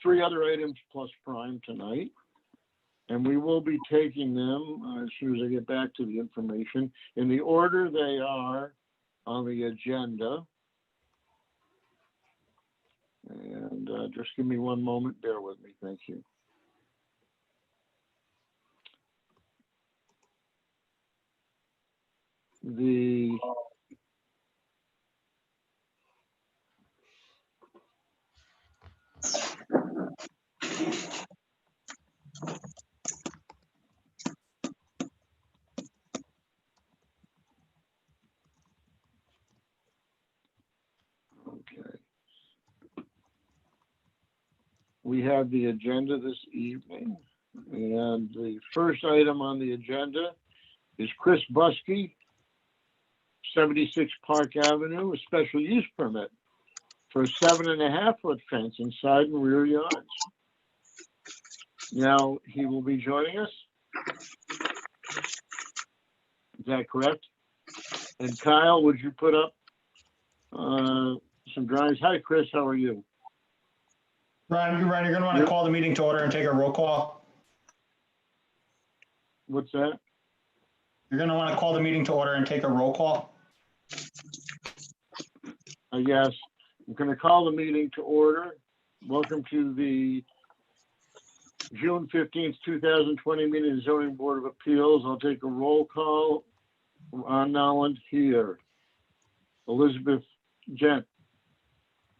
3 other items plus Prime tonight, and we will be taking them as soon as I get back to the information in the order they are on the agenda. And just give me one moment, bear with me, thank you. Okay. We have the agenda this evening, and the first item on the agenda is Chris Brusky, 76 Park Avenue, a special use permit for a 7.5-foot fence inside and rear yards. Now, he will be joining us. Is that correct? And Kyle, would you put up some drawings? Hi, Chris, how are you? Ron, you're going to want to call the meeting to order and take a roll call. What's that? You're going to want to call the meeting to order and take a roll call. Yes, I'm going to call the meeting to order. Welcome to the June 15th, 2020 meeting of the Zoning Board of Appeals. I'll take a roll call. Ron Nowland here. Elizabeth Gent.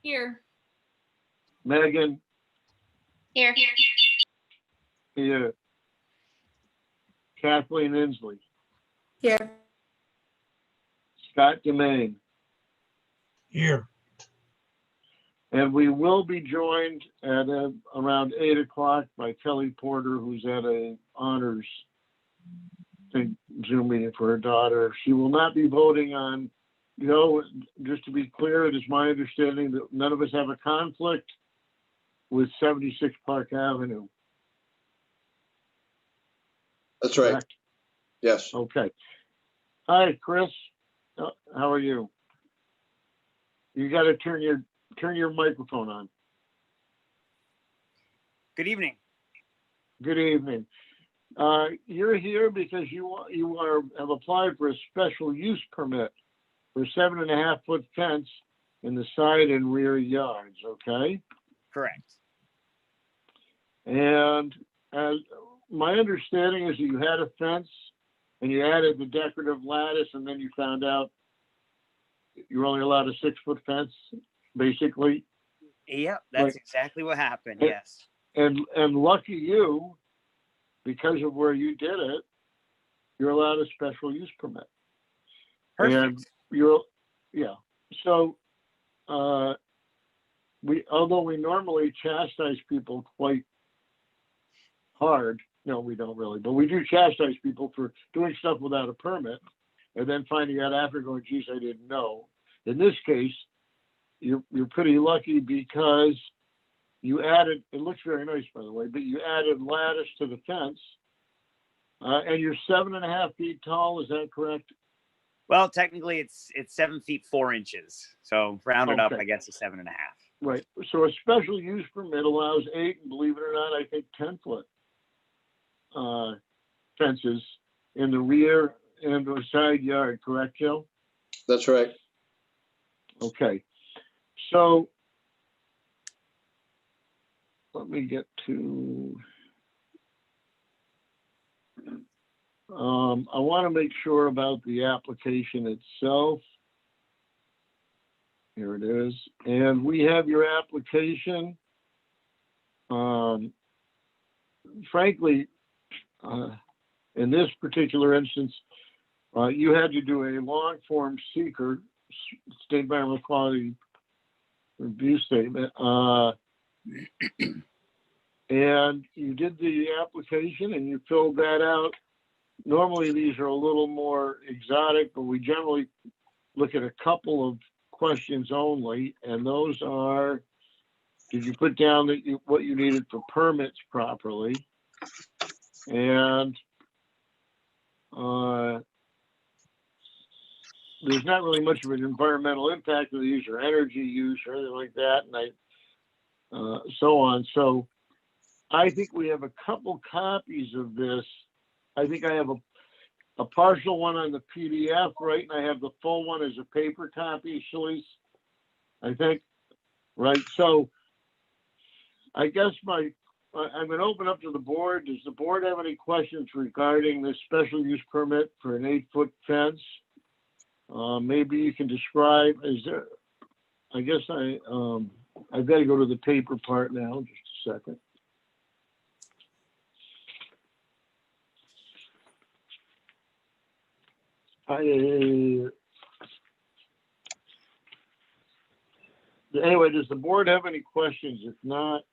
Here. Megan. Here. Here. Kathleen Inslee. Here. Scott Demain. Here. And we will be joined at around 8 o'clock by Kelly Porter, who's at a honors Zoom meeting for her daughter. She will not be voting on, just to be clear, it is my understanding that none of us have a conflict with 76 Park Avenue. That's right. Correct? Yes. Okay. Hi, Chris. How are you? You got to turn your microphone on. Good evening. Good evening. You're here because you have applied for a special use permit for a 7.5-foot fence in the side and rear yards, okay? Correct. And as my understanding is that you had a fence and you added the decorative lattice, and then you found out you're only allowed a 6-foot fence, basically. Yep, that's exactly what happened. Yes. And lucky you, because of where you did it, you're allowed a special use permit. Perfect. And So although we normally chastise people quite hard, no, we don't really, but we do chastise people for doing stuff without a permit and then finding out after going, geez, I didn't know. In this case, you're pretty lucky because you added, it looks very nice, by the way, but you added lattice to the fence, and you're 7.5 feet tall. Is that correct? Well, technically it's 7 feet 4 inches. So rounded up, I guess, to 7.5. Right. So a special use permit allows 8, and believe it or not, I think 10-foot fences in the rear and the side yard. Correct, Joe? That's right. Okay. So let me get to, I want to make sure about the application itself. Here it is. And we have your application. Frankly, in this particular instance, you had to do a long form seeker, state environmental quality review statement. And you did the application and you filled that out. Normally these are a little more exotic, but we generally look at a couple of questions only, and those are, did you put down that what you needed for permits properly? And there's not really much of an environmental impact of the use or energy use or anything like that. And so on. So I think we have a couple copies of this. I think I have a partial one on the PDF, right? And I have the full one as a paper copy, Shalice, I think, right? So I guess I'm going to open up to the board. Does the board have any questions regarding this special use permit for an 8-foot fence? Maybe you can describe, I guess I've got to go to the paper part now, just a second. Anyway, does the board have any questions? If not,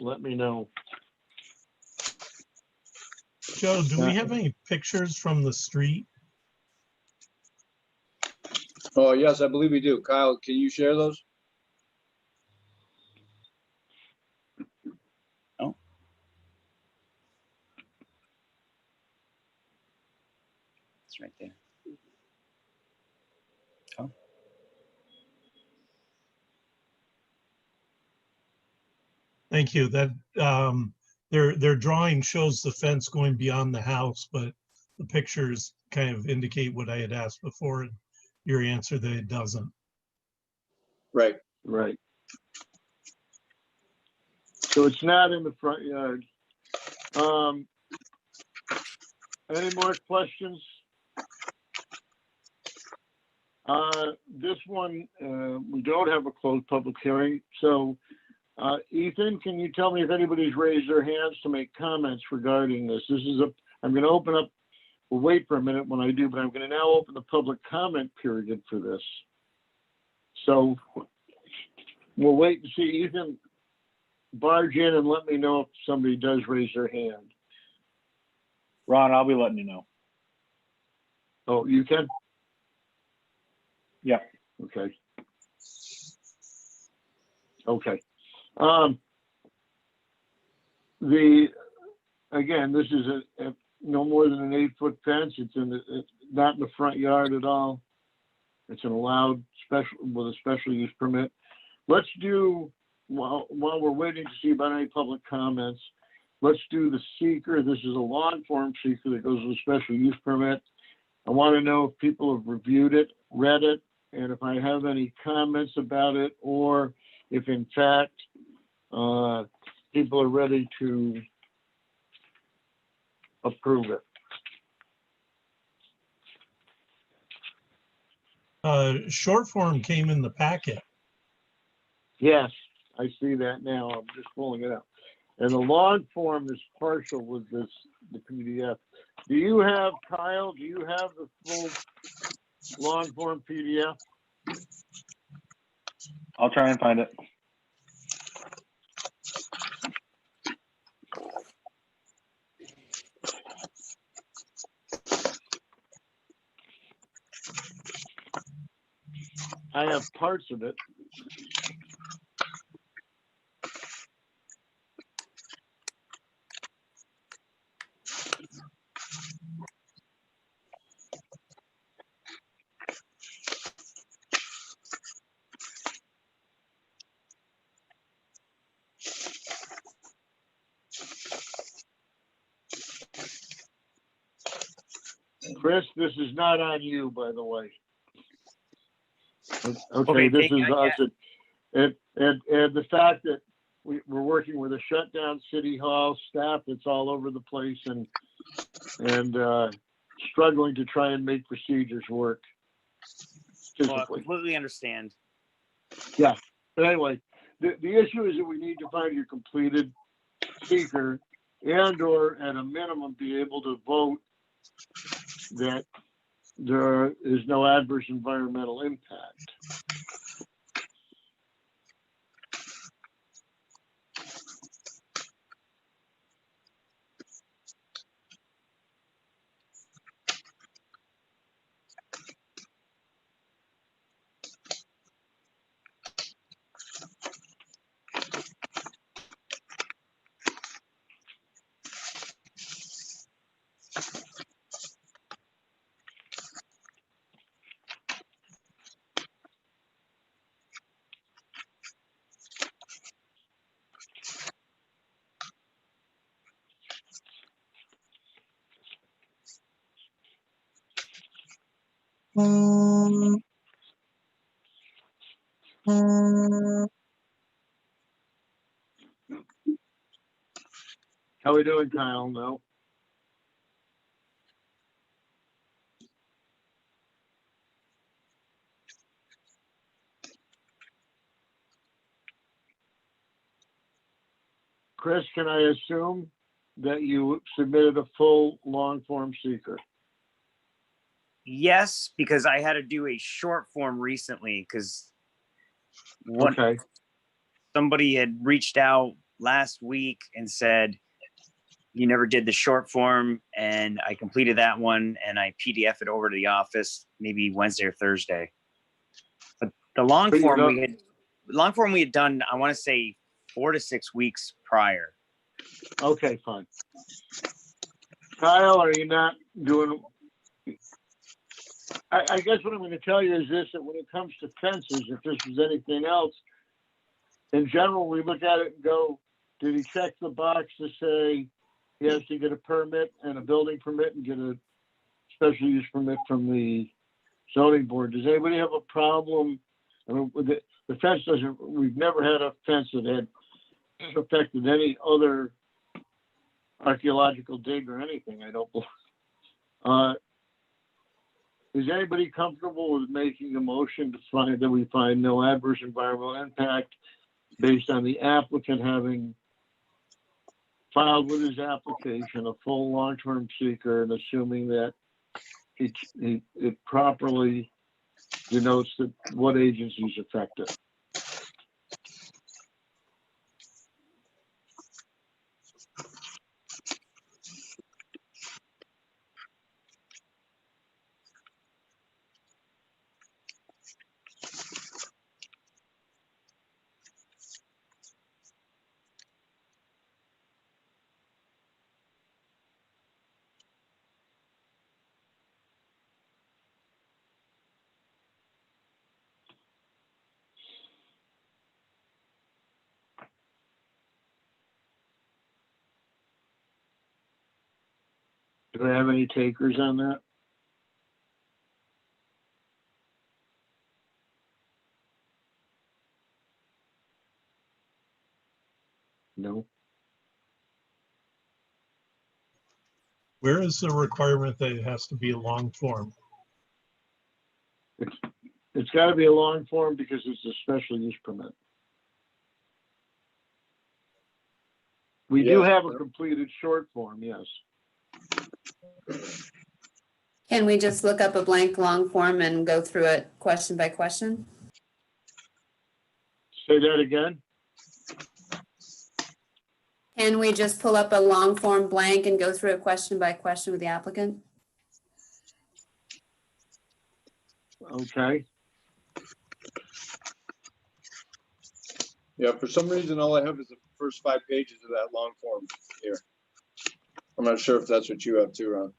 let me know. Joe, do we have any pictures from the street? Oh, yes, I believe we do. Kyle, can you share those? It's right there. Thank you. That their drawing shows the fence going beyond the house, but the pictures kind of indicate what I had asked before. And your answer that it doesn't. Right. Right. So it's not in the front yard. Any more questions? This one, we don't have a closed public hearing. So Ethan, can you tell me if anybody's raised their hands to make comments regarding this? I'm going to open up, we'll wait for a minute when I do, but I'm going to now open the public comment period for this. So we'll wait and see. Ethan, barge in and let me know if somebody does raise their hand. Ron, I'll be letting you know. Oh, you can? Yeah. Okay. Okay. Again, this is a no more than an 8-foot fence. It's not in the front yard at all. It's an allowed with a special use permit. Let's do, while we're waiting to see about any public comments, let's do the seeker. This is a long form seeker that goes with a special use permit. I want to know if people have reviewed it, read it, and if I have any comments about it, or if in fact people are ready to approve it. Short form came in the packet. Yes, I see that now. I'm just pulling it up. And the long form is partial with the PDF. Do you have, Kyle, do you have the full long form PDF? I'll try and find it. I have parts of it. Chris, this is not on you, by the way. Okay, this is us. And the fact that we're working with a shutdown city hall staff that's all over the place and struggling to try and make procedures work. Well, I completely understand. Yeah, but anyway, the issue is that we need to find your completed seeker and or at a minimum be able to vote that there is no adverse environmental impact. How we doing, Kyle? No. Chris, can I assume that you submitted a full long form seeker? Yes, because I had to do a short form recently because Okay, somebody had reached out last week and said, you never did the short form, and I completed that one and I PDF it over to the office maybe Wednesday or Thursday. But the long But you form don't- we had done, I want to say 4 to 6 weeks prior. okay, fine. Kyle, are you not doing? I guess what I'm going to tell you is this, that when it comes to fences, if this is anything else, in general, we look at it and go, did he check the box to say he has to get a permit and a building permit and get a special use permit from the zoning board? Does anybody have a problem? I mean, with the fence doesn't, we've never had a fence that had affected any other archaeological dig or anything, I don't believe. Is anybody comfortable with making a motion to find that we find no adverse environmental impact based on the applicant having filed with his application a full long-term seeker and assuming that it properly denotes that what agency is affected? Do I have any takers on that? No. Where is the requirement that it has to be a long form? It's got to be a long form because it's a special use permit. We do Yes. have a completed short form, yes. Can we just look up a blank long form and go through it question by question? Say that again? Can we just pull up a long form blank and go through it question by question with the applicant? Okay. Yeah, for some reason, all I have is the first 5 pages of that long form here. I'm not sure if that's what you have too, Ron.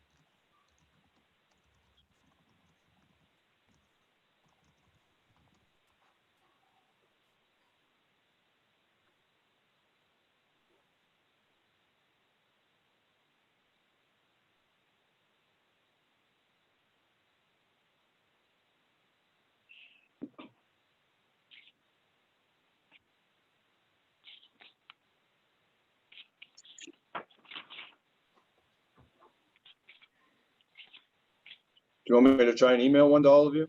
Do you want me to try and email one to all of you?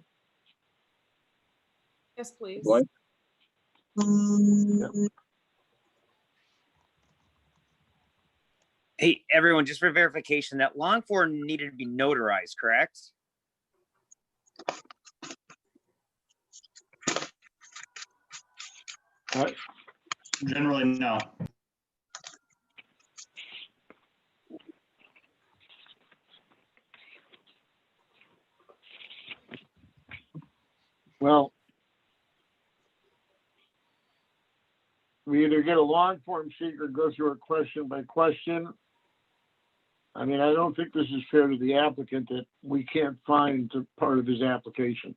Yes, please. Blank? Hey, everyone, just for verification, that long form needed to be notarized, correct? Generally, no. Well, we either get a long form sheet or go through it question by question. I mean, I don't think this is fair to the applicant that we can't find the part of his application.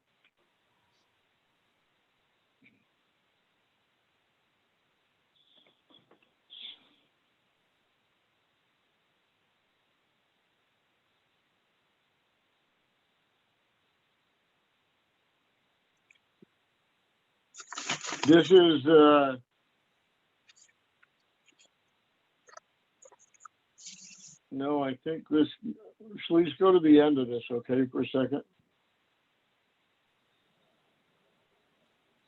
This is, no, I think this, please go to the end of this, okay, for a second.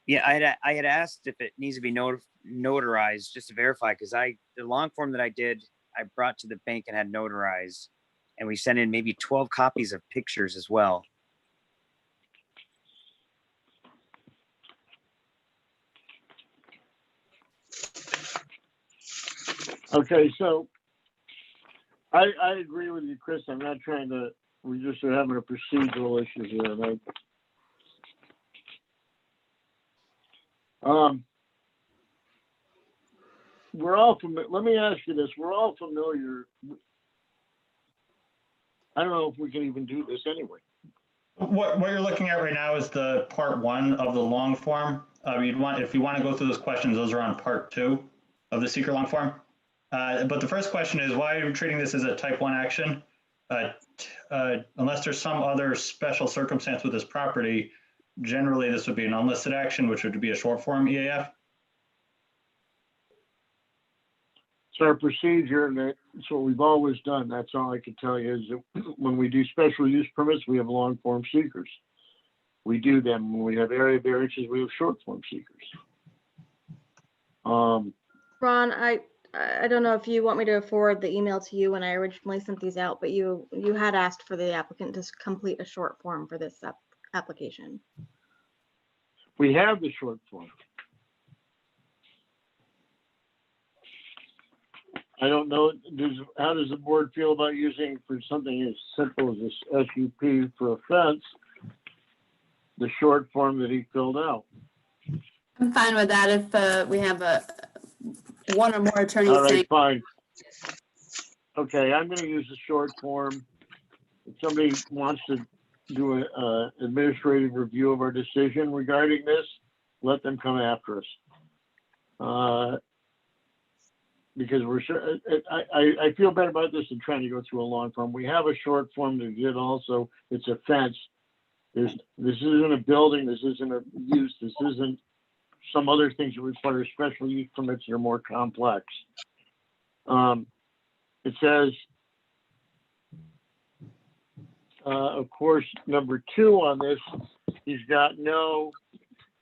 Yeah, I had asked if it needs to be notarized just to verify, because the long form that I did, I brought to the bank and had notarized, and we sent in maybe 12 copies of pictures as well. Okay, so I agree with you, Chris. I'm not trying to, we just are having a procedural issue here, right? We're all familiar, let me ask you this, we're all familiar. I don't know if we can even do this anyway. What you're looking at right now is the part 1 of the long form. If you want to go through those questions, those are on part 2 of the seeker long form. But the first question is, why are you treating this as a type 1 action? Unless there's some other special circumstance with this property, generally this would be an unlisted action, which would be a short form EAF. It's our procedure, and that's what we've always done. That's all I can tell you is that when we do special use permits, we have long form seekers. We do them. When we have area variances, we have short form seekers. Ron, I don't know if you want me to forward the email to you when I originally sent these out, but you had asked for the applicant to complete a short form for this application. We have the short form. I don't know, how does the board feel about using for something as simple as this SUP for a fence, the short form that he filled out? I'm fine with that if we have one or more attorneys All saying, right, fine. Okay, I'm gonna use the short form. If somebody wants to do an administrative review of our decision regarding this, let them come after us. Because we're sure, I feel better about this than trying to go through a long form. We have a short form that did also, it's a fence. This isn't a building, this isn't a use, this isn't some other things that require special use permits that are more complex. It says, of course, number 2 on this, he's got no,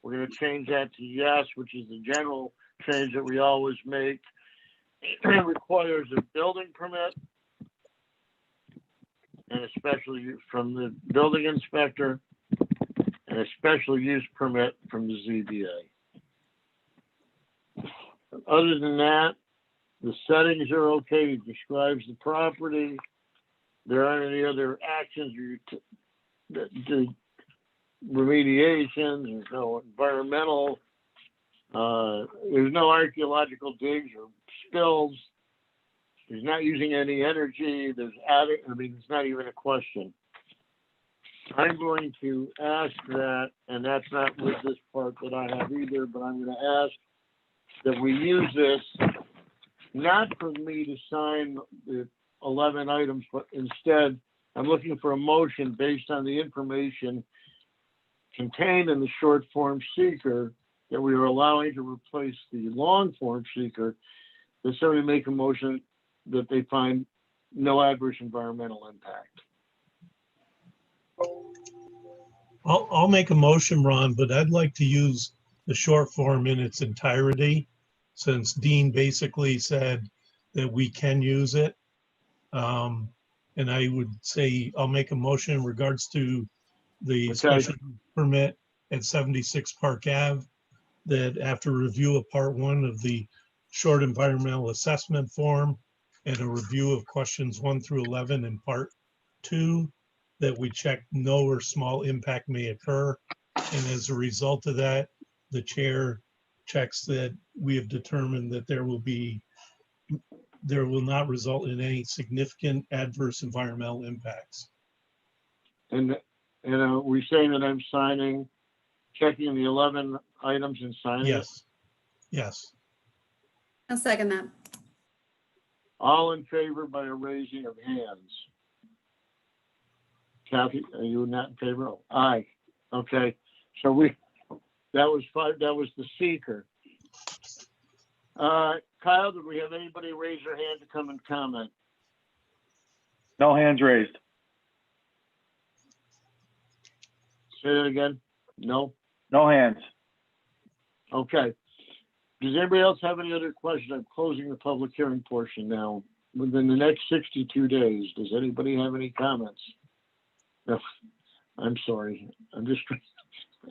we're gonna change that to yes, which is the general change that we always make. It requires a building permit and a special use from the building inspector and a special use permit from the ZBA. Other than that, the settings are okay. It describes the property. There aren't any other actions or remediation. There's no environmental. There's no archaeological digs or spills. He's not using any energy. It's not even a question. I'm going to ask that, and that's not with this part that I have either, but I'm going to ask that we use this not for me to sign the 11 items, but instead I'm looking for a motion based on the information contained in the short form seeker that we are allowing to replace the long form seeker, that somebody make a motion that they find no adverse environmental impact. I'll make a motion, Ron, but I'd like to use the short form in its entirety, since Dean basically said that we can use it. And I would say I'll make a motion in regards to the special permit at 76 Park Ave, that after review of part 1 of the short environmental assessment form and a review of questions 1 through 11 in part 2, that we check no or small impact may occur. And as a result of that, the chair checks that we have determined that there will not result in any significant adverse environmental impacts. And we're saying that I'm signing, checking the 11 items and signing it? Yes, yes. I'll second that. All in favor by a raising of hands. Kathy, are you not in favor? Aye. Okay, so That was the seeker. Kyle, did we have anybody raise their hand to come and comment? No hands raised. Say that again? No? No hands. Okay. Does anybody else have any other questions? I'm closing the public hearing portion now. Within the next 62 days, does anybody have any comments? No, I'm sorry. I'm just,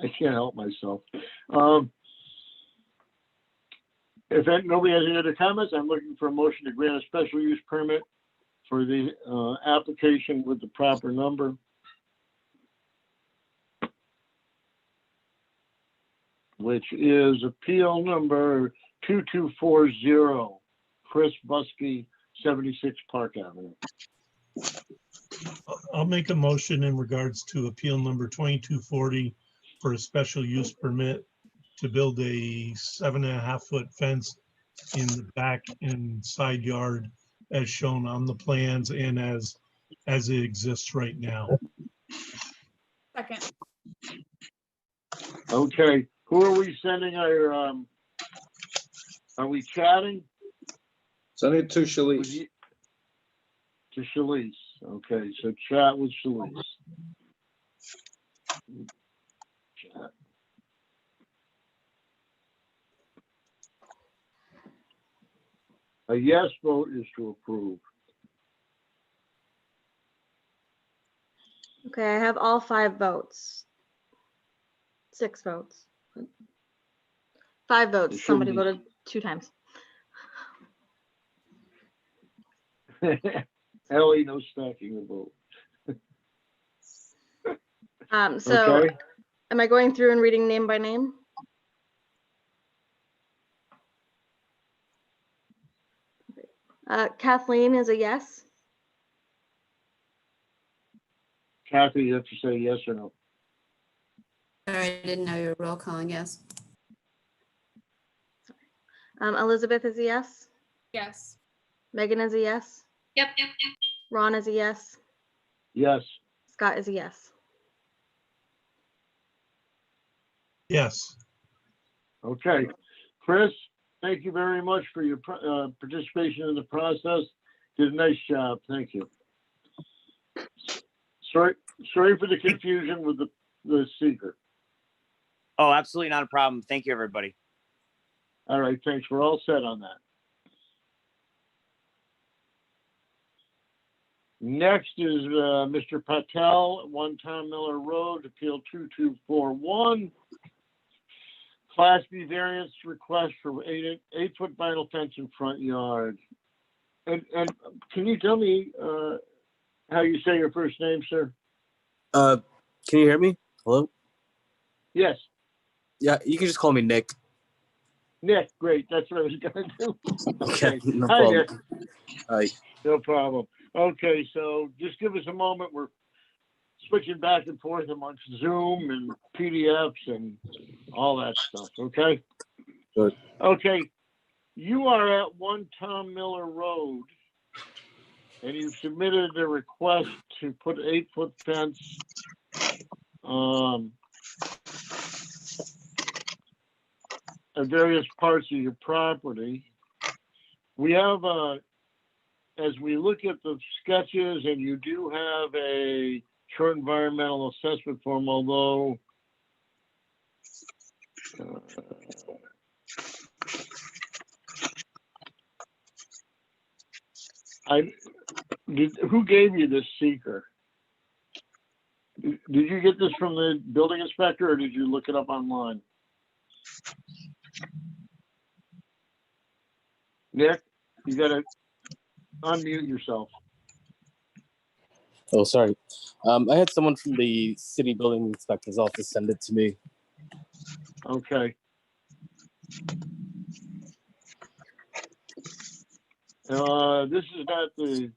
I can't help myself. If nobody has any other comments, I'm looking for a motion to grant a special use permit for the application with the proper number. Which is appeal number 2240, Chris Brusky, 76 Park Avenue. I'll make a motion in regards to appeal number 2240 for a special use permit to build a 7.5-foot fence in the back and side yard as shown on the plans and as it exists right now. Second. Okay, who are we sending our, are we chatting? Send it to Shalice. To Shalice. Okay, so chat with Shalice. Chat. A yes vote is to approve. Okay, I have all 5 votes. 6 votes. 5 votes. It shouldn't Somebody be- voted 2 times. Ellie, no stacking the vote. So Okay, am I going through and reading name by name? Kathleen is a yes. Kathy, you have to say yes or no. Sorry, I didn't know you were roll calling, yes. Elizabeth is a yes. Yes. Megan is a yes. Yep. Ron is a yes. Yes, Scott is a yes. Yes, okay. Chris, thank you very much for your participation in the process. Did a nice job, thank you. Sorry for the confusion with the seeker. Oh, absolutely not a problem. Thank you, everybody. All right, thanks. We're all set on that. Next is Mr. Patel, 1 Tom Miller Road, Appeal 2241. Class B variance request for 8-foot vinyl fence in front yard. And can you tell me how you say your first name, sir? Can you hear me? Hello? Yes, Yeah, you can just call me Nick. Nick. Great, that's what I was gonna do. Okay, no Hi, problem. Nick. Hi. No problem. Okay, so just give us a moment. We're switching back and forth amongst Zoom and PDFs and all that stuff, okay? Good. Okay, you are at 1 Tom Miller Road, and you've submitted a request to put 8-foot fence at various parts of your property. We have as we look at the sketches, and you do have a short environmental assessment form, although who gave you this seeker? Did you get this from the building inspector, or did you look it up online? Nick, you gotta unmute yourself. Oh, sorry. I had someone from the city building inspector's office send it to me. Okay. This is not the.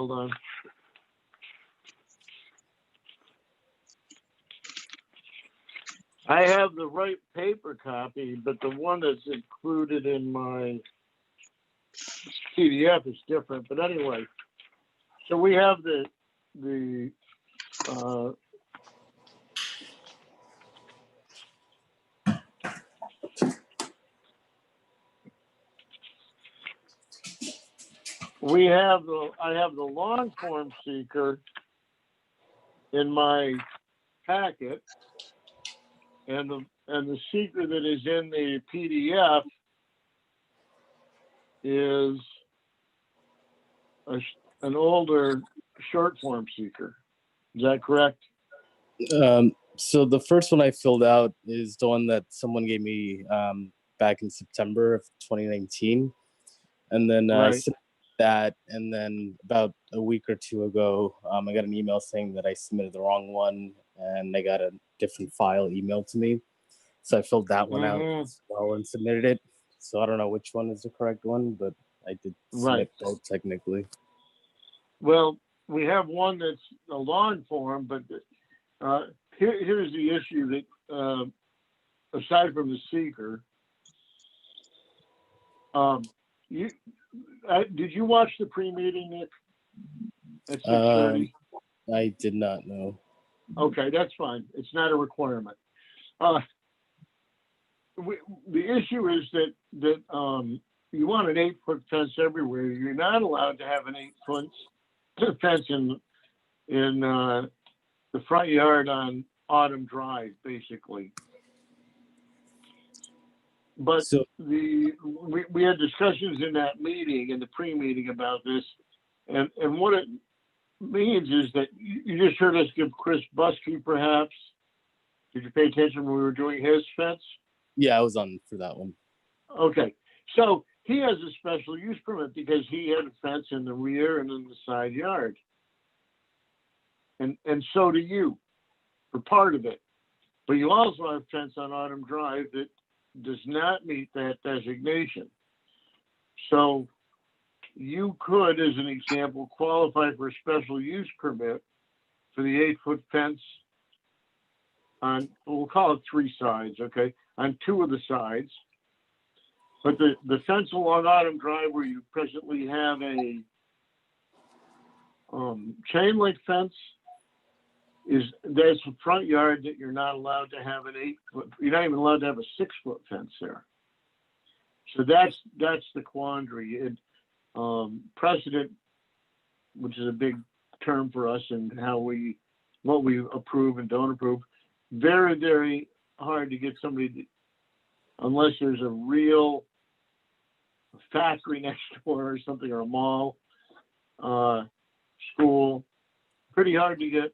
hold on. I have the right paper copy, but the one that's included in my PDF is different, but anyway. So we have uh, I have the long form seeker in my packet, and the seeker that is in the PDF is an older short form seeker. Is that correct? So the first one I filled out is the one that someone gave me back in September of 2019. And then I Right. submitted that, and then about a week or two ago, I got an email saying that I submitted the wrong one, and I got a different file emailed to me. So I filled that one out Mhm. as well and submitted it. So I don't know which one is the correct one, but I did submit both technically. Well, we have one that's a long form, but here's the issue that aside from the seeker, did you watch the pre-meeting, Nick? At 6:30? I did not know. Okay, that's fine. It's not a requirement. The issue is that you want an 8-foot fence everywhere. You're not allowed to have an 8-foot fence in the front yard on Autumn Drive, basically. But So we had discussions in that meeting, in the pre-meeting about this, and what it means is that you just heard us give Chris Brusky, perhaps. Did you pay attention when we were doing his fence? yeah, I was on for that one. Okay, so he has a special use permit because he had a fence in the rear and in the side yard. And so do you, for part of it. But you also have a fence on Autumn Drive that does not meet that designation. So you could, as an example, qualify for a special use permit for the 8-foot fence on, we'll call it 3 sides, okay, on 2 of the sides. But the fence along Autumn Drive where you presently have a chain link fence, there's a front yard that you're not allowed to have an 8-foot, you're not even allowed to have a 6-foot fence there. So that's the quandary. Precedent, which is a big term for us and what we approve and don't approve, very, very hard to get somebody unless there's a real factory next door or something, or a mall, school, pretty hard to get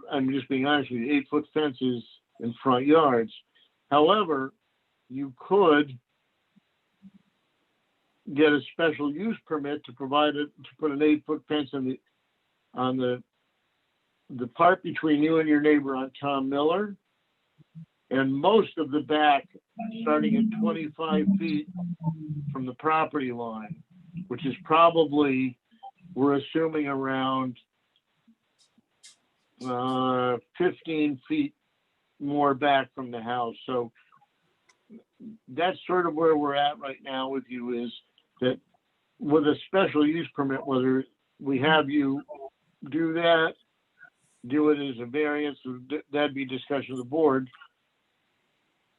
I'm just being honest with you, 8-foot fences in front yards. However, you could get a special use permit to put an 8-foot fence on the part between you and your neighbor on Tom Miller, and most of the back starting at 25 feet from the property line, which is probably, we're assuming, around 15 feet more back from the house. So that's sort of where we're at right now with you, is that with a special use permit, whether we have you do that, do it as a variance, that'd be discussion of the board.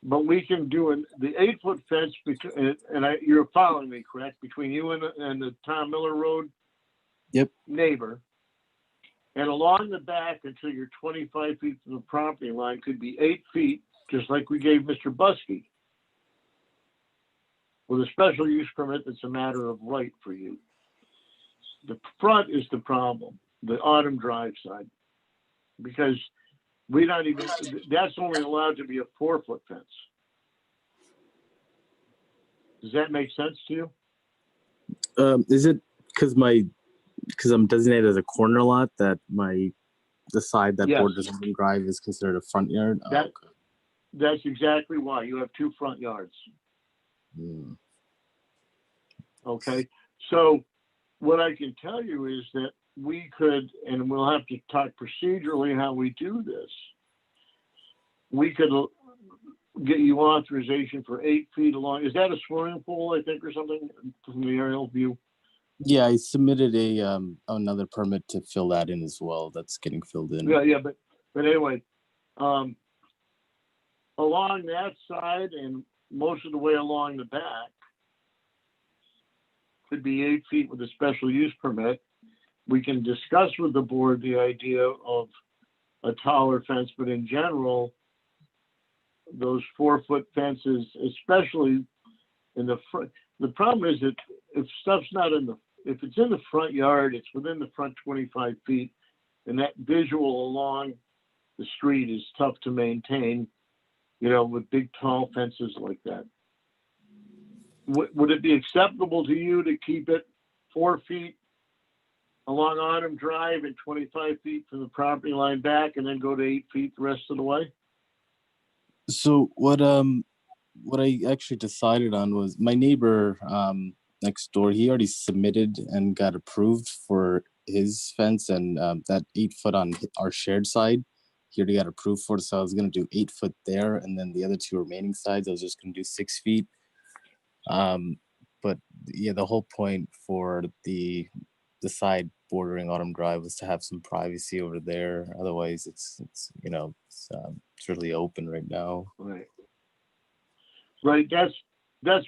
But we can do the 8-foot fence, you're following me, correct? Between you and the Tom Miller Road neighbor. And along the back until you're 25 feet from the property line could be 8 feet, just like we gave Mr. Brusky. With a special use permit, that's a matter of right for you. The front is the problem, the Autumn Drive side, because that's only allowed to be a 4-foot fence. Does that make sense to you? Is it because I'm designated as a corner lot that the side that Yes. borders the drive is considered a front yard? Okay. That's exactly why. You have 2 front yards. Hmm. Okay, so what I can tell you is that we could, and we'll have to talk procedurally how we do this. We could get you authorization for 8 feet along. Is that a swimming pool, I think, or something from the aerial view? Yeah, I submitted a another permit to fill that in as well. That's getting filled in. Yeah, but anyway, along that side and most of the way along the back could be 8 feet with a special use permit. We can discuss with the board the idea of a taller fence, but in general, those 4-foot fences, especially in the front, the problem is that if stuff's not if it's in the front yard, it's within the front 25 feet, and that visual along the street is tough to maintain, with big tall fences like that. Would it be acceptable to you to keep it 4 feet along Autumn Drive and 25 feet from the property line back, and then go to 8 feet the rest of the way? So what I actually decided on was my neighbor next door, he already submitted and got approved for his fence, and that 8 foot on our shared side, he already got approved for. So I was gonna do 8 foot there, and then the other 2 remaining sides, I was just gonna do 6 feet. But yeah, the whole point for the side bordering Autumn Drive was to have some privacy over there. Otherwise, it's really open right now. Right. That's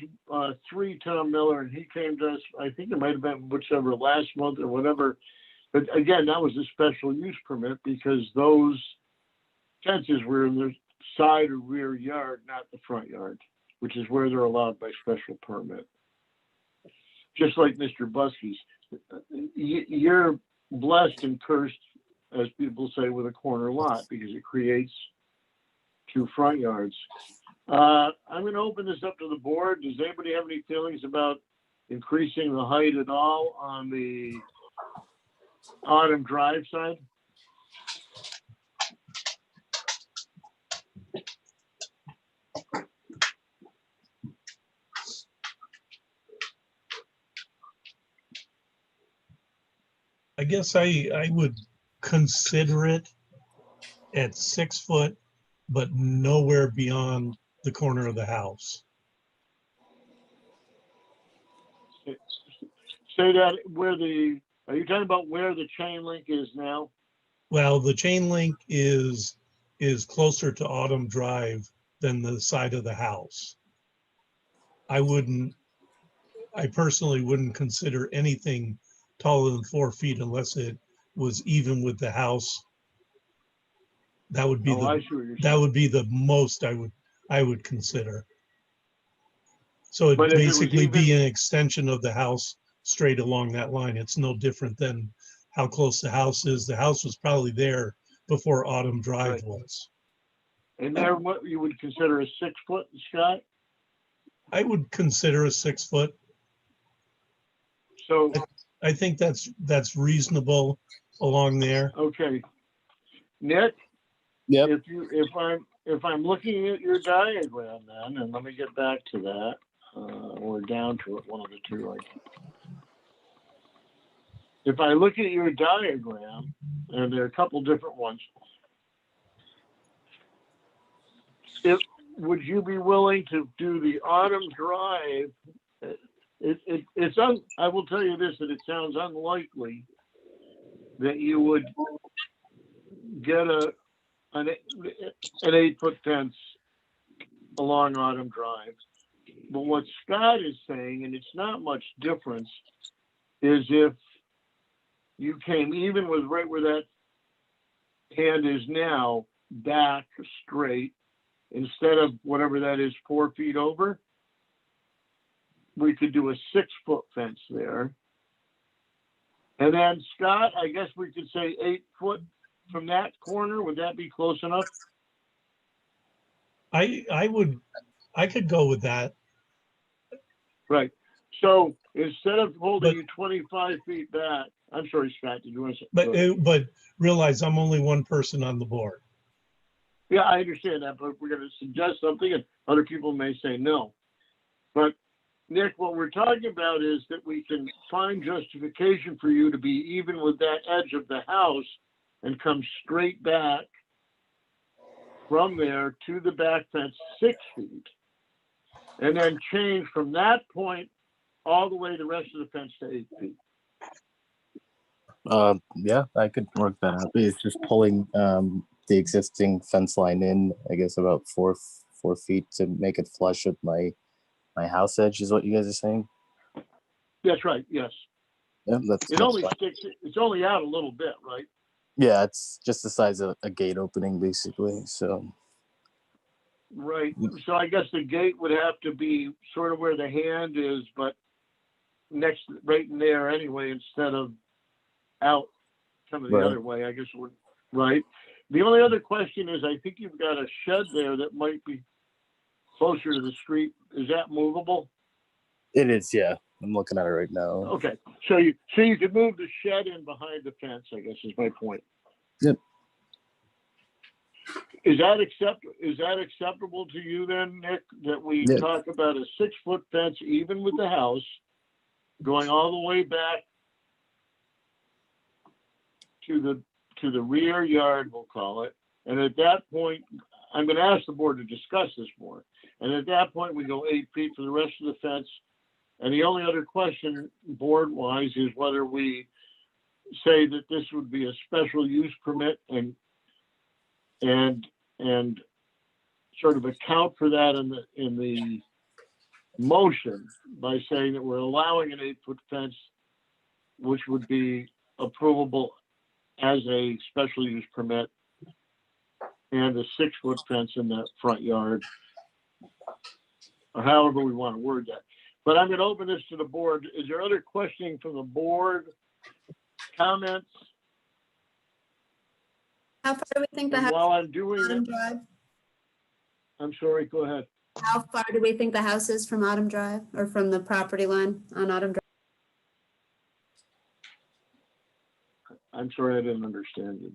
3 Tom Miller, and he came to us, I think it might have been whichever last month or whatever. But again, that was a special use permit because those fences were in the side or rear yard, not the front yard, which is where they're allowed by special permit. Just like Mr. Brusky's. You're blessed and cursed, as people say, with a corner lot because it creates 2 front yards. I'm going to open this up to the board. Does anybody have any feelings about increasing the height at all on the Autumn Drive side? I guess I would consider it at 6 foot, but nowhere beyond the corner of the house. Say that are you talking about where the chain link is now? Well, the chain link is closer to Autumn Drive than the side of the house. I personally wouldn't consider anything taller than 4 feet unless it was even with the house. That would be the most I would consider. So it'd basically be an extension of the house straight along that line. It's no different than how close the house is. The house was probably there before Autumn Drive was. And there, what you would consider a 6 foot, Scott? I would consider a 6 foot. So I think that's reasonable along there. Okay, Nick. Yep. If I'm looking at your diagram then, and let me get back to that, or down to it, one of the two. If I look at your diagram, and there are a couple different ones, would you be willing to do the Autumn Drive? I will tell you this, that it sounds unlikely that you would get an 8 foot fence along Autumn Drive. But what Scott is saying, and it's not much difference, is if you came even with right where that hand is now, back straight, instead of whatever that is, 4 feet over, we could do a 6 foot fence there. And then Scott, I guess we could say 8 foot from that corner. Would that be close enough? I could go with that. Right. So instead of holding you 25 feet back, I'm sorry, Scott, did you want to say? But realize I'm only one person on the board. Yeah, I understand that, but we're going to suggest something and other people may say no. But Nick, what we're talking about is that we can find justification for you to be even with that edge of the house and come straight back from there to the back fence 6 feet. And then change from that point all the way the rest of the fence to 8 feet. Yeah, I could work that out. It's just pulling the existing fence line in, I guess about 4 feet to make it flush with my house edge is what you guys are saying? That's right, yes. Yeah, It that's only fine. sticks, it's only out a little bit, right? Yeah, it's just the size of a gate opening basically. So Right, so I guess the gate would have to be sort of where the hand is, but next, right in there anyway, instead of out coming the Right. other way, I guess, it would, right? The only other question is, I think you've got a shed there that might be closer to the street. Is that movable? it is, yeah. I'm looking at it right now. Okay, so you could move the shed in behind the fence, I guess is my point. Yep. Is that acceptable to you then, Nick, that we Yep. talk about a 6-foot fence even with the house going all the way back to the rear yard, we'll call it. And at that point, I'm gonna ask the board to discuss this more. And at that point, we go 8 feet for the rest of the fence. And the only other question, board-wise, is whether we say that this would be a special use permit and sort of account for that in the motion by saying that we're allowing an 8-foot fence, which would be approvable as a special use permit, and a 6-foot fence in the front yard, or however we want to word that. But I'm going to open this to the board. Is there other questioning from the board? Comments? How far do we think the And house while I'm is doing from Autumn it, Drive? I'm sorry, go ahead. How far do we think the house is from Autumn Drive or from the property line on Autumn Drive? I'm sorry, I didn't understand you.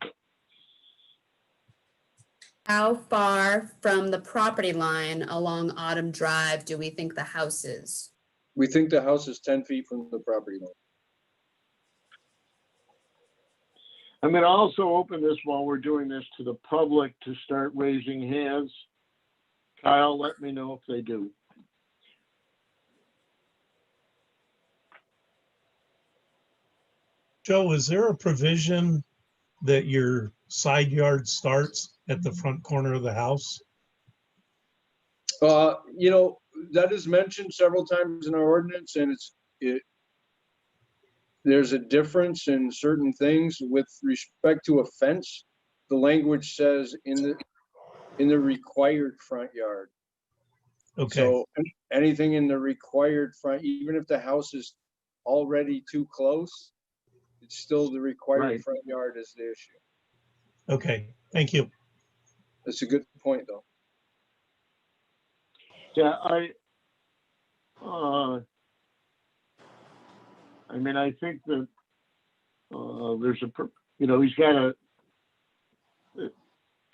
How far from the property line along Autumn Drive do we think the house is? We think the house is 10 feet from the property line. I'm going to also open this while we're doing this to the public to start raising hands. Kyle, let me know if they do. Joe, is there a provision that your side yard starts at the front corner of the house? You know, that is mentioned several times in our ordinance, and there's a difference in certain things with respect to a fence. The language says in the required front yard. Okay, So anything in the required front, even if the house is already too close, it's still the required Right. front yard is the issue. okay, thank you. That's a good point, though. Yeah, I mean, I think that there's he's got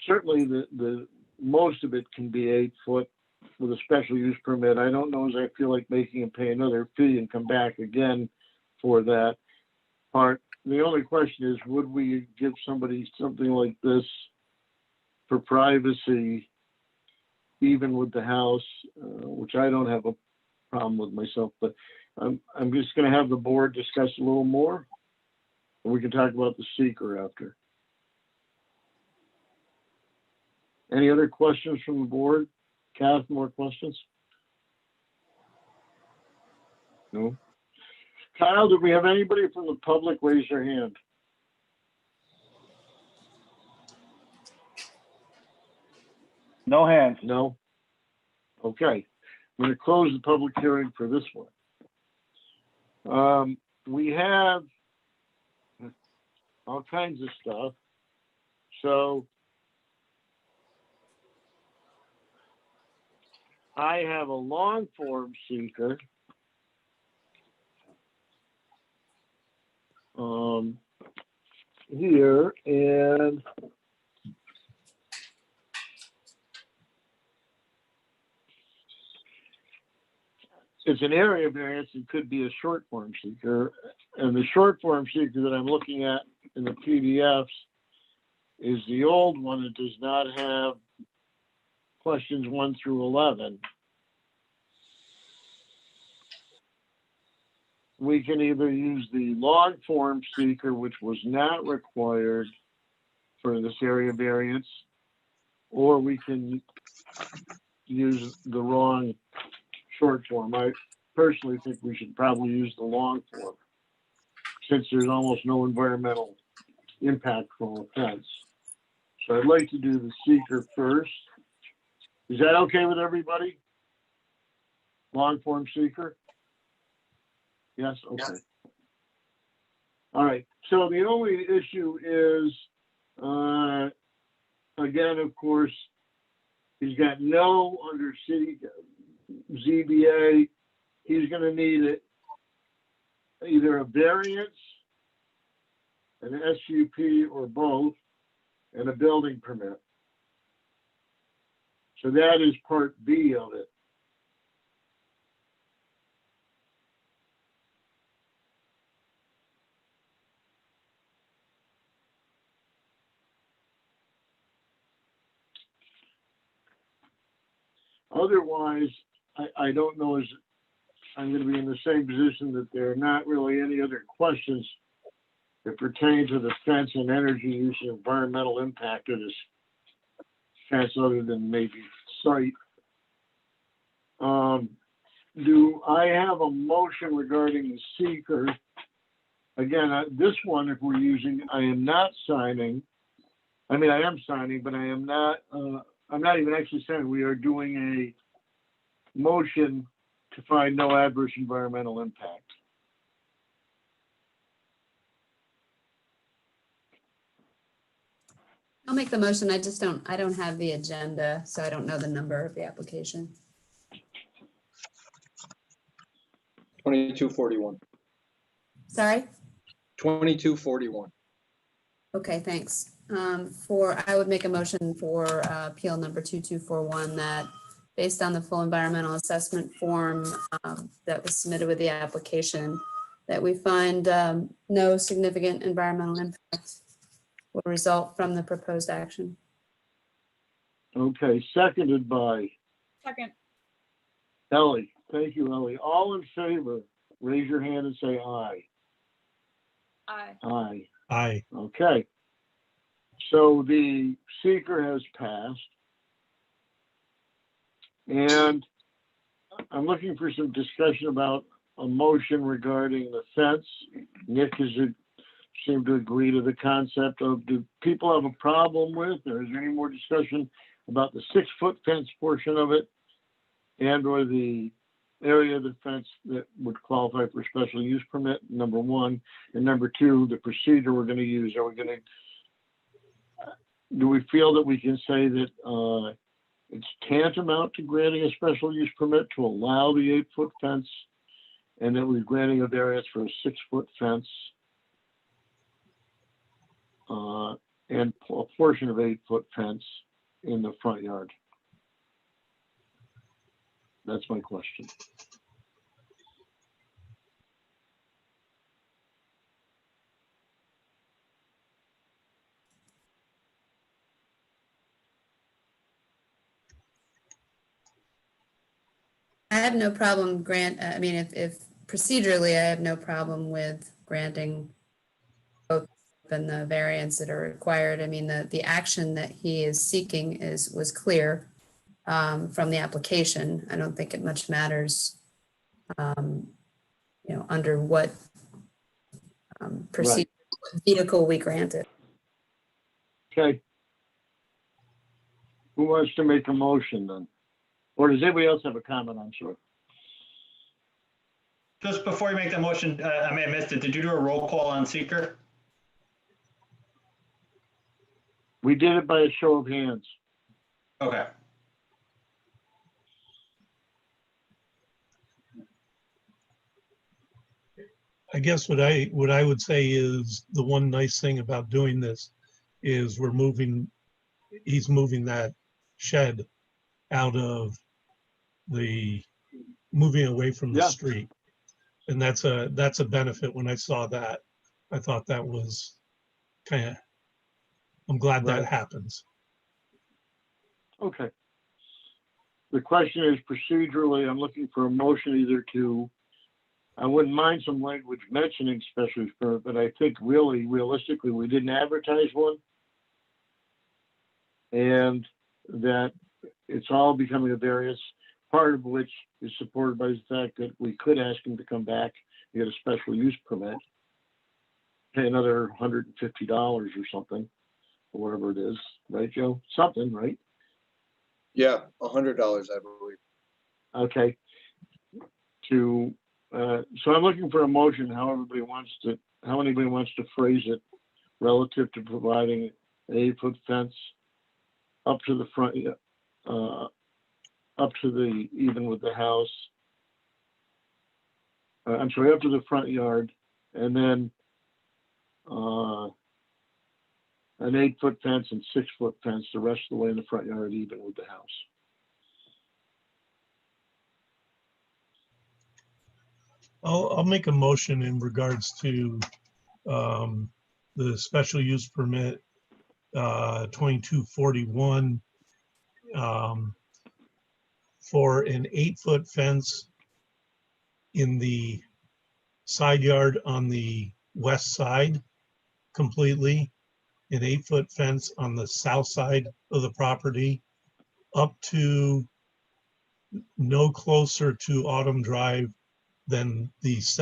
certainly the most of it can be 8 foot with a special use permit. I don't know as I feel like making him pay another fee and come back again for that part. The only question is, would we give somebody something like this for privacy, even with the house, which I don't have a problem with myself, but I'm just going to have the board discuss a little more. And we can talk about the seeker after. Any other questions from the board? Kath, more questions? No? Kyle, do we have anybody from the public raise their hand? No hands. No? Okay. I'm going to close the public hearing for this one. We have all kinds of stuff. So I have a long form seeker. Here, and it's an area variance. It could be a short form seeker. And the short form seeker that I'm looking at in the PDFs is the old one. It does not have questions 1 through 11. We can either use the long form seeker, which was not required for this area variance, or we can use the wrong short form. I personally think we should probably use the long form, since there's almost no environmental impact from a fence. So I'd like to do the seeker first. Is that okay with everybody? Long form seeker? Yes, okay. All right, so the only issue is, again, of course, he's got no under city ZBA. He's gonna need it, either a variance, an SUP, or both, and a building permit. So that is part B of it. Otherwise, I don't know, is I'm going to be in the same position that there are not really any other questions that pertain to the fence and energy use and environmental impact of this fence other than maybe site. Do I have a motion regarding the seeker? Again, this one, if we're using, I am not signing. I mean, I am signing, but I am not, I'm not even actually saying we are doing a motion to find no adverse environmental impact. I'll make the motion. I don't have the agenda, so I don't know the number of the application. 2241. Sorry? 2241. Okay, thanks. I would make a motion for appeal number 2241 that based on the full environmental assessment form that was submitted with the application, that we find no significant environmental impact will result from the proposed action. Okay, seconded by Second. Ellie. Thank you, Ellie. All in favor, raise your hand and say aye. Aye. Aye. Aye. Okay. So the seeker has passed. And I'm looking for some discussion about a motion regarding the fence. Nick has seemed to agree to the concept of, do people have a problem with, or is there any more discussion about the 6-foot fence portion of it and or the area of the fence that would qualify for special use permit, number one, and number two, the procedure we're going to use. Are we going to, do we feel that we can say that it's tantamount to granting a special use permit to allow the 8-foot fence, and that we're granting a variance for a 6-foot fence and a portion of 8-foot fence in the front yard? That's my question. I have no problem I mean, if procedurally, I have no problem with granting both and the variants that are required. I mean, the action that he is seeking was clear from the application. I don't think it much matters, under what procedure, what vehicle we granted. Okay. Who wants to make a motion then? Or does anybody else have a comment? I'm sure. Just before you make that motion, I may have missed it. Did you do a roll call on seeker? We did it by a show of hands. Okay. I guess what I would say is the one nice thing about doing this is he's moving that shed out of the moving away from the Yeah. street. And that's a benefit. When I saw that, I thought that was I'm glad that Right. happens. Okay. The question is procedurally, I'm looking for a motion either to, I wouldn't mind some language mentioning special use permit, but I think really realistically, we didn't advertise one. And that it's all becoming a variance, part of which is supported by the fact that we could ask him to come back and get a special use permit, pay another $150 or something, or whatever it is, right, Joe? Something, right? Yeah, $100, I believe. Okay. So I'm looking for a motion, how anybody wants to phrase it relative to providing an 8-foot fence up to the front, up to the, even with the house. I'm sorry, up to the front yard, and then an 8-foot fence and 6-foot fence the rest of the way in the front yard, even with the house. I'll make a motion in regards to the special use permit 2241 for an 8-foot fence in the side yard on the west side completely, an 8-foot fence on the south side of the property up to no closer to Autumn Drive than the east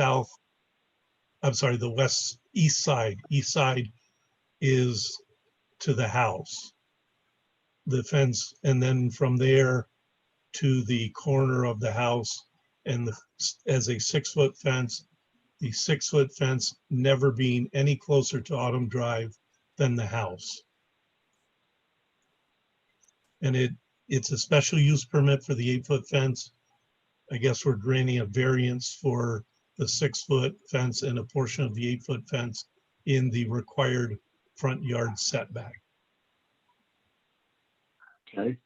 side. East side is to the house, the fence, and then from there to the corner of the house, and as a 6-foot fence, the 6-foot fence never being any closer to Autumn Drive than the house. And it's a special use permit for the 8-foot fence. I guess we're granting a variance for the 6-foot fence and a portion of the 8-foot fence in the required front yard setback. Okay.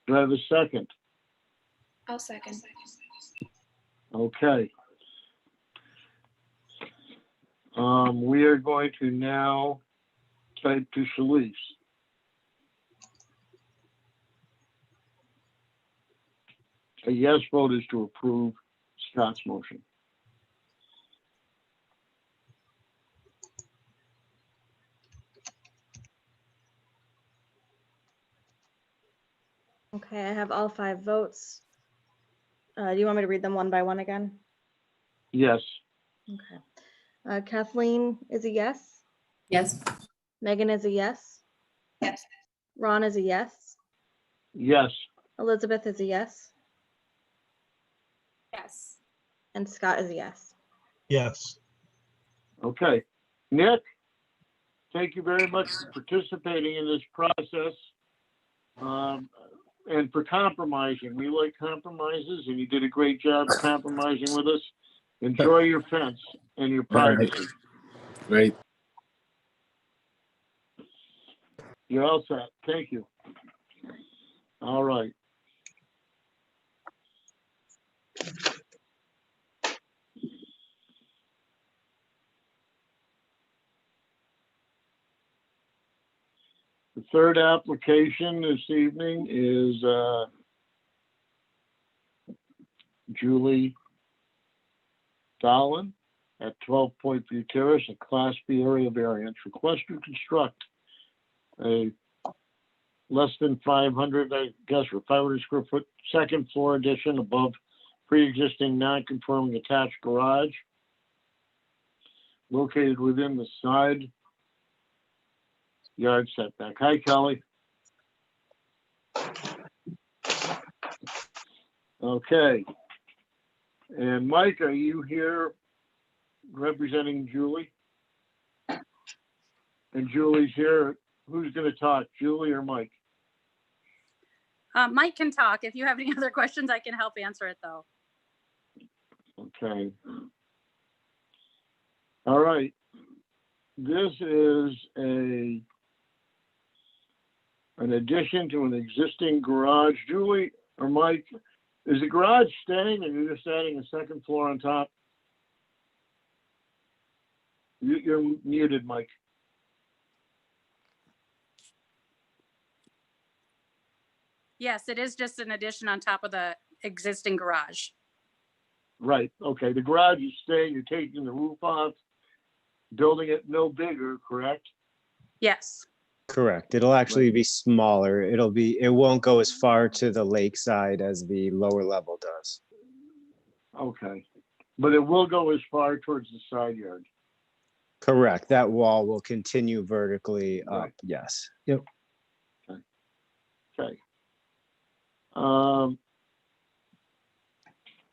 Do I have a second? I'll second. Okay. We are going to now type to Shalice. A yes vote is to approve Scott's motion. Okay, I have all 5 votes. Do you want me to read them one by one again? Yes. Okay. Kathleen is a yes. Yes. Megan is a yes. Yes. Ron is a yes. Yes. Elizabeth is a yes. Yes. And Scott is a yes. Yes. Okay. Nick, thank you very much for participating in this process. And for compromising. We like compromises, and you did a great job compromising with us. Enjoy your fence and your privacy. Great. You're all set. Thank you. All right. The third application this evening is Julie Dolan at 12 Point View Terrace, a Class B area variance. Request to construct a less than 500, I guess, or 500 square foot second floor addition above pre-existing non-conforming attached garage located within the side yard setback. Hi, Kelly. Okay. And Mike, are you here representing Julie? And Julie's here. Who's going to talk, Julie or Mike? Mike can talk. If you have any other questions, I can help answer it though. Okay. All right. This is an addition to an existing garage. Julie or Mike, Is the garage staying and you're just adding a second floor on top? You're muted, Mike. Yes, it is just an addition on top of the existing garage. Right, okay, the garage is staying, you're taking the roof off, building it no bigger, correct? Yes. Correct. It'll actually be smaller. It won't go as far to the lakeside as the lower level does. Okay, but it will go as far towards the side yard. Correct. That wall will continue vertically up. Right. Yes. Yep. Okay.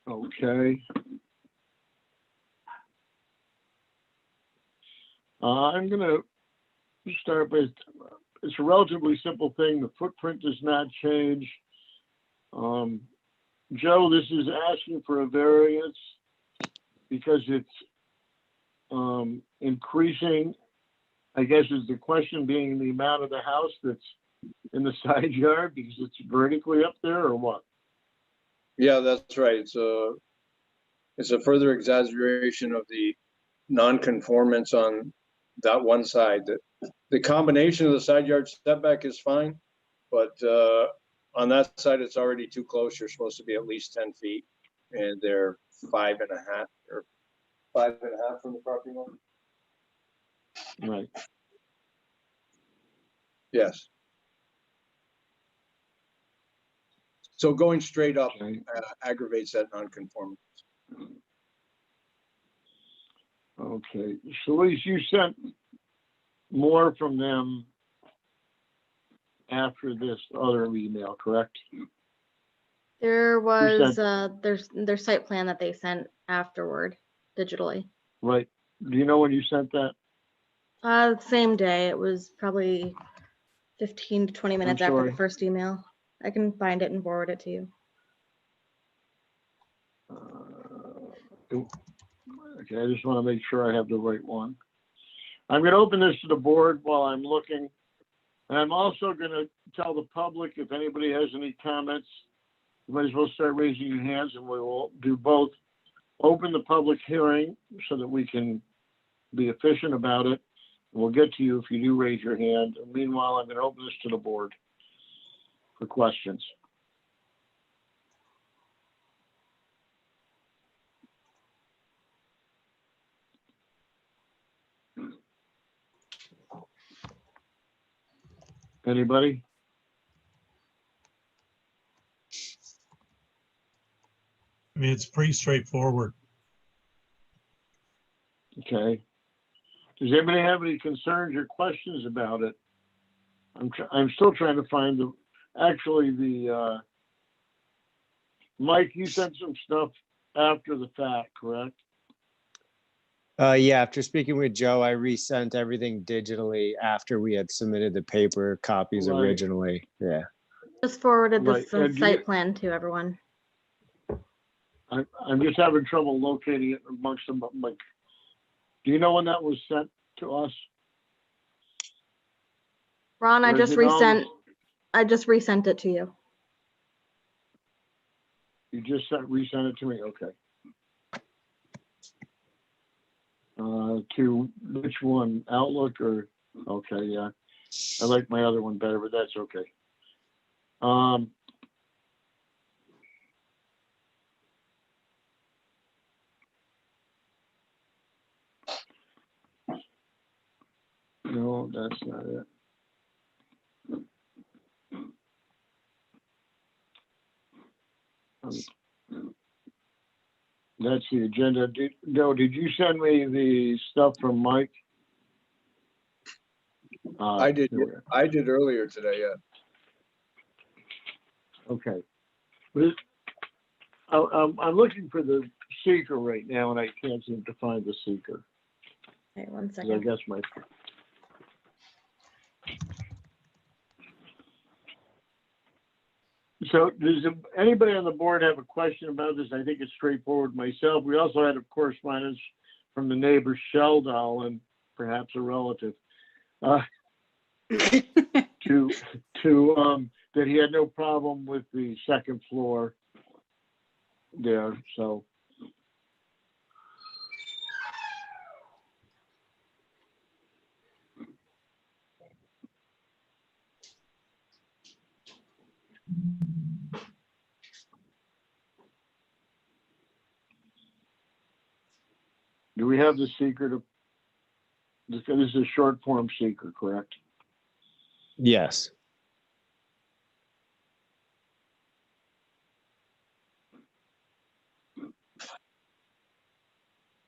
Okay. I'm gonna start with, it's a relatively simple thing. The footprint does not change. Joe, this is asking for a variance because it's increasing, I guess is the question being the amount of the house that's in the side yard because it's vertically up there or what? Yeah, that's right. It's a further exaggeration of the non-conformance on that one side. The combination of the side yard setback is fine, but on that side, it's already too close. You're supposed to be at least 10 feet, and they're 5.5 or 5.5 from the property line. Right. Yes. So going straight up Okay. aggravates that non-conformance. Okay. Shalice, you sent more from them after this other email, correct? There was sent- their site plan that they sent afterward digitally. Right. Do you know when you sent that? Same day. It was probably 15 to 20 minutes after sorry. the first email. I can find it and forward it to you. Okay, I just want to make sure I have the right one. I'm going to open this to the board while I'm looking. And I'm also going to tell the public if anybody has any comments, you might as well start raising your hands and we will do both. Open the public hearing so that we can be efficient about it. We'll get to you if you do raise your hand. And meanwhile, I'm going to open this to the board for questions. Anybody? I mean, it's pretty straightforward. Okay. Does anybody have any concerns or questions about it? I'm still trying to find Mike, you sent some stuff after the fact, correct? Yeah, after speaking with Joe, I resent everything digitally after we had submitted the paper copies Right. originally. Yeah. Just forwarded Right, this and do site you- plan to everyone. I'm just having trouble locating it amongst them. Like, do you know when that was sent to us? Ron, I Or is just it all- resent it to you. You just resent it to me, okay. To which one, Outlook or, okay, yeah. I like my other one better, but that's okay. No, that's not it. That's the agenda. Did you send me the stuff from Mike? I did. here we are. I did earlier today. Yeah. Okay. I'm looking for the seeker right now, and I can't seem to find the seeker. Okay, one 'Cause I second. guess my. So does anybody on the board have a question about this? I think it's straightforward myself. We also had a correspondence from the neighbor Sheldon and perhaps a relative. To that he had no problem with the second floor there, so. Do we have the seeker to, this is a short form seeker, correct? Yes.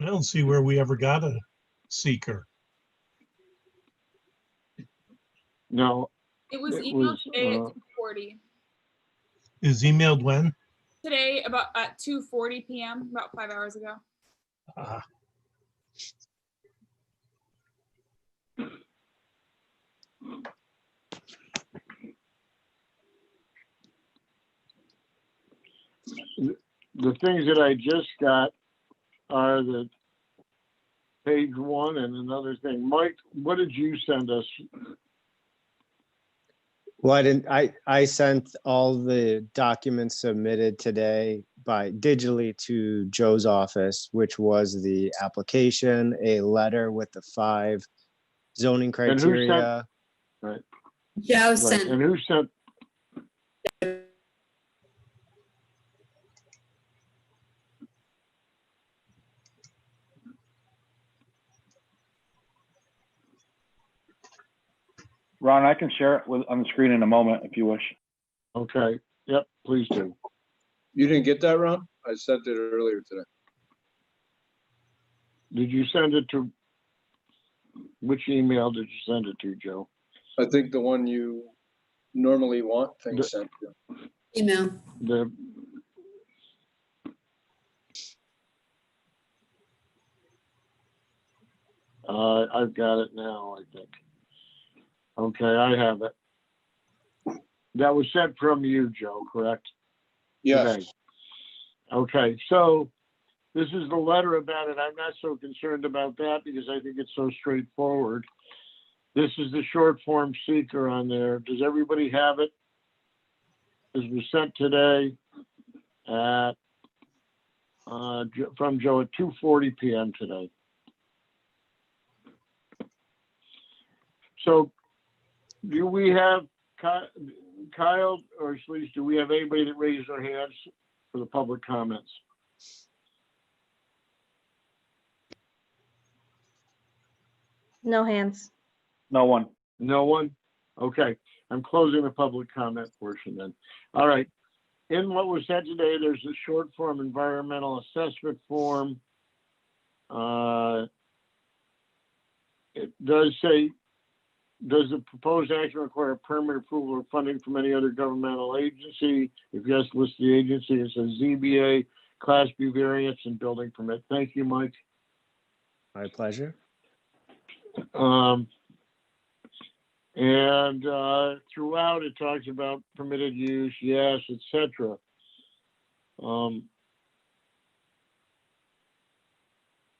I don't see where we ever got a seeker. No, It was It emailed was, today at 2:40. Is emailed when? Today about at 2:40 p.m., about 5 hours ago. Ah, the things that I just got are the page one and another thing. Mike, what did you send us? Well, I sent all the documents submitted today by digitally to Joe's office, which was the application, a letter with the 5 zoning And who sent- criteria. Right, Joe right, sent, and who sent, Ron, I can share it on the screen in a moment if you wish. okay, yep, please do. You didn't get that, Ron? I sent it earlier today. Did you send it to, which email did you send it to, Joe? I think the one you normally want things sent to. email. The, I've got it now, I think. Okay, I have it. That was sent from you, Joe, correct? Yes. Today. Okay, so this is the letter about it. I'm not so concerned about that because I think it's so straightforward. This is the short form seeker on there. Does everybody have it? This was sent today at, from Joe at 2:40 p.m. today. So do we have Kyle or Sleaze, do we have anybody that raised their hands for the public comments? No hands. No one. No one? Okay, I'm closing the public comment portion then. All right. In what was said today, there's a short form environmental assessment form. It does say, does the proposed action require permit approval or funding from any other governmental agency? If yes, list the agency. It says ZBA, Class B variance, and building permit. Thank you, Mike. My pleasure. And throughout it talks about permitted use, yes, etc.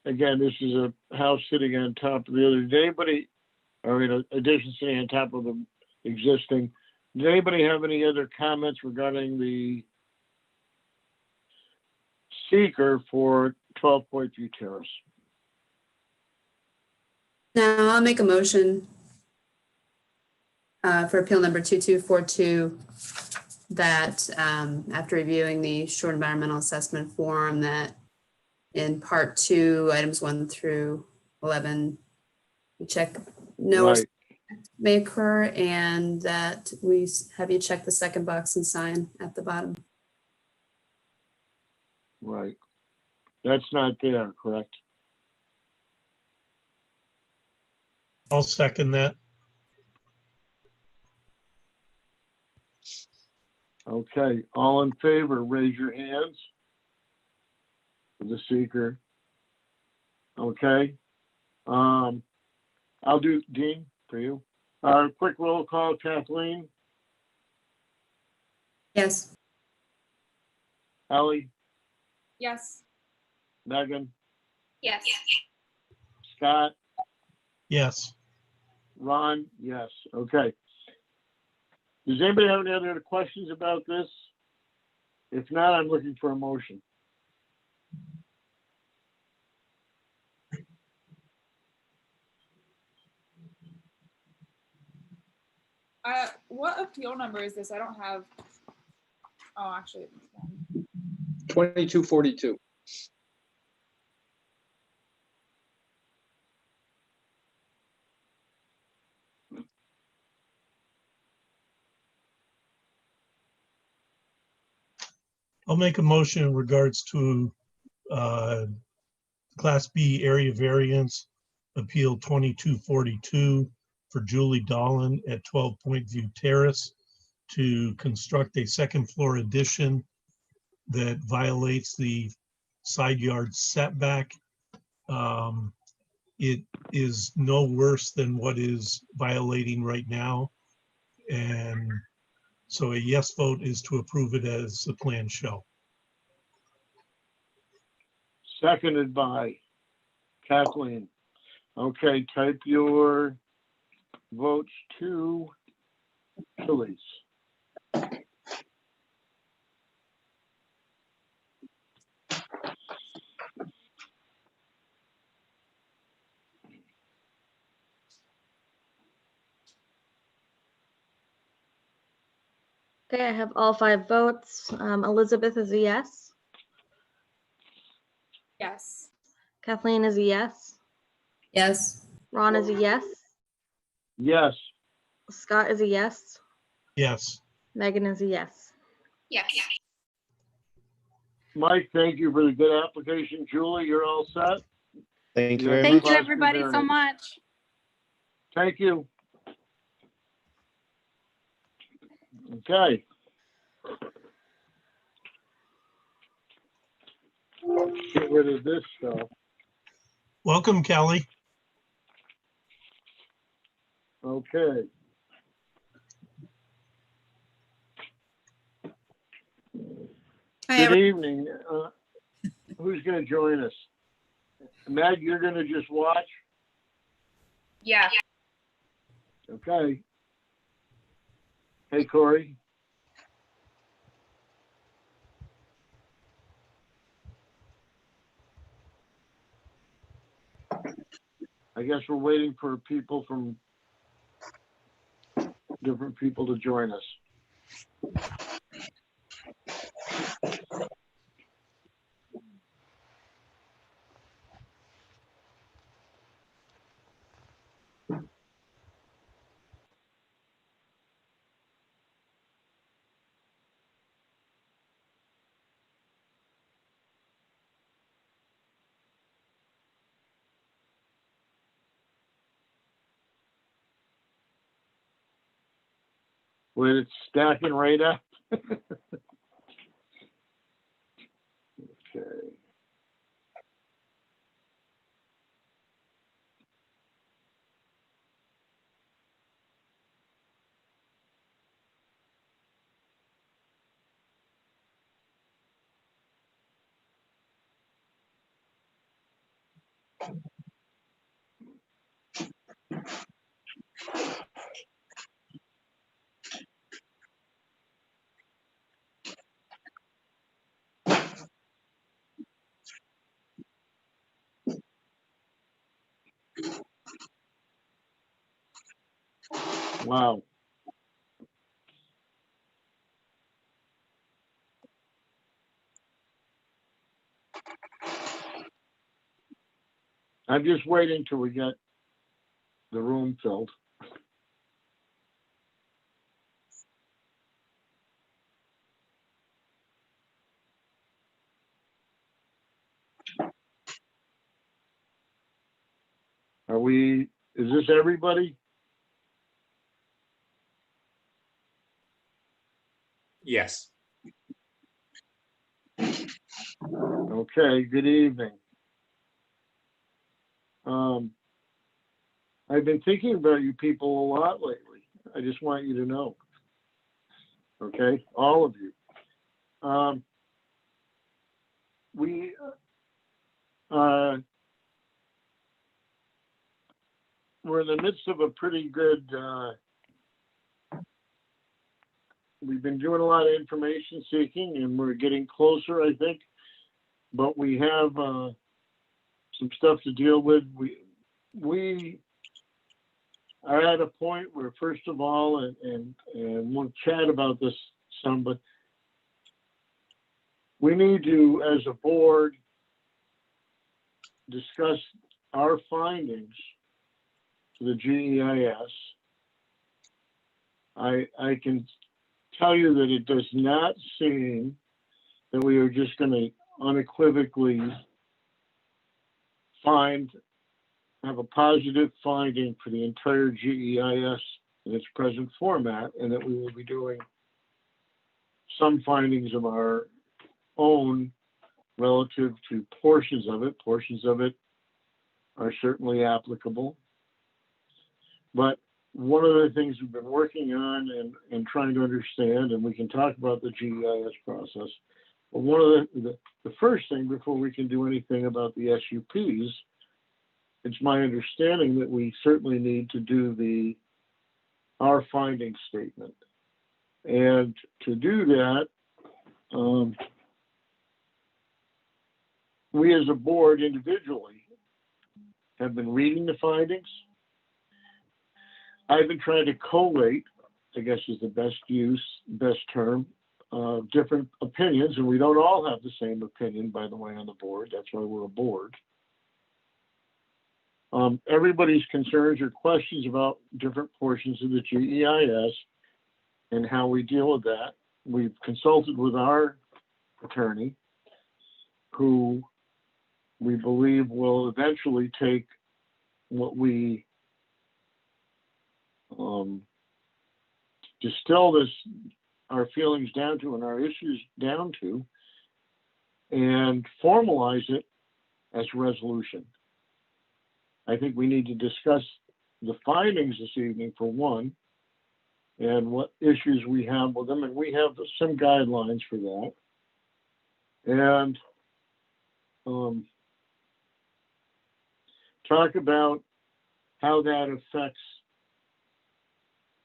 Again, this is a house sitting on top of the other. Did anybody, or in addition sitting on top of the existing, did anybody have any other comments regarding the seeker for 12 Point View Terrace? Now I'll make a motion for appeal number 2242 that after reviewing the short environmental assessment form, that in part 2, items 1 through 11, we check no Right. may occur, and that we have you check the second box and sign at the bottom. Right. That's not there, correct? I'll second that. Okay, all in favor, raise your hands. For the seeker. Okay. I'll do Dean for you. Quick roll call, Kathleen, Yes. Ellie, Yes. Megan, Yes. Scott, Yes. Ron, yes, okay. Does anybody have any other questions about this? If not, I'm looking for a motion. What appeal number is this? I don't have. Oh, actually. 2242. I'll make a motion in regards to Class B area variance, Appeal 2242 for Julie Dolan at 12 Point View Terrace to construct a second floor addition that violates the side yard setback. It is no worse than what is violating right now. And so a yes vote is to approve it as the plans show. Seconded by Kathleen. Okay, type your votes to Chili's. Okay, I have all 5 votes. Elizabeth is a yes. Yes. Kathleen is a yes. Yes. Ron is a yes. Yes. Scott is a yes. Yes. Megan is a yes. Yes. Mike, thank you for the good application. Julie, you're all set? Thank you Yeah, very Thank much. you, everybody, so much. Thank you. Okay. Get rid of this stuff. Welcome, Kelly. Okay. Good evening. Who's going to join us? Meg, you're going to just watch? Yeah. Okay. Hey, Corey. I guess we're waiting for people from different people to join us. When it's stacking right up. Okay. Wow. I'm just waiting till we get the room filled. Is this everybody? Yes. Okay, good evening. I've been thinking about you people a lot lately. I just want you to know. Okay, all of you. We're in the midst of a pretty good, we've been doing a lot of information seeking and we're getting closer, I think, but we have some stuff to deal with. We are at a point where, first of all, and we'll chat about this some, but we need to, as a board, discuss our findings to the GEIS. I can tell you that it does not seem that we are just going to unequivocally have a positive finding for the entire GEIS in its present format, and that we will be doing some findings of our own relative to portions of it. Portions of it are certainly applicable. But one of the things we've been working on and trying to understand, and we can talk about the GEIS process, but one of the first thing before we can do anything about the SUPs, it's my understanding that we certainly need to do our finding statement. And to do that, we as a board individually have been reading the findings. I've been trying to collate, I guess is the best term, different opinions, and we don't all have the same opinion, by the way, on the board. That's why we're a board. Everybody's concerns or questions about different portions of the GEIS and how we deal with that. We've consulted with our attorney, who we believe will eventually take what we distill our feelings down to and our issues down to, and formalize it as a resolution. I think we need to discuss the findings this evening for one, and what issues we have with them, and we have some guidelines for that. And talk about how that affects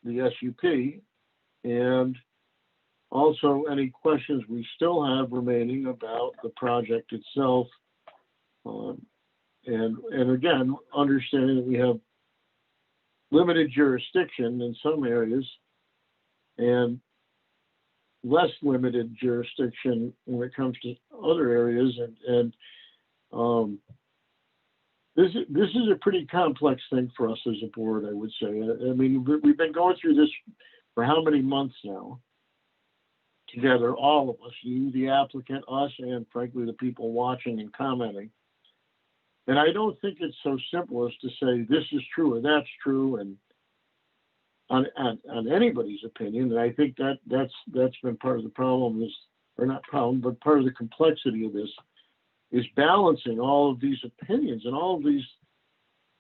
the SUP, and also any questions we still have remaining about the project itself. And again, understanding that we have limited jurisdiction in some areas and less limited jurisdiction when it comes to other areas. And this is a pretty complex thing for us as a board, I would say. I mean, we've been going through this for how many months now together, all of us, you, the applicant, us, and frankly, the people watching and commenting. And I don't think it's so simple as to say this is true or that's true, and on anybody's opinion. And I think that's been part of the problem, or not problem, but part of the complexity of this is balancing all of these opinions and all of these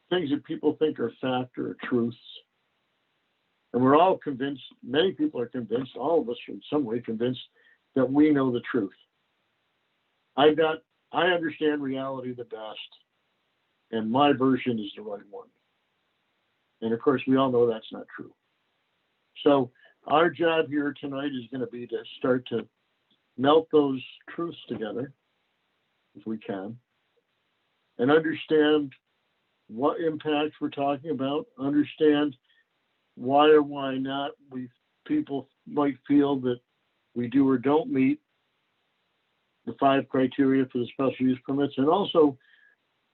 things that people think are fact or truths. And we're all convinced, many people are convinced, all of us are in some way convinced that we know the truth. I understand reality the best, and my version is the right one. And of course, we all know that's not true. So our job here tonight is going to be to start to melt those truths together, if we can, and understand what impacts we're talking about, understand why or why not people might feel that we do or don't meet the 5 criteria for the special use permits, and also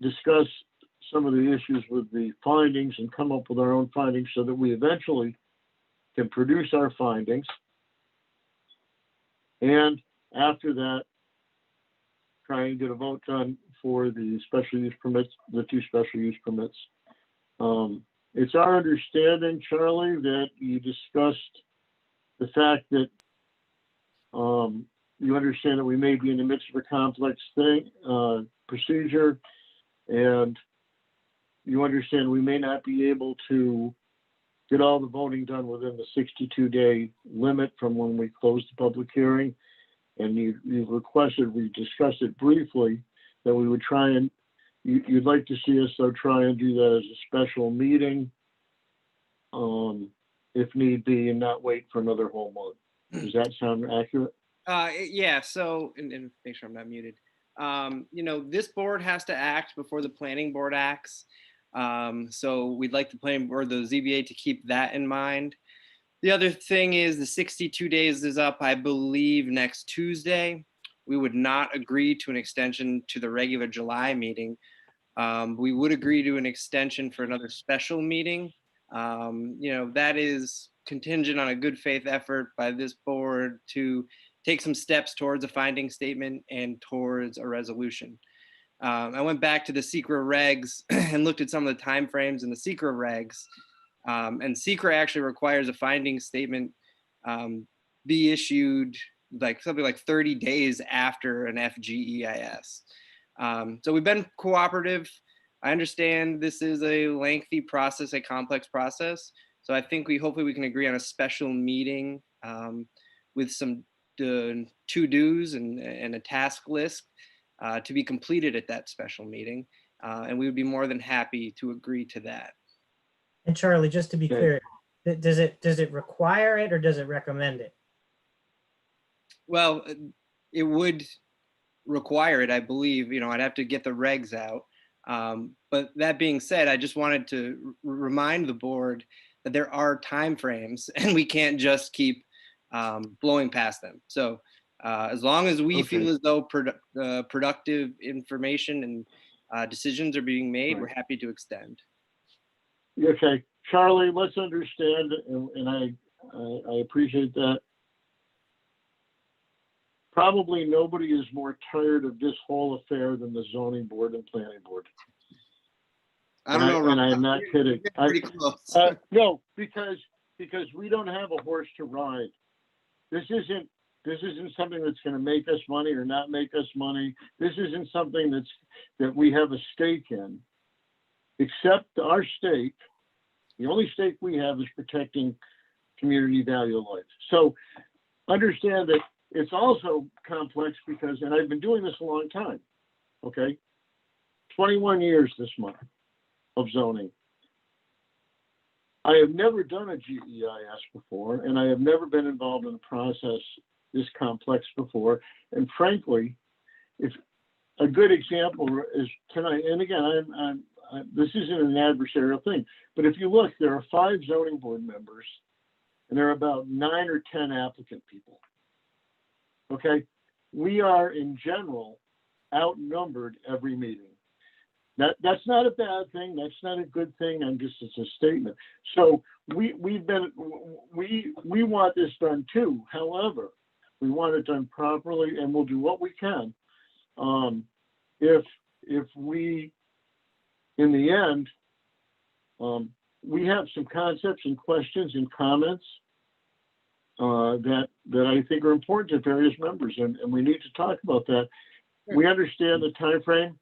discuss some of the issues with the findings and come up with our own findings so that we eventually can produce our findings. And after that, try and get a vote done for the special use permits, the 2 special use permits. It's our understanding, Charlie, that you discussed the fact that you understand that we may be in the midst of a complex procedure, and you understand we may not be able to get all the voting done within the 62-day limit from when we close the public hearing. And you've requested, we discussed it briefly, that we would try and, you'd like to see us though try and do that as a special meeting, if need be, and not wait for another whole month. Does that sound accurate? Yeah, so, and make sure I'm not muted. This board has to act before the planning board acts. So we'd like the planning board, the ZBA, to keep that in mind. The other thing is the 62 days is up, I believe, next Tuesday. We would not agree to an extension to the regular July meeting. We would agree to an extension for another special meeting. That is contingent on a good faith effort by this board to take some steps towards a finding statement and towards a resolution. I went back to the SECRA regs and looked at some of the timeframes in the SECRA regs. And SECRA actually requires a finding statement be issued like something like 30 days after an FGEIS. So we've been cooperative. I understand this is a lengthy process, a complex process. So I think hopefully we can agree on a special meeting with some to-dos and a task list to be completed at that special meeting. And we would be more than happy to agree to that. And Charlie, just to be Okay. clear, does it require it or does it recommend it? Well, it would require it, I believe. I'd have to get the regs out. But that being said, I just wanted to remind the board that there are timeframes and we can't just keep blowing past them. So as long as we feel as though productive information and decisions are being made, we're happy to extend. Okay, Charlie, let's understand, and I appreciate that. Probably nobody is more tired of this whole affair than the zoning board and planning board. I don't know, Ron. And I'm not kidding. Pretty close. No, because we don't have a horse to ride. This isn't something that's going to make us money or not make us money. This isn't something that we have a stake in. Except our stake, the only stake we have is protecting community value of life. So understand that it's also complex because, and I've been doing this a long time, okay? 21 years this month of zoning. I have never done a GEIS before, and I have never been involved in a process this complex before. And frankly, if a good example is tonight, and again, this isn't an adversarial thing, but if you look, there are 5 zoning board members, and there are about 9 or 10 applicant people. Okay, we are in general outnumbered every meeting. That's not a bad thing. That's not a good thing. It's a statement. So we want this done too. However, we want it done properly, and we'll do what we can. If we, in the end, we have some concepts and questions and comments that I think are important to various members, and we need to talk about that. We understand the time frame.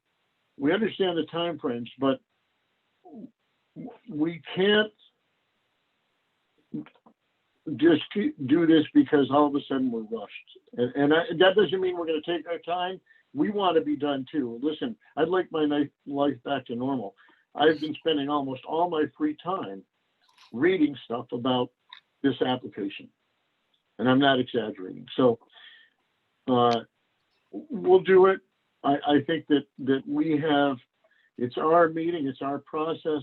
We understand the time frames, but we can't just do this because all of a sudden we're rushed. And that doesn't mean we're going to take our time. We want to be done too. Listen, I'd like my life back to normal. I've been spending almost all my free time reading stuff about this application. And I'm not exaggerating. So we'll do it. I think that we have, it's our meeting, it's our process,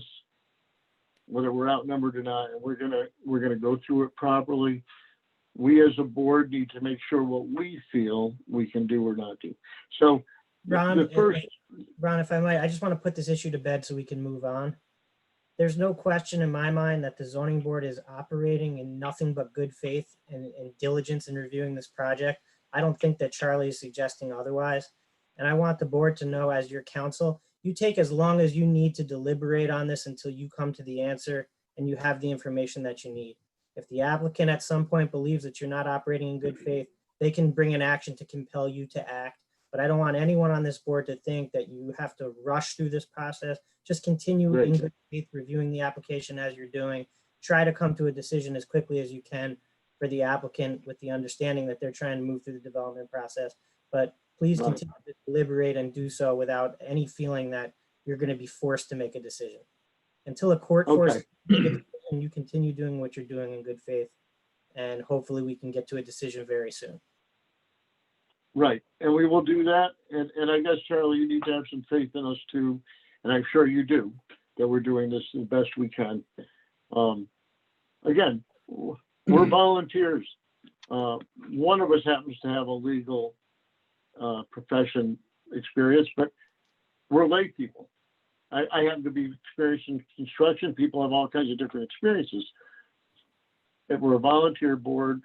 whether we're outnumbered or not, and we're gonna go through it properly. We as a board need to make sure what we feel we can do or not do. So Ron, Ron, if I might, I just want to put this issue to bed so we can move on. There's no question in my mind that the zoning board is operating in nothing but good faith and diligence in reviewing this project. I don't think that Charlie is suggesting otherwise. And I want the board to know, as your counsel, you take as long as you need to deliberate on this until you come to the answer and you have the information that you need. If the applicant at some point believes that you're not operating in good faith, they can bring an action to compel you to act. But I don't want anyone on this board to think that you have to rush through this process. Just continue in good faith reviewing the application as you're doing. Try to come to a decision as quickly as you can for the applicant, with the understanding that they're trying to move through the development process. But please continue to deliberate and do so without any feeling that you're going to be forced to make a decision. Until a court forces you to make a decision, you continue doing what you're doing in good faith. And hopefully we can get to a decision very soon. Right, and we will do that. And I guess, Charlie, you need to have some faith in us too, and I'm sure you do, that we're doing this the best we can. Again, we're volunteers. One of us happens to have a legal profession experience, but we're lay people. I happen to be experienced in construction. People have all kinds of different experiences. If we're a volunteer board,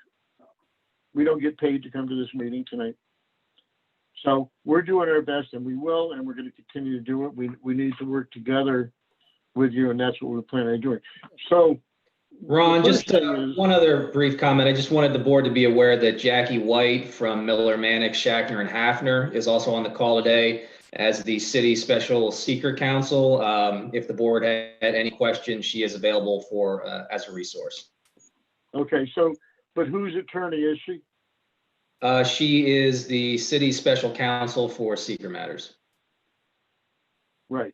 we don't get paid to come to this meeting tonight. So we're doing our best, and we will, and we're going to continue to do it. We need to work together with you, and that's what we're planning on doing. So, Ron, the just first thing is- one other brief comment. I just wanted the board to be aware that Jackie White from Miller, Mannix, Shackner, and Hafner is also on the call today as the city special seeker counsel. If the board had any questions, she is available for as a resource. Okay, so, but whose attorney is she? She is the city special counsel for seeker matters. Right.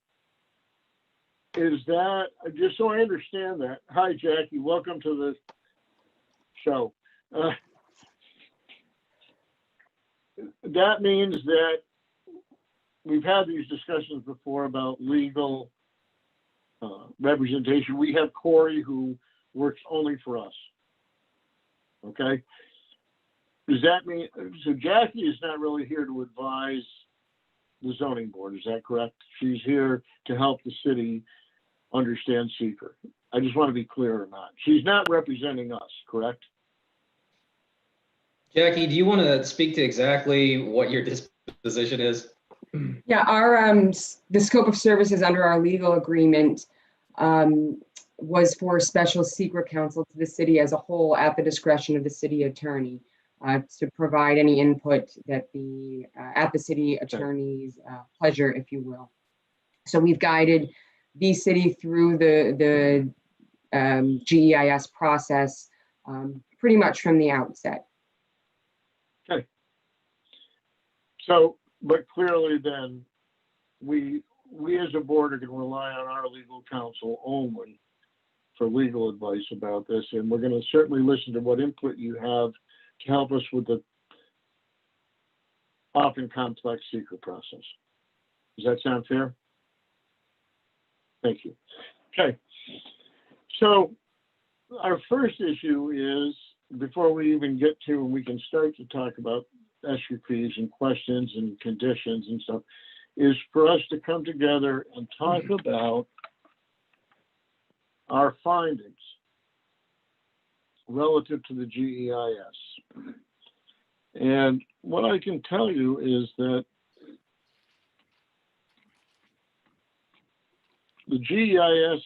Is that, just so I understand that, hi, Jackie, welcome to the show. That means that we've had these discussions before about legal representation. We have Corey who works only for us. Okay. Does that mean, so Jackie is not really here to advise the zoning board, is that correct? She's here to help the city understand seeker. I just want to be clear or not. She's not representing us, correct? Jackie, do you want to speak to exactly what your disposition is? Yeah, our the scope of services under our legal agreement was for special secret counsel to the city as a whole at the discretion of the city attorney to provide any input that the at the city attorney's pleasure, if you will. So we've guided the city through the GEIS process pretty much from the outset. Okay. So, but clearly then, we as a board are going to rely on our legal counsel only for legal advice about this, and we're going to certainly listen to what input you have to help us with the often complex secret process. Does that sound fair? Thank you. Okay. So our first issue is, before we even get to, and we can start to talk about SUPs and questions and conditions and stuff, is for us to come together and talk about our findings relative to the GEIS. And what I can tell you is that the GEIS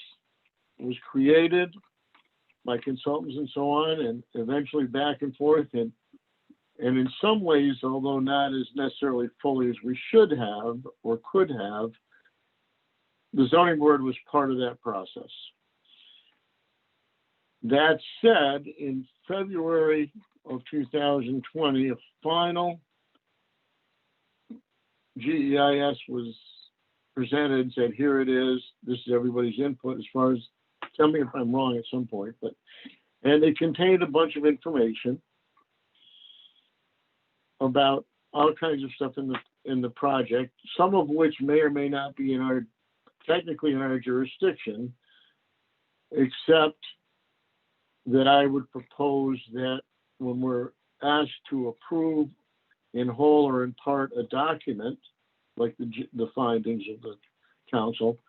was created by consultants and so on, and eventually back and forth. And in some ways, although not as necessarily fully as we should have or could have, the zoning board was part of that process. That said, in February of 2020, a final GEIS was presented and said, here it is. This is everybody's input as far as, tell me if I'm wrong at some point, but, and it contained a bunch of information about all kinds of stuff in the project, some of which may or may not be technically in our jurisdiction, except that I would propose that when we're asked to approve in whole or in part a document, like the findings of the council,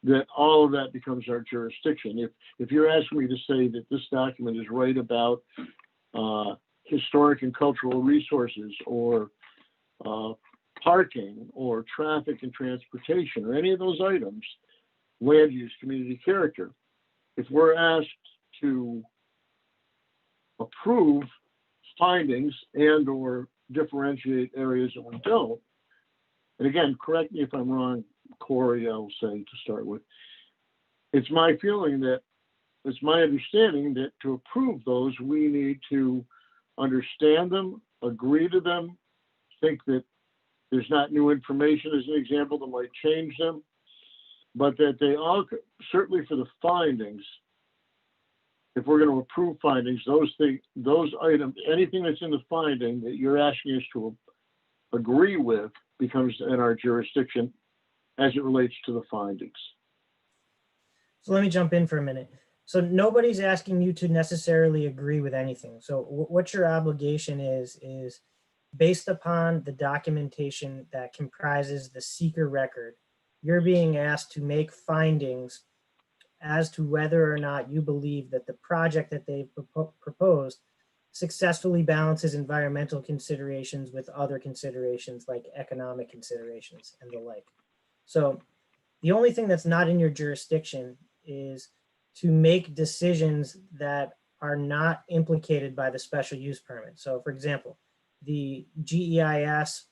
that all of that becomes our jurisdiction. If you're asking me to say that this document is right about historic and cultural resources, or parking, or traffic and transportation, or any of those items, land use, community character, if we're asked to approve findings and or differentiate areas that we don't, and again, correct me if I'm wrong, Corey, I'll say to start with, it's my feeling that, it's my understanding that to approve those, we need to understand them, agree to them, think that there's not new information, as an example, that might change them, but that they all, certainly for the findings, if we're going to approve findings, those items, anything that's in the finding that you're asking us to agree with becomes in our jurisdiction as it relates to the findings. So let me jump in for a minute. So nobody's asking you to necessarily agree with anything. So what your obligation is based upon the documentation that comprises the seeker record, you're being asked to make findings as to whether or not you believe that the project that they've proposed successfully balances environmental considerations with other considerations like economic considerations and the like. So the only thing that's not in your jurisdiction is to make decisions that are not implicated by the special use permit. So for example, the GEIS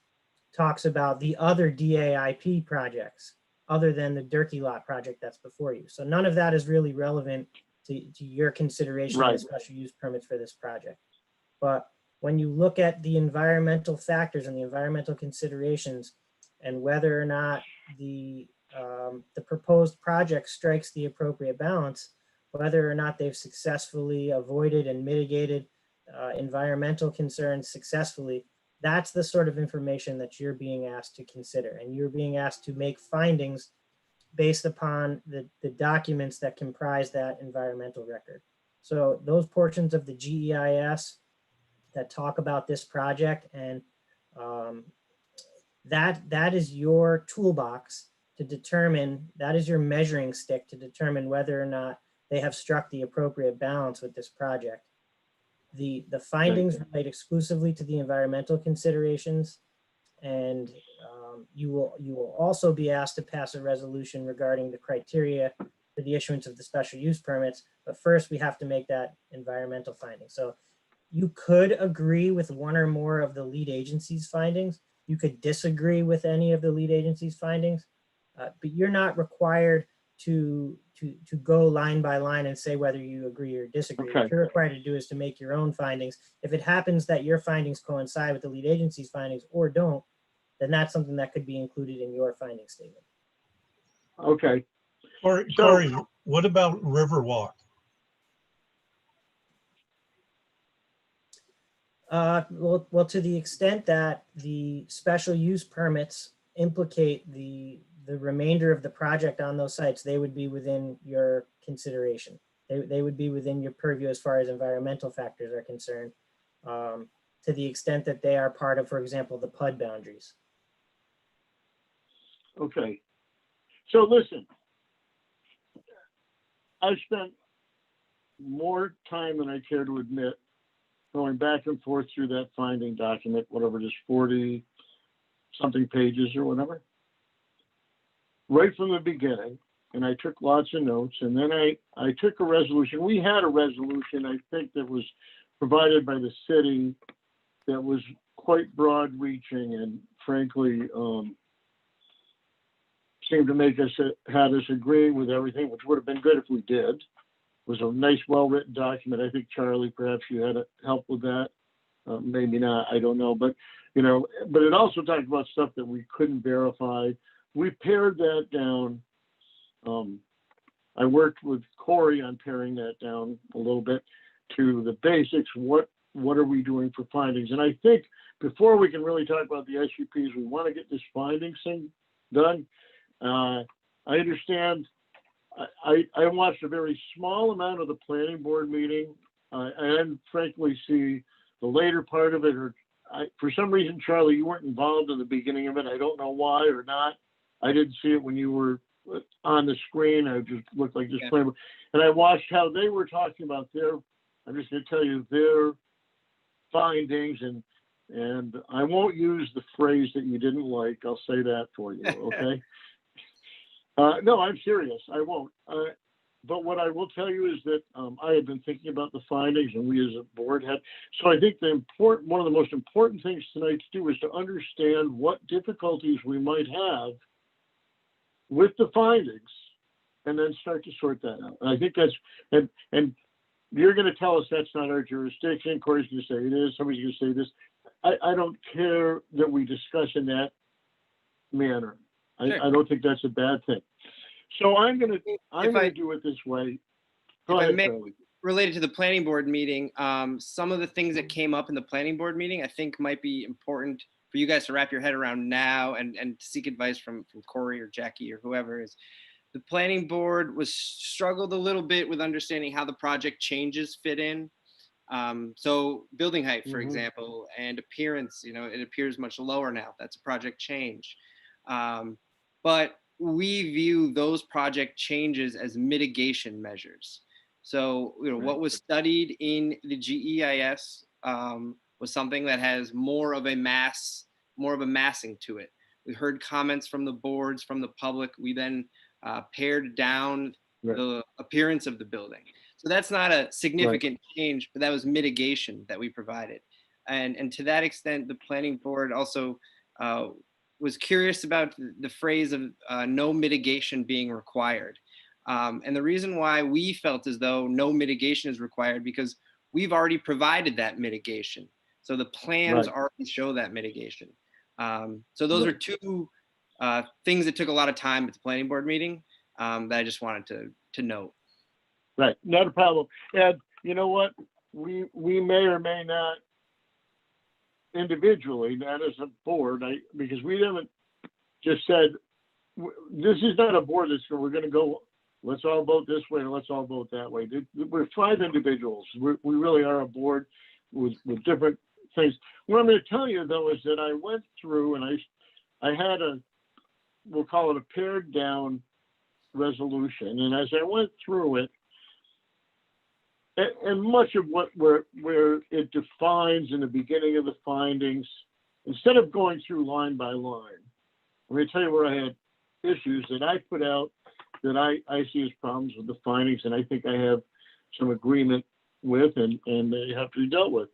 talks about the other DAIP projects other than the Durkee Lot project that's before you. So none of that is really relevant to your consideration of the special use permits for this project. But when you look at the environmental factors and the environmental considerations and whether or not the proposed project strikes the appropriate balance, whether or not they've successfully avoided and mitigated environmental concerns successfully, that's the sort of information that you're being asked to consider. And you're being asked to make findings based upon the documents that comprise that environmental record. So those portions of the GEIS that talk about this project, and that is your toolbox to determine, that is your measuring stick to determine whether or not they have struck the appropriate balance with this project. The findings relate exclusively to the environmental considerations, and you will also be asked to pass a resolution regarding the criteria for the issuance of the special use permits. But first, we have to make that environmental finding. So you could agree with one or more of the lead agency's findings. You could disagree with any of the lead agency's findings, but you're not required to go line by line and say whether you agree or disagree. Okay. What you're required to do is to make your own findings. If it happens that your findings coincide with the lead agency's findings or don't, then that's something that could be included in your finding statement. Okay. Corey, what about Riverwalk? Well, to the extent that the special use permits implicate the remainder of the project on those sites, they would be within your consideration. They would be within your purview as far as environmental factors are concerned, to the extent that they are part of, for example, the PUD boundaries. Okay. So listen, I spent more time than I care to admit going back and forth through that finding document, whatever it is, 40 something pages or whatever, right from the beginning. And I took lots of notes, and then I took a resolution. We had a resolution, I think, that was provided by the city that was quite broad reaching and frankly seemed to make us, had us agreeing with everything, which would have been good if we did. It was a nice, well-written document. I think, Charlie, perhaps you had help with that. Maybe not, I don't know. But, you know, but it also talked about stuff that we couldn't verify. We pared that down. I worked with Corey on paring that down a little bit to the basics. What are we doing for findings? And I think before we can really talk about the SUPs, we want to get this findings thing done. I understand. I watched a very small amount of the planning board meeting. I didn't frankly see the later part of it, or for some reason, Charlie, you weren't involved in the beginning of it. I don't know why or not. I didn't see it when you were on the screen. I just looked like just playing. And I watched how they were talking about I'm just going to tell you their findings, and I won't use the phrase that you didn't like. I'll say that for you, okay? No, I'm serious. I won't. But what I will tell you is that I had been thinking about the findings, and we as a board had. So I think one of the most important things tonight to do is to understand what difficulties we might have with the findings, and then start to sort that out. And I think that's, and you're going to tell us that's not our jurisdiction. Corey's going to say it is. Somebody's going to say this. I don't care that we discuss in that manner. Sure. I don't think that's a bad thing. So I'm going to do it this way. Go ahead, Charlie. Related to the planning board meeting, some of the things that came up in the planning board meeting, I think might be important for you guys to wrap your head around now and seek advice from Corey or Jackie or whoever is. The planning board was struggled a little bit with understanding how the project changes fit in. So building height, for example, and appearance, it appears much lower now. That's a project change. But we view those project changes as mitigation measures. So, what was studied in the GEIS was something that has more of a massing to it. We heard comments from the boards, from the public. We then pared down the appearance of the building. So that's not a significant change, but that was mitigation that we provided. And to that extent, the planning board also was curious about the phrase of no mitigation being required. And the reason why we felt as though no mitigation is required, because we've already provided that mitigation. So the plans already show that mitigation. So those are two things that took a lot of time at the planning board meeting that I just wanted to note. Right, not a problem. And you know what? We may or may not individually, not as a board, because we haven't just said, this is not a board that's we're going to go, let's all vote this way and let's all vote that way. We're 5 individuals. We really are a board with different things. What I'm going to tell you though is that I went through and I had we'll call it a pared down resolution. And as I went through it, and much of where it defines in the beginning of the findings, instead of going through line by line, I'm going to tell you where I had issues that I put out that I see as problems with the findings, and I think I have some agreement with, and they have to be dealt with.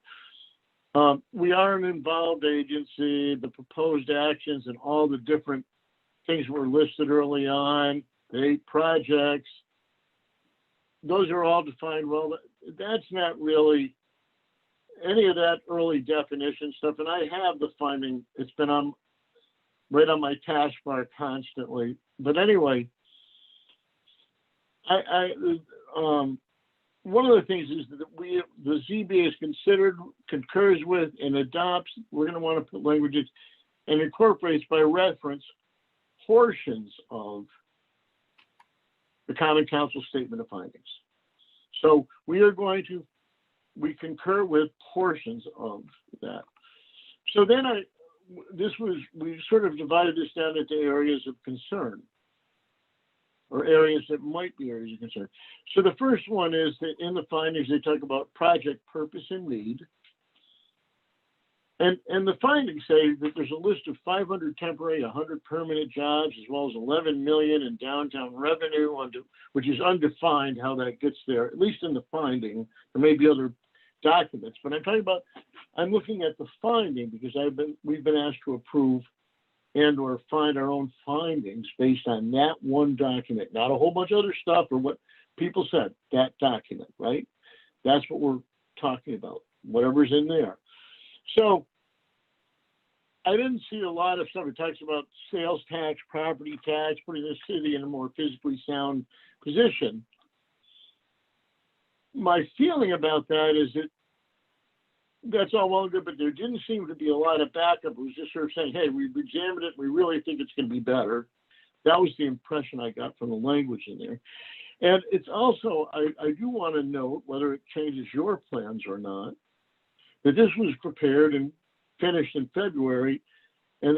We are an involved agency. The proposed actions and all the different things were listed early on, the 8 projects, those are all defined well. That's not really any of that early definition stuff. And I have the finding, it's been right on my taskbar constantly. But anyway, one of the things is that the ZBA is considered, concurs with, and adopts, we're going to want to put languages, and incorporates by reference portions of the Common Council Statement of Findings. So we concur with portions of that. So then we sort of divided this down into areas of concern, or areas that might be areas of concern. So the first one is that in the findings, they talk about project purpose and need. And the findings say that there's a list of 500 temporary, 100 permanent jobs, as well as 11 million in downtown revenue, which is undefined how that gets there, at least in the finding. There may be other documents, but I'm looking at the finding because we've been asked to approve and or find our own findings based on that one document, not a whole bunch of other stuff or what people said, that document, right? That's what we're talking about, whatever's in there. So I didn't see a lot of stuff. It talks about sales tax, property tax, putting the city in a more physically sound position. My feeling about that is that that's all well and good, but there didn't seem to be a lot of backup. It was just sort of saying, hey, we've examined it. We really think it's going to be better. That was the impression I got from the language in there. And it's also, I do want to note, whether it changes your plans or not, that this was prepared and finished in February, and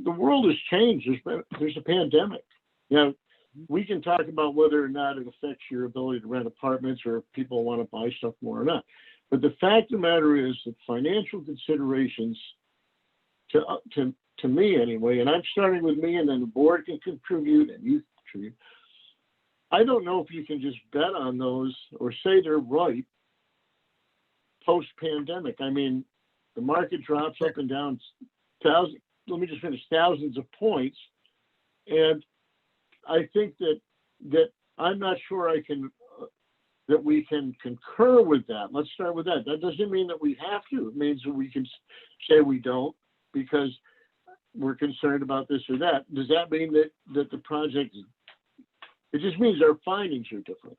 the world has changed. There's a pandemic. We can talk about whether or not it affects your ability to rent apartments or if people want to buy stuff more or not. But the fact of the matter is that financial considerations, to me anyway, and I'm starting with me, and then the board can contribute and you contribute. I don't know if you can just bet on those or say they're right post-pandemic. I mean, the market drops up and down thousands of points. And I think that I'm not sure that we can concur with that. Let's start with that. That doesn't mean that we have to. It means that we can say we don't because we're concerned about this or that. Does that mean that the project, it just means our findings are different.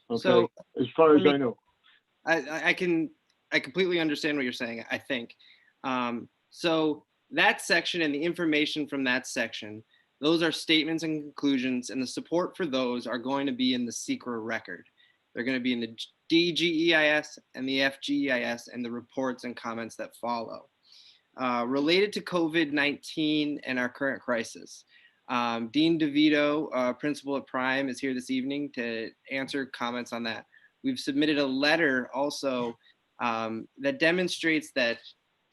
Okay, so, as far as I know. I completely understand what you're saying, I think. So that section and the information from that section, Those are statements and conclusions, and the support for those are going to be in the SECRA record. They're going to be in the DGEIS and the FGEIS and the reports and comments that follow. Related to COVID-19 and our current crisis, Dean DeVito, principal at Prime, is here this evening to answer comments on that. We've submitted a letter also that demonstrates that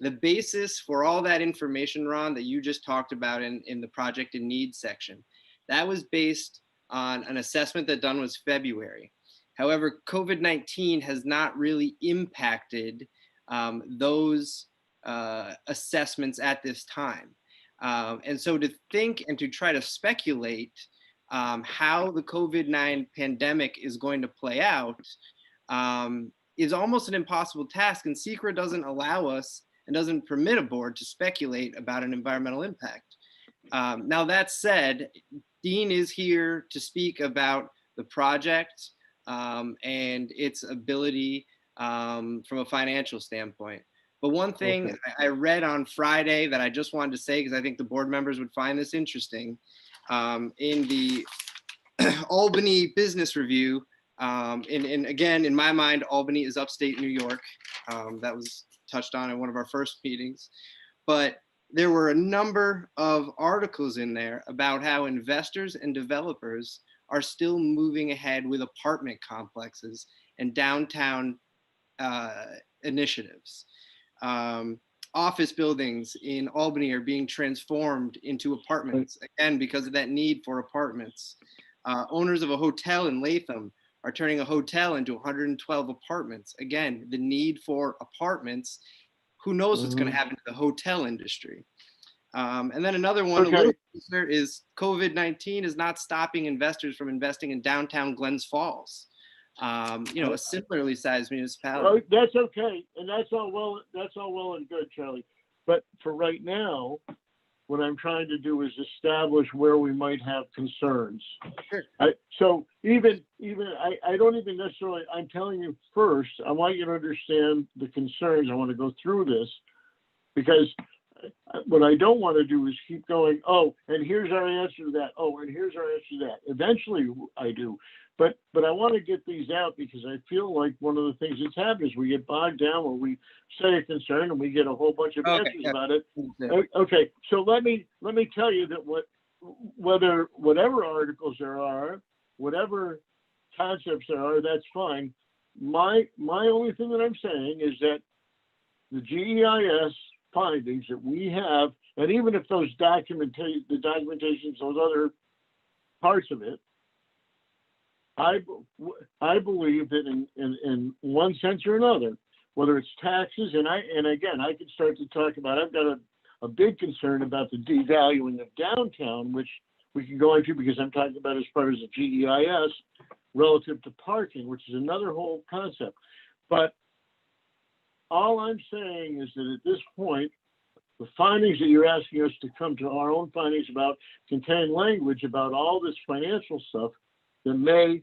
the basis for all that information, Ron, that you just talked about in the project and needs section, that was based on an assessment that done was February. However, COVID-19 has not really impacted those assessments at this time. And so to think and to try to speculate how the COVID-19 pandemic is going to play out is almost an impossible task, and SECRA doesn't allow us and doesn't permit a board to speculate about an environmental impact. Now that said, Dean is here to speak about the project and its ability from a financial standpoint. But one thing I read on Friday that I just wanted to say, because I think the board members would find this interesting, in the Albany Business Review, and again, in my mind, Albany is upstate New York. That was touched on in one of our first meetings. But there were a number of articles in there about how investors and developers are still moving ahead with apartment complexes and downtown initiatives. Office buildings in Albany are being transformed into apartments, again, because of that need for apartments. Owners of a hotel in Latham are turning a hotel into 112 apartments. Again, the need for apartments. Who knows what's going to happen to the hotel industry? And then another one a little closer is COVID-19 is not stopping investors from investing in downtown Glens Falls. A similarly sized municipality. Oh, that's okay, and that's all well and good, Charlie. But for right now, what I'm trying to do is establish where we might have concerns. Sure. So even I don't even necessarily. I'm telling you first. I want you to understand the concerns. I want to go through this because what I don't want to do is keep going. Oh, and here's our answer to that. Oh, and here's our answer to that. Eventually, I do. But I want to get these out because I feel like one of the things that's happened is we get bogged down where we say a concern and we get a whole bunch of answers about it. Okay, so let me tell you that whatever articles there are, whatever concepts there are, that's fine. My only thing that I'm saying is that the GEIS findings that we have, and even if those documentations, those other parts of it, I believe that in one sense or another, whether it's taxes, and again, I could start to talk about, I've got a big concern about the devaluing of downtown, which we can go into because I'm talking about as far as the GEIS relative to parking, which is another whole concept. But all I'm saying is that at this point, the findings that you're asking us to come to our own findings about contain language about all this financial stuff that may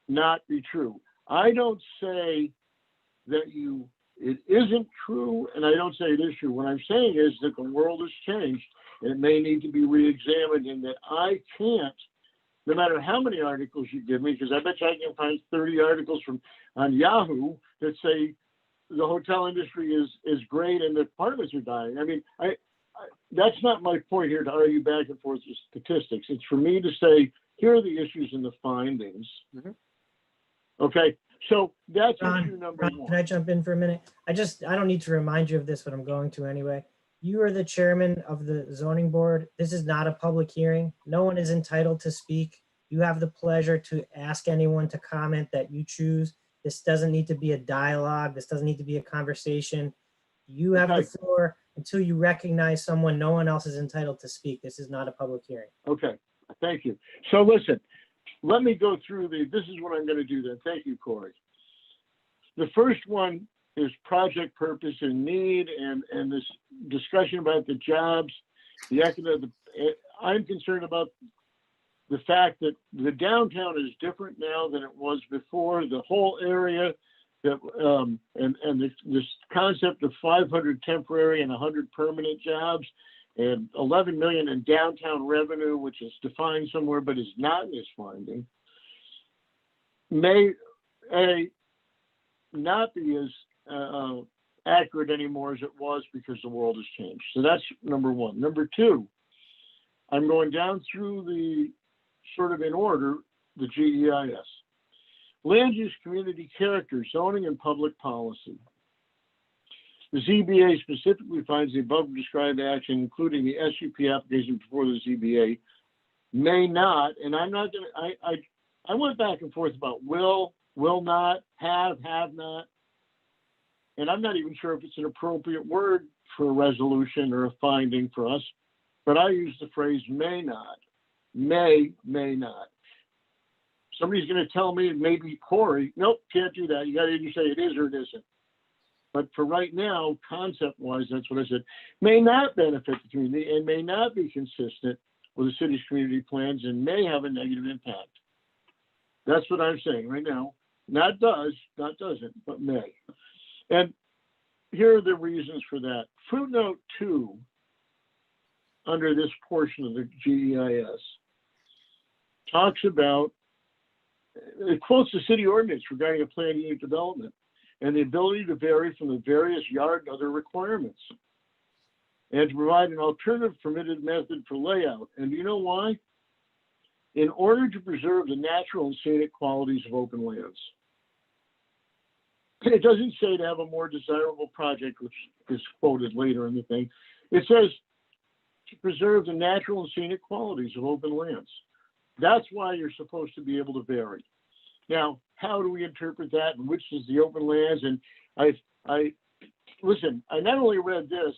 not be true. I don't say that it isn't true, and I don't say it is true. What I'm saying is that the world has changed, and it may need to be re-examined, and that I can't, no matter how many articles you give me, because I bet you I can find 30 articles on Yahoo that say the hotel industry is great and the apartments are dying. I mean, that's not my point here to argue back and forth with statistics. It's for me to say, here are the issues and the findings. Mm-hmm. Okay, so that's Ron, issue number one. Can I jump in for a minute? I don't need to remind you of this, but I'm going to anyway. You are the chairman of the zoning board. This is not a public hearing. No one is entitled to speak. You have the pleasure to ask anyone to comment that you choose. This doesn't need to be a dialogue. This doesn't need to be a conversation. You have the floor until you recognize someone. No one else is entitled to speak. This is not a public hearing. Okay, thank you. So listen, let me go through this is what I'm going to do then. Thank you, Corey. The first one is project purpose and need, and this discussion about the jobs, I'm concerned about the fact that the downtown is different now than it was before. The whole area and this concept of 500 temporary and 100 permanent jobs, and 11 million in downtown revenue, which is defined somewhere but is not in his finding, may not be as accurate anymore as it was because the world has changed. So that's number one. Number two, I'm going down through the sort of in order, the GEIS. Land use, community character, zoning, and public policy. The ZBA specifically finds the above described action, including the SUP application before the ZBA, may not, and I'm not gonna, I went back and forth about will not, have not, and I'm not even sure if it's an appropriate word for a resolution or a finding for us, but I use the phrase may not, may not. Somebody's gonna tell me, maybe Corey, nope, can't do that. You gotta either say it is or it isn't. But for right now, concept-wise, that's what I said, may not benefit the community and may not be consistent with the city's community plans and may have a negative impact. That's what I'm saying right now. Not does, not doesn't, but may. And here are the reasons for that. Footnote 2, under this portion of the GEIS, talks about, it quotes the city ordinance regarding a planned unit development and the ability to vary from the various yard and other requirements, and to provide an alternative permitted method for layout. And do you know why? In order to preserve the natural and scenic qualities of open lands. It doesn't say to have a more desirable project, which is quoted later in the thing. It says to preserve the natural and scenic qualities of open lands. That's why you're supposed to be able to vary. Now, how do we interpret that, and which is the open lands? And I listen, I not only read this,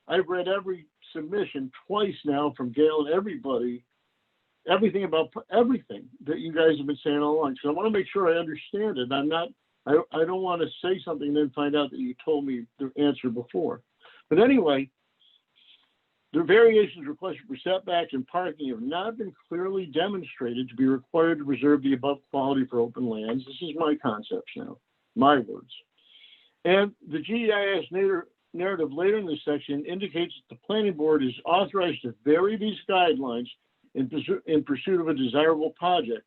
I've read every submission twice now from Gail and everybody, everything about everything that you guys have been saying all along. So I want to make sure I understand it. I don't want to say something and then find out that you told me the answer before. But anyway, the variations requested for setbacks and parking have not been clearly demonstrated to be required to preserve the above quality for open lands. This is my concepts now, my words. And the GEIS narrative later in this section indicates that the planning board is authorized to vary these guidelines in pursuit of a desirable project.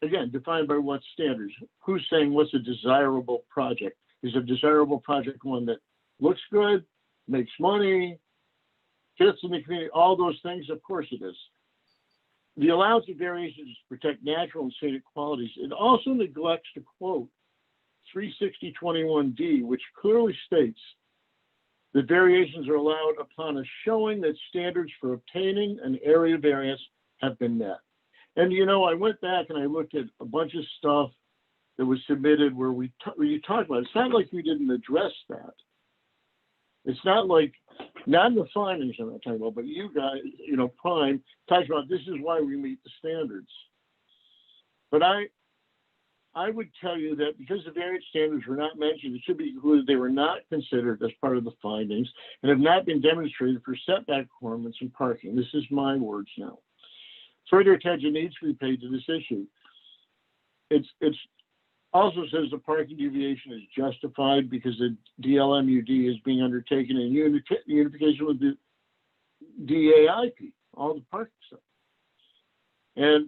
Again, defined by what standards? Who's saying what's a desirable project? Is a desirable project one that looks good, makes money, fits in the community, all those things? Of course it is. The allowance of variations is to protect natural and scenic qualities. It also neglects to quote 36021D, which clearly states that variations are allowed upon a showing that standards for obtaining an area variance have been met. And you know, I went back and I looked at a bunch of stuff that was submitted where you talked about it. It's not like we didn't address that. It's not like, not in the findings I'm not talking about, but you guys, you know, Prime talks about this is why we meet the standards. But I would tell you that because the variance standards were not mentioned, it should be concluded they were not considered as part of the findings and have not been demonstrated for setback requirements and parking. This is my words now. Further attention needs to be paid to this issue. It's also says the parking deviation is justified because the DLMUD is being undertaken in unification with the DAIP, all the parking stuff. And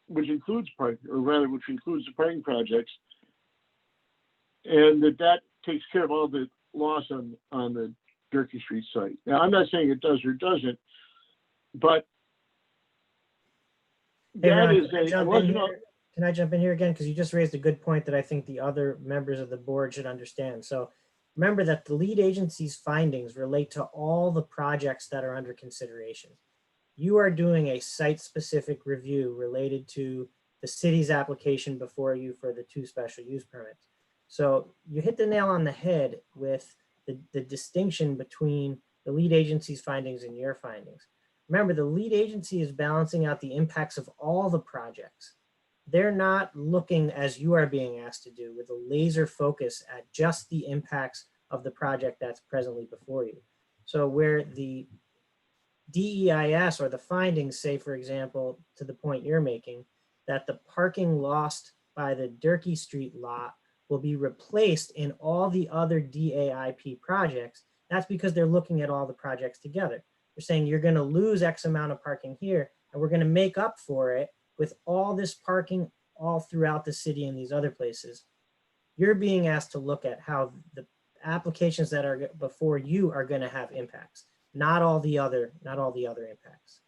which includes parking, or rather, which includes the parking projects, and that takes care of all the loss on the Durkee Street site. Now, I'm not saying it does or doesn't, but Hey, that Ron, is can I jump in here again? Because you just raised a good point that I think the other members of the board should understand. So remember that the lead agency's findings relate to all the projects that are under consideration. You are doing a site-specific review related to the city's application before you for the 2 special use permits. So you hit the nail on the head with the distinction between the lead agency's findings and your findings. Remember, the lead agency is balancing out the impacts of all the projects. They're not looking, as you are being asked to do, with a laser focus at just the impacts of the project that's presently before you. So where the DEIS or the findings say, for example, to the point you're making, that the parking lost by the Durkee Street lot will be replaced in all the other DAIP projects, That's because they're looking at all the projects together. They're saying you're going to lose X amount of parking here, and we're going to make up for it with all this parking all throughout the city and these other places. You're being asked to look at how the applications that are before you are going to have impacts, not all the other impacts.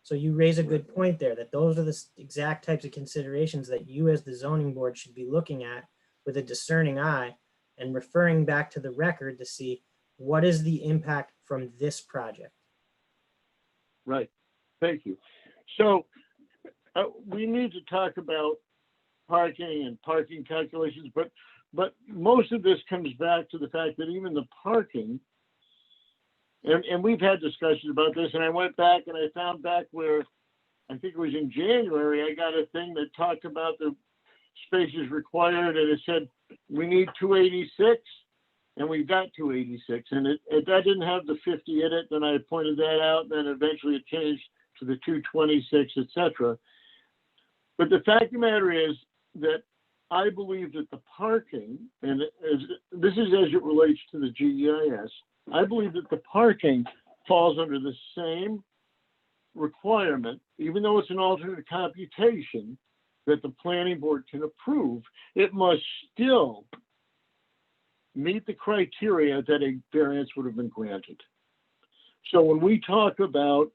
So you raise a good point there, that those are the exact types of considerations that you as the zoning board should be looking at with a discerning eye and referring back to the record to see what is the impact from this project. Right. Thank you. So we need to talk about parking and parking calculations, but most of this comes back to the fact that even the parking, and we've had discussions about this, and I went back and I found back where, I think it was in January, I got a thing that talked about the spaces required, and it said, we need 286, and we've got 286, and that didn't have the 50 in it, then I pointed that out, then eventually it changed to the 226, etc. But the fact of the matter is that I believe that the parking, and this is as it relates to the GEIS, I believe that the parking falls under the same requirement, even though it's an alternate computation that the planning board can approve, it must still meet the criteria that a variance would have been granted. So when we talk about,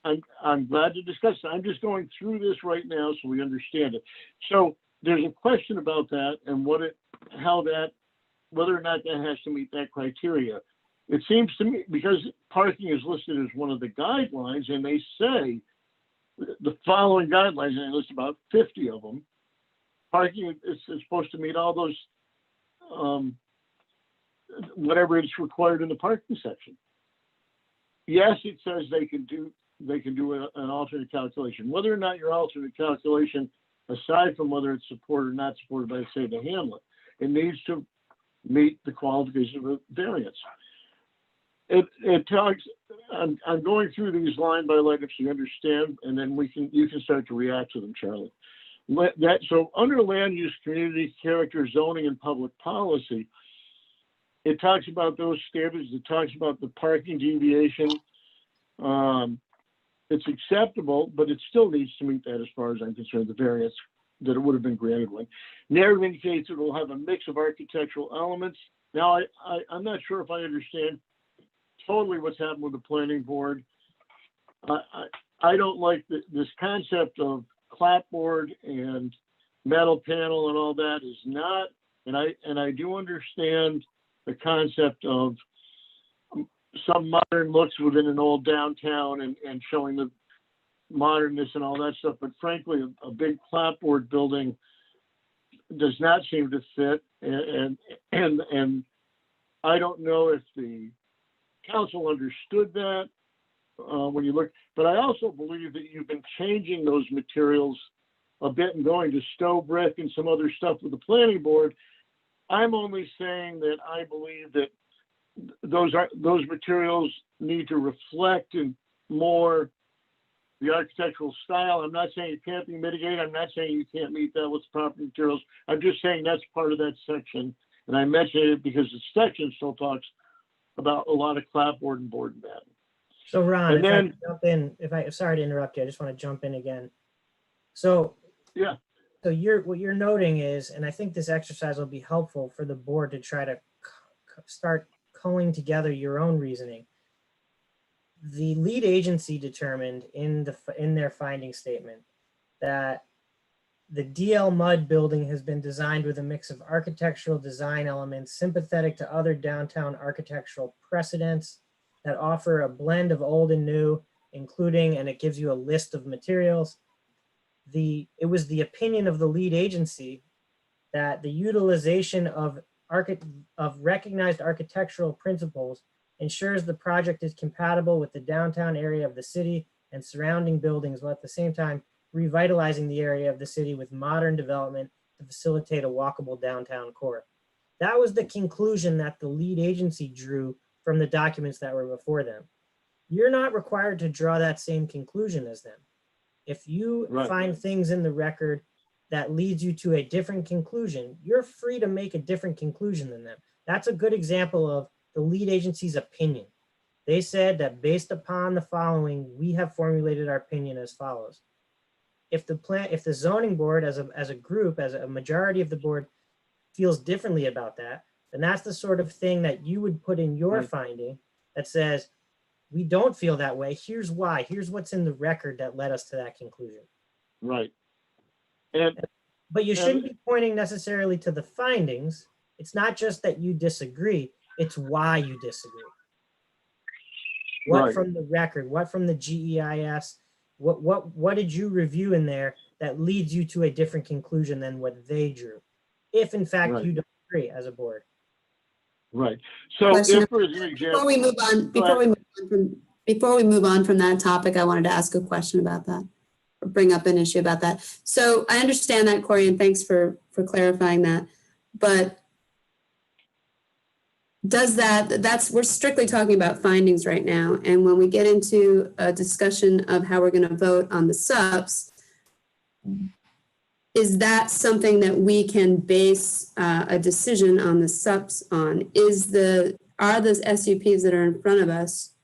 I'm glad to discuss it. I'm just going through this right now so we understand it. So there's a question about that and whether or not that has to meet that criteria. It seems to me, because parking is listed as one of the guidelines, and they say the following guidelines, and I list about 50 of them, parking is supposed to meet all those, whatever is required in the parking section. Yes, it says they can do an alternate calculation. Whether or not your alternate calculation, aside from whether it's supported or not supported by, say, the Hamlet, it needs to meet the qualifications of a variance. It talks, I'm going through these line by line so you understand, and then you can start to react to them, Charlie. So under land use, community character, zoning, and public policy, it talks about those standards. It talks about the parking deviation. It's acceptable, but it still needs to meet that as far as I'm concerned, the variance that it would have been granted with. Narrative indicates it will have a mix of architectural elements. Now, I'm not sure if I understand totally what's happened with the planning board. I don't like this concept of clapboard and metal panel and all that is not, and I do understand the concept of some modern looks within an old downtown and showing the modernness and all that stuff. But frankly, a big clapboard building does not seem to fit. And I don't know if the council understood that when you look, but I also believe that you've been changing those materials a bit and going to stove brick and some other stuff with the planning board. I'm only saying that I believe that those materials need to reflect in more the architectural style. I'm not saying it can't be mitigated. I'm not saying you can't meet that with proper materials. I'm just saying that's part of that section. And I mention it because the section still talks about a lot of clapboard and board and batten. So Ron, And then, sorry to interrupt you. I just want to jump in again. So yeah. So what you're noting is, and I think this exercise will be helpful for the board to try to start culling together your own reasoning. The lead agency determined in their finding statement that the DL Mudd building has been designed with a mix of architectural design elements sympathetic to other downtown architectural precedents that offer a blend of old and new, including, and it gives you a list of materials. It was the opinion of the lead agency that the utilization of recognized architectural principles ensures the project is compatible with the downtown area of the city and surrounding buildings, while at the same time revitalizing the area of the city with modern development to facilitate a walkable downtown core. That was the conclusion that the lead agency drew from the documents that were before them. You're not required to draw that same conclusion as them. If you find things in the record that leads you to a different conclusion, you're free to make a different conclusion than them. That's a good example of the lead agency's opinion. They said that based upon the following, we have formulated our opinion as follows. If the zoning board as a group, as a majority of the board feels differently about that, then that's the sort of thing that you would put in your finding that says, we don't feel that way. Here's why. Here's what's in the record that led us to that conclusion. Right. But you shouldn't be pointing necessarily to the findings. It's not just that you disagree, it's why you disagree. What Right. from the record, what from the GEIS, what did you review in there that leads you to a different conclusion than what they drew? If in fact Right. you don't agree as a board. Right. So Question. if for an example. Before we move on, before we move on from that topic, I wanted to ask a question about that, or bring up an issue about that. So I understand that, Corey, and thanks for clarifying that. But does we're strictly talking about findings right now. And when we get into a discussion of how we're going to vote on the subs, is that something that we can base a decision on the subs on? Are those SUPs that are in front of us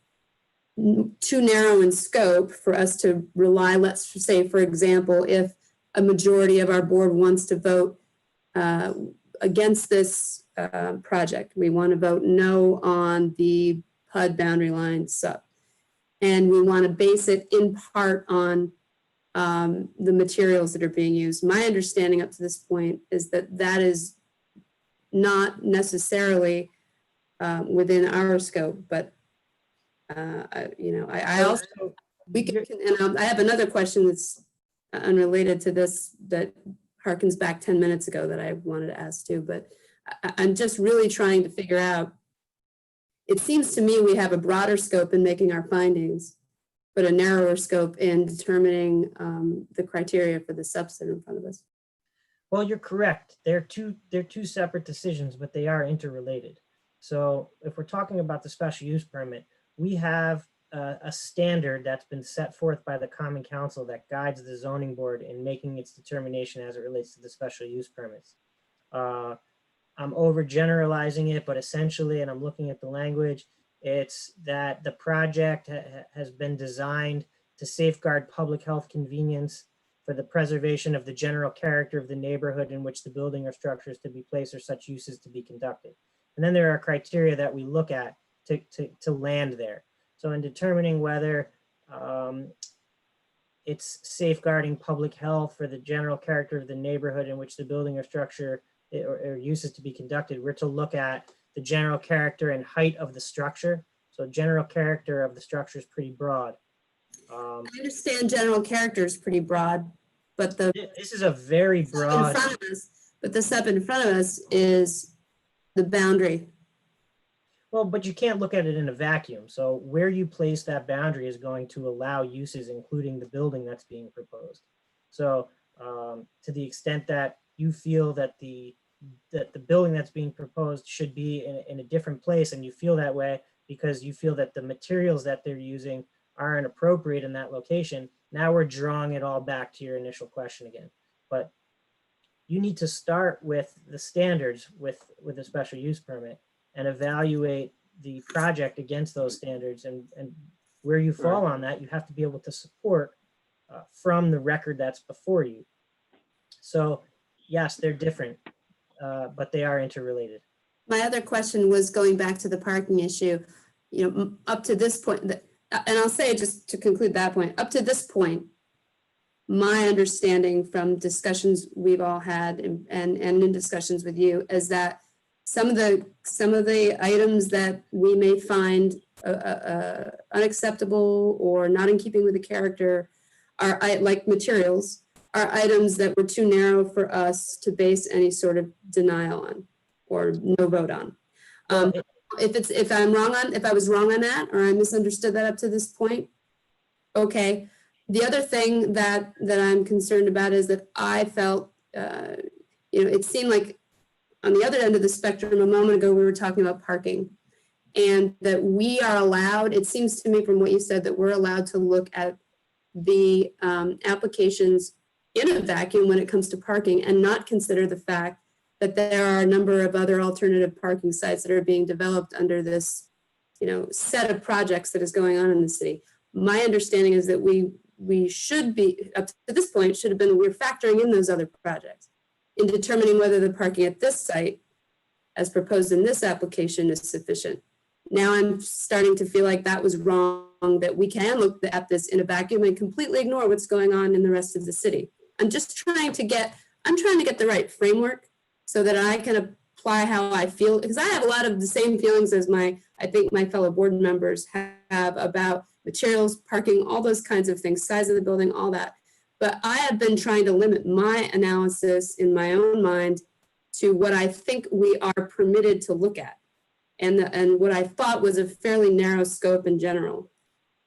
too narrow in scope for us to rely? Let's say, for example, if a majority of our board wants to vote against this project, we want to vote no on the PUD boundary line sub, and we want to base it in part on the materials that are being used. My understanding up to this point is that is not necessarily within our scope, but I also, I have another question that's unrelated to this that harkens back 10 minutes ago that I wanted to ask too, but I'm just really trying to figure out, it seems to me we have a broader scope in making our findings, but a narrower scope in determining the criteria for the subset in front of us. Well, you're correct. They're two separate decisions, but they are interrelated. So if we're talking about the special use permit, we have a standard that's been set forth by the Common Council that guides the zoning board in making its determination as it relates to the special use permits. I'm overgeneralizing it, but essentially, and I'm looking at the language, it's that the project has been designed to safeguard public health convenience for the preservation of the general character of the neighborhood in which the building or structure is to be placed or such uses to be conducted. And then there are criteria that we look at to land there. So in determining whether it's safeguarding public health for the general character of the neighborhood in which the building or structure or uses to be conducted, we're to look at the general character and height of the structure. So general character of the structure is pretty broad. I understand general character is pretty broad, but this is a very broad. But the sub in front of us is the boundary. Well, but you can't look at it in a vacuum. So where you place that boundary is going to allow uses, including the building that's being proposed. So to the extent that you feel that the building that's being proposed should be in a different place, and you feel that way because you feel that the materials that they're using aren't appropriate in that location, now we're drawing it all back to your initial question again. But you need to start with the standards with a special use permit and evaluate the project against those standards, and where you fall on that, you have to be able to support from the record that's before you. So yes, they're different, but they are interrelated. My other question was going back to the parking issue, up to this point, and I'll say just to conclude that point, up to this point, my understanding from discussions we've all had and in discussions with you is that some of the items that we may find unacceptable or not in keeping with the character are, like materials, are items that were too narrow for us to base any sort of denial on or no vote on. If I was wrong on that, or I misunderstood that up to this point, okay. The other thing that I'm concerned about is that I felt, it seemed like on the other end of the spectrum, a moment ago, we were talking about parking, and that we are allowed, it seems to me from what you said, that we're allowed to look at the applications in a vacuum when it comes to parking and not consider the fact that there are a number of other alternative parking sites that are being developed under this, set of projects that is going on in the city. My understanding is that we should be, up to this point, should have been, we're factoring in those other projects in determining whether the parking at this site, as proposed in this application, is sufficient. Now I'm starting to feel like that was wrong, that we can look at this in a vacuum and completely ignore what's going on in the rest of the city. I'm trying to get the right framework so that I can apply how I feel, because I have a lot of the same feelings as I think my fellow board members have about materials, parking, all those kinds of things, size of the building, all that. But I have been trying to limit my analysis in my own mind to what I think we are permitted to look at, and what I thought was a fairly narrow scope in general.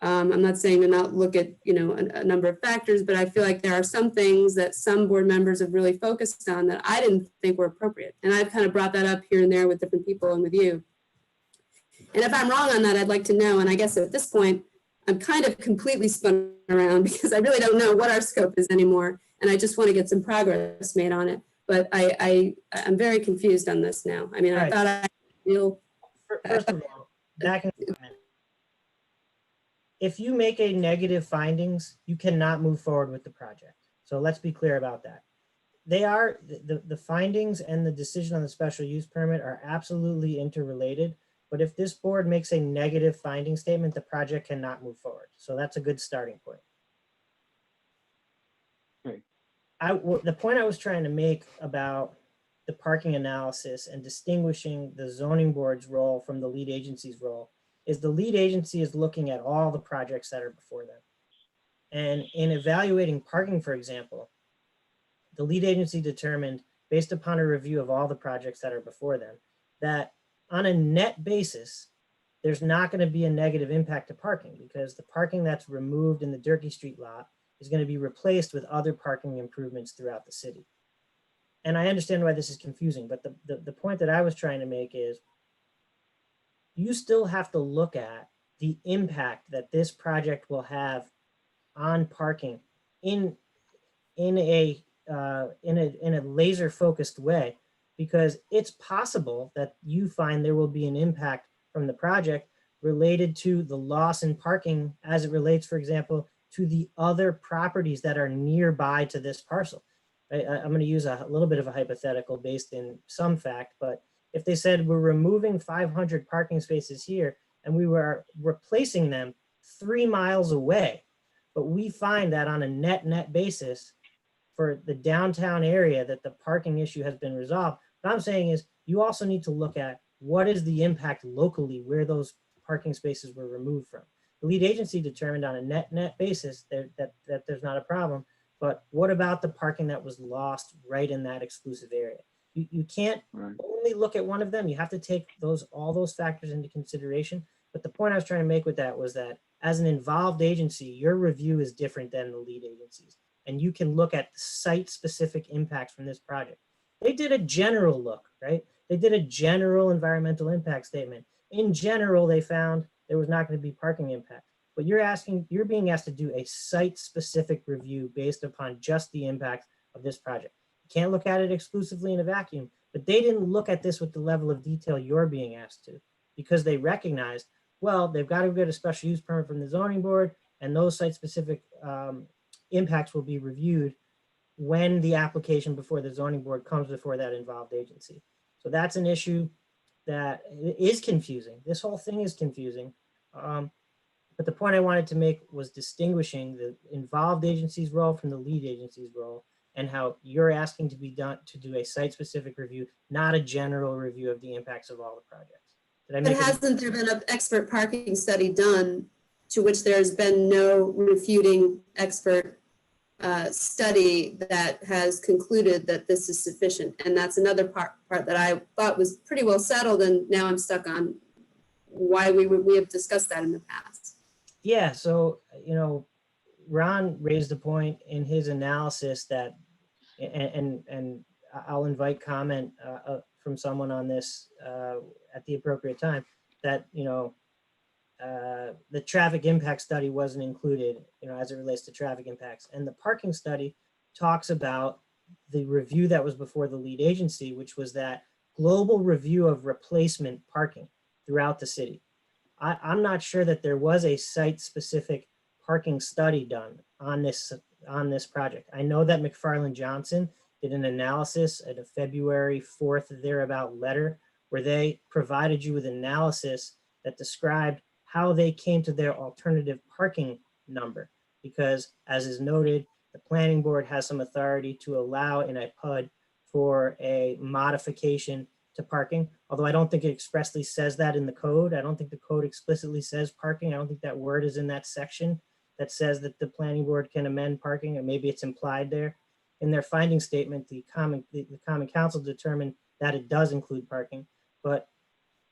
I'm not saying to not look at a number of factors, but I feel like there are some things that some board members have really focused on that I didn't think were appropriate, and I've kind of brought that up here and there with different people and with you. And if I'm wrong on that, I'd like to know. And I guess at this point, I'm kind of completely spun around because I really don't know what our scope is anymore, and I just want to get some progress made on it. But I'm very confused on this now. I mean, I thought I feel. First of all, back in if you make a negative findings, you cannot move forward with the project. So let's be clear about that. They are, the findings and the decision on the special use permit are absolutely interrelated. But if this board makes a negative finding statement, the project cannot move forward. So that's a good starting point. Okay. The point I was trying to make about the parking analysis and distinguishing the zoning board's role from the lead agency's role is the lead agency is looking at all the projects that are before them. And in evaluating parking, for example, the lead agency determined, based upon a review of all the projects that are before them, that on a net basis, there's not going to be a negative impact to parking because the parking that's removed in the Durkee Street lot is going to be replaced with other parking improvements throughout the city. And I understand why this is confusing, but the point that I was trying to make is you still have to look at the impact that this project will have on parking in a laser focused way, because it's possible that you find there will be an impact from the project related to the loss in parking as it relates, for example, to the other properties that are nearby to this parcel. I'm going to use a little bit of a hypothetical based in some fact, but if they said we're removing 500 parking spaces here and we were replacing them 3 miles away, but we find that on a net basis for the downtown area that the parking issue has been resolved, what I'm saying is you also need to look at what is the impact locally where those parking spaces were removed from. The lead agency determined on a net basis that there's not a problem, but what about the parking that was lost right in that exclusive area? You can't only look at one of them. You have to take all those factors into consideration. But the point I was trying to make with that was that as an involved agency, your review is different than the lead agencies. And you can look at site-specific impacts from this project. They did a general look, right? They did a general environmental impact statement. In general, they found there was not going to be parking impact. But you're being asked to do a site-specific review based upon just the impact of this project. You can't look at it exclusively in a vacuum, but they didn't look at this with the level of detail you're being asked to, because they recognized, well, they've got to get a special use permit from the zoning board, and those site-specific impacts will be reviewed when the application before the zoning board comes before that involved agency. So that's an issue that is confusing. This whole thing is confusing. But the point I wanted to make was distinguishing the involved agency's role from the lead agency's role, and how you're asking to be done to do a site-specific review, not a general review of the impacts of all the projects. Did I make But hasn't there been an expert parking study done to which there's been no refuting expert study that has concluded that this is sufficient? And that's another part that I thought was pretty well settled, and now I'm stuck on why we have discussed that in the past. Yeah, so, Ron raised a point in his analysis that, and I'll invite comment from someone on this at the appropriate time, that, the traffic impact study wasn't included, as it relates to traffic impacts. And the parking study talks about the review that was before the lead agency, which was that global review of replacement parking throughout the city. I'm not sure that there was a site-specific parking study done on this project. I know that McFarland Johnson did an analysis at a February 4th thereabout letter where they provided you with analysis that described how they came to their alternative parking number. Because as is noted, the planning board has some authority to allow in a PUD for a modification to parking. Although I don't think it expressly says that in the code. I don't think the code explicitly says parking. I don't think that word is in that section that says that the planning board can amend parking, or maybe it's implied there. In their finding statement, the common council determined that it does include parking, but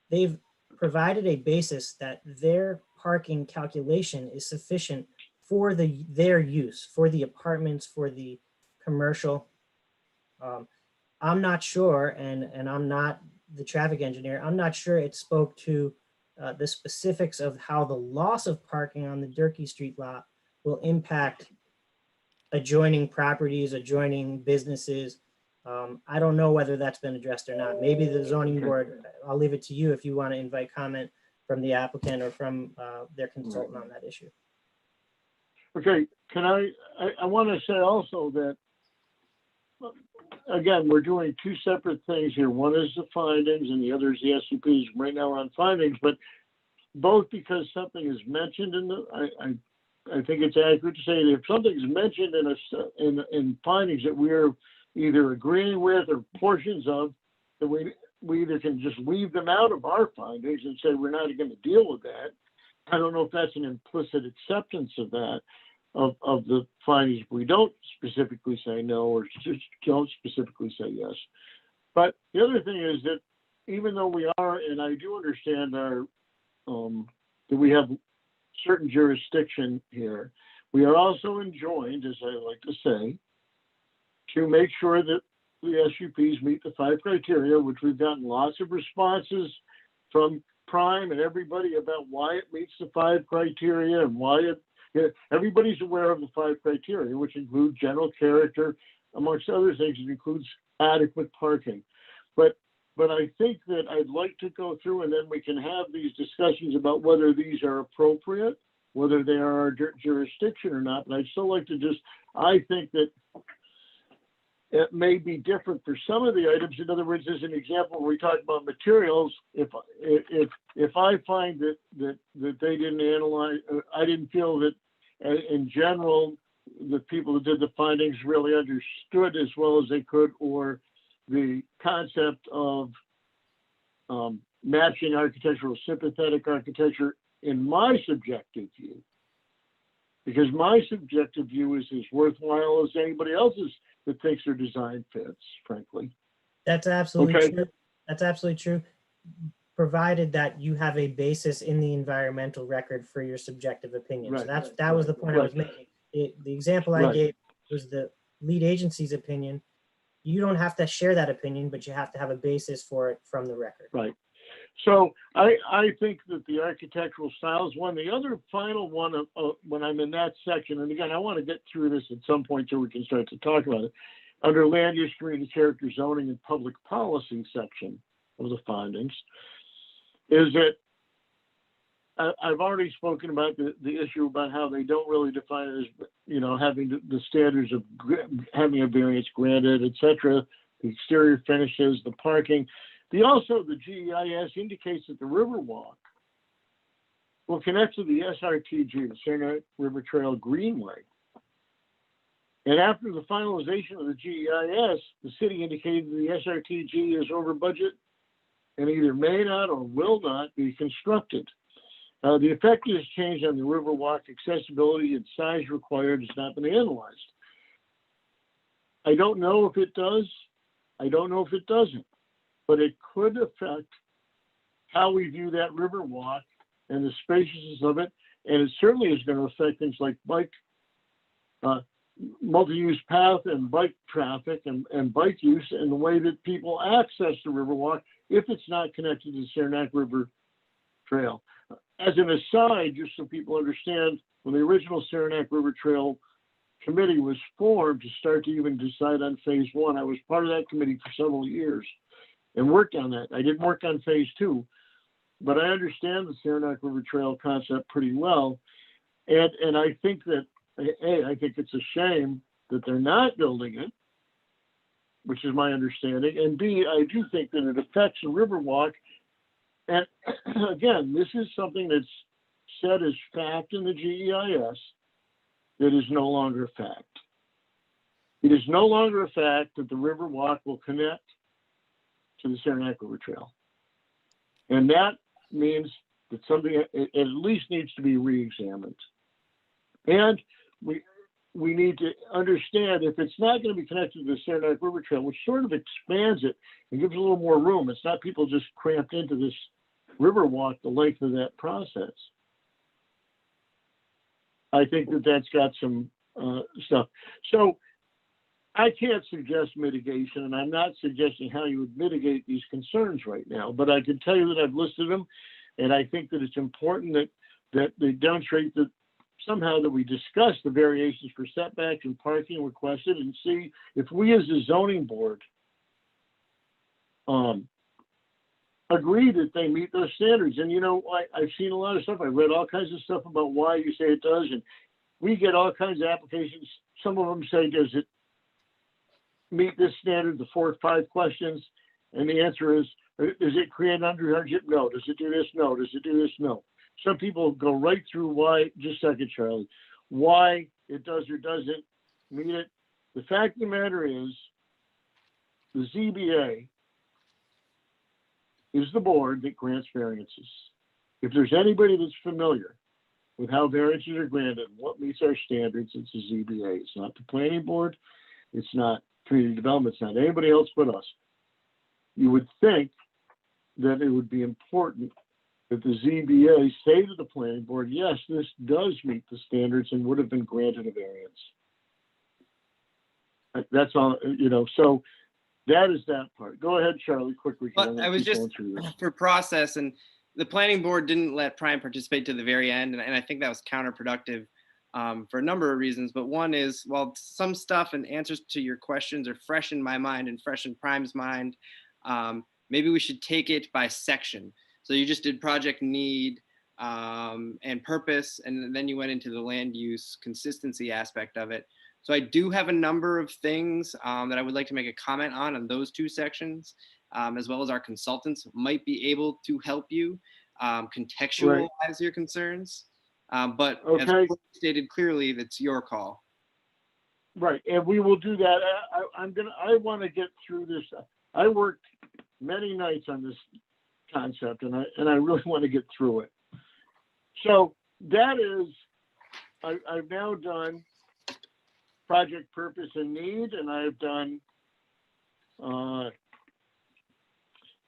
they've provided a basis that their parking calculation is sufficient for their use, for the apartments, for the commercial. I'm not sure, and I'm not the traffic engineer, I'm not sure it spoke to the specifics of how the loss of parking on the Durkee Street lot will impact adjoining properties, adjoining businesses. I don't know whether that's been addressed or not. Maybe the zoning board, I'll leave it to you if you want to invite comment from the applicant or from their consultant on that issue. Okay, I want to say also that, again, we're doing two separate things here. One is the findings and the other is the SCPs. Right now we're on findings, but both because something is mentioned in the, I think it's accurate to say that if something is mentioned in findings that we're either agreeing with or portions of, that we either can just leave them out of our findings and say we're not going to deal with that. I don't know if that's an implicit acceptance of that, of the findings. We don't specifically say no, or just don't specifically say yes. But the other thing is that even though we are, and I do understand that we have certain jurisdiction here, we are also enjoined, as I like to say, to make sure that the SUPs meet the 5 criteria, which we've gotten lots of responses from Prime and everybody about why it meets the 5 criteria and why everybody's aware of the 5 criteria, which include general character, amongst other things. It includes adequate parking. But I think that I'd like to go through and then we can have these discussions about whether these are appropriate, whether they are our jurisdiction or not. And I'd still like to I think that it may be different for some of the items. In other words, as an example, when we talk about materials, if I find that they didn't analyze, I didn't feel that in general, the people who did the findings really understood as well as they could, or the concept of matching architectural, sympathetic architecture in my subjective view, because my subjective view is as worthwhile as anybody else's that thinks their design fits, frankly. That's absolutely Okay. true. That's absolutely true, provided that you have a basis in the environmental record for your subjective opinion. So Right. that was the point I was making. The example I Right. gave was the lead agency's opinion. You don't have to share that opinion, but you have to have a basis for it from the record. Right. So I think that the architectural style is one. The other final one when I'm in that section, and again, I want to get through this at some point so we can start to talk about it, under land use, community character, zoning, and public policy section of the findings, is that I've already spoken about the issue about how they don't really define it as, having the standards of having a variance granted, et cetera, the exterior finishes, the parking. The GEIS indicates that the Riverwalk will connect to the SRTG, the Saranac River Trail Greenway. And after the finalization of the GEIS, the city indicated the SRTG is over budget and either may not or will not be constructed. The effective change on the Riverwalk accessibility and size required has not been analyzed. I don't know if it does. I don't know if it doesn't. But it could affect how we view that Riverwalk and the spaciousness of it. And it certainly is going to affect things like bike, multi-use path and bike traffic and bike use and the way that people access the Riverwalk if it's not connected to the Saranac River Trail. As an aside, just so people understand, when the original Saranac River Trail committee was formed to start to even decide on phase one. I was part of that committee for several years and worked on that. I didn't work on phase two, but I understand the Saranac River Trail concept pretty well. And I think that, A, I think it's a shame that they're not building it, which is my understanding. And B, I do think that it affects the Riverwalk. And again, this is something that's said as fact in the GEIS that is no longer a fact. It is no longer a fact that the Riverwalk will connect to the Saranac River Trail. And that means that something at least needs to be re-examined. And we need to understand if it's not going to be connected to the Saranac River Trail, which sort of expands it and gives a little more room. It's not people just cramped into this Riverwalk the length of that process. I think that that's got some stuff. So I can't suggest mitigation, and I'm not suggesting how you would mitigate these concerns right now, but I can tell you that I've listed them, and I think that it's important that they demonstrate that somehow that we discuss the variations for setbacks and parking requested and see if we as a zoning board agree that they meet those standards. And, you know, I've seen a lot of stuff. I read all kinds of stuff about why you say it does. And we get all kinds of applications. Some of them say, does it meet this standard, the 4 or 5 questions? And the answer is it create undue hardship? No. Does it do this? No. Does it do this? No. Some people go right through why, just a second, Charlie, why it does or doesn't meet it. The fact of the matter is the ZBA is the board that grants variances. If there's anybody that's familiar with how variances are granted, what meets our standards, it's the ZBA. It's not the planning board. It's not community development. It's not anybody else but us. You would think that it would be important that the ZBA say to the planning board, yes, this does meet the standards and would have been granted a variance. That's all, you know, so that is that part. Go ahead, Charlie, quickly. But I was just for process, and the planning board didn't let Prime participate to the very end, and I think that was counterproductive for a number of reasons. But one is, while some stuff and answers to your questions are fresh in my mind and fresh in Prime's mind, maybe we should take it by section. So you just did project need and purpose, and then you went into the land use consistency aspect of it. So I do have a number of things that I would like to make a comment on those 2 sections, as well as our consultants might be able to help you contextualize your concerns. But as stated clearly, that's your call. Right, and we will do that. I want to get through this. I worked many nights on this concept, and I really want to get through it. So that is, I've now done project purpose and need, and I've done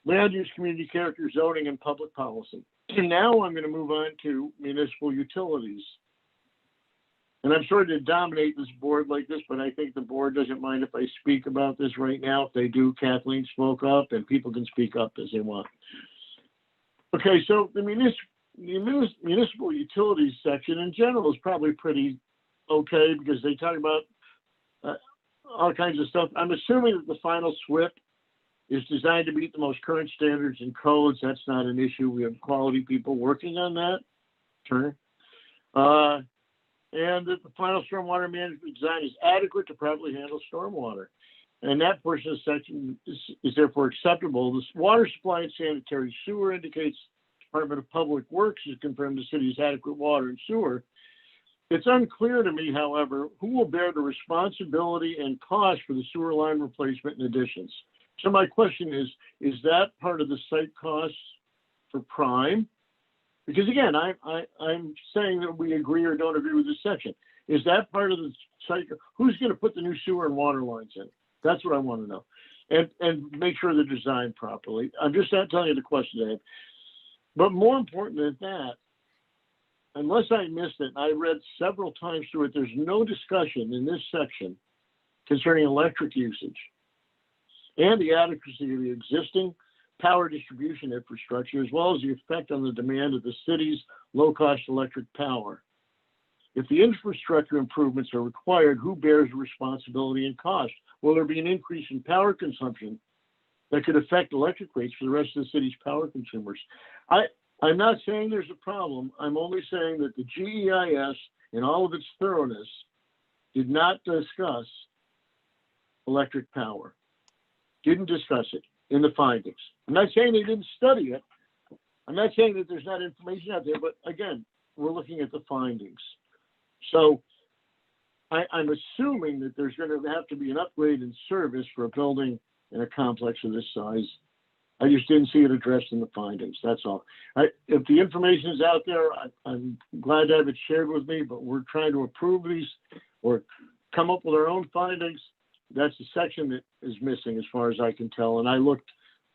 land use, community character, zoning, and public policy. And now I'm going to move on to municipal utilities. And I'm sorry to dominate this board like this, but I think the board doesn't mind if I speak about this right now. If they do, Kathleen spoke up, and people can speak up as they want. Okay, so the municipal utilities section in general is probably pretty okay because they talk about all kinds of stuff. I'm assuming that the final SWIP is designed to meet the most current standards and codes. That's not an issue. We have quality people working on that. Turner. And that the final stormwater management design is adequate to properly handle stormwater. And that portion of the section is therefore acceptable. This water supply and sanitary sewer indicates Department of Public Works has confirmed the city's adequate water and sewer. It's unclear to me, however, who will bear the responsibility and cost for the sewer line replacement and additions. So my question is that part of the site costs for Prime? Because again, I'm saying that we agree or don't agree with this section. Is that part of the site? Who's going to put the new sewer and water lines in? That's what I want to know. And make sure they're designed properly. I'm just not telling you the question I have. But more important than that, unless I missed it, I read several times through it, there's no discussion in this section concerning electric usage and the adequacy of the existing power distribution infrastructure, as well as the effect on the demand of the city's low-cost electric power. If the infrastructure improvements are required, who bears responsibility and cost? Will there be an increase in power consumption that could affect electric rates for the rest of the city's power consumers? I'm not saying there's a problem. I'm only saying that the GEIS, in all of its thoroughness, did not discuss electric power. Didn't discuss it in the findings. I'm not saying they didn't study it. I'm not saying that there's not information out there, but again, we're looking at the findings. So I'm assuming that there's going to have to be an upgrade in service for a building in a complex of this size. I just didn't see it addressed in the findings. That's all. If the information is out there, I'm glad to have it shared with me, but we're trying to approve these or come up with our own findings. That's the section that is missing as far as I can tell. And I looked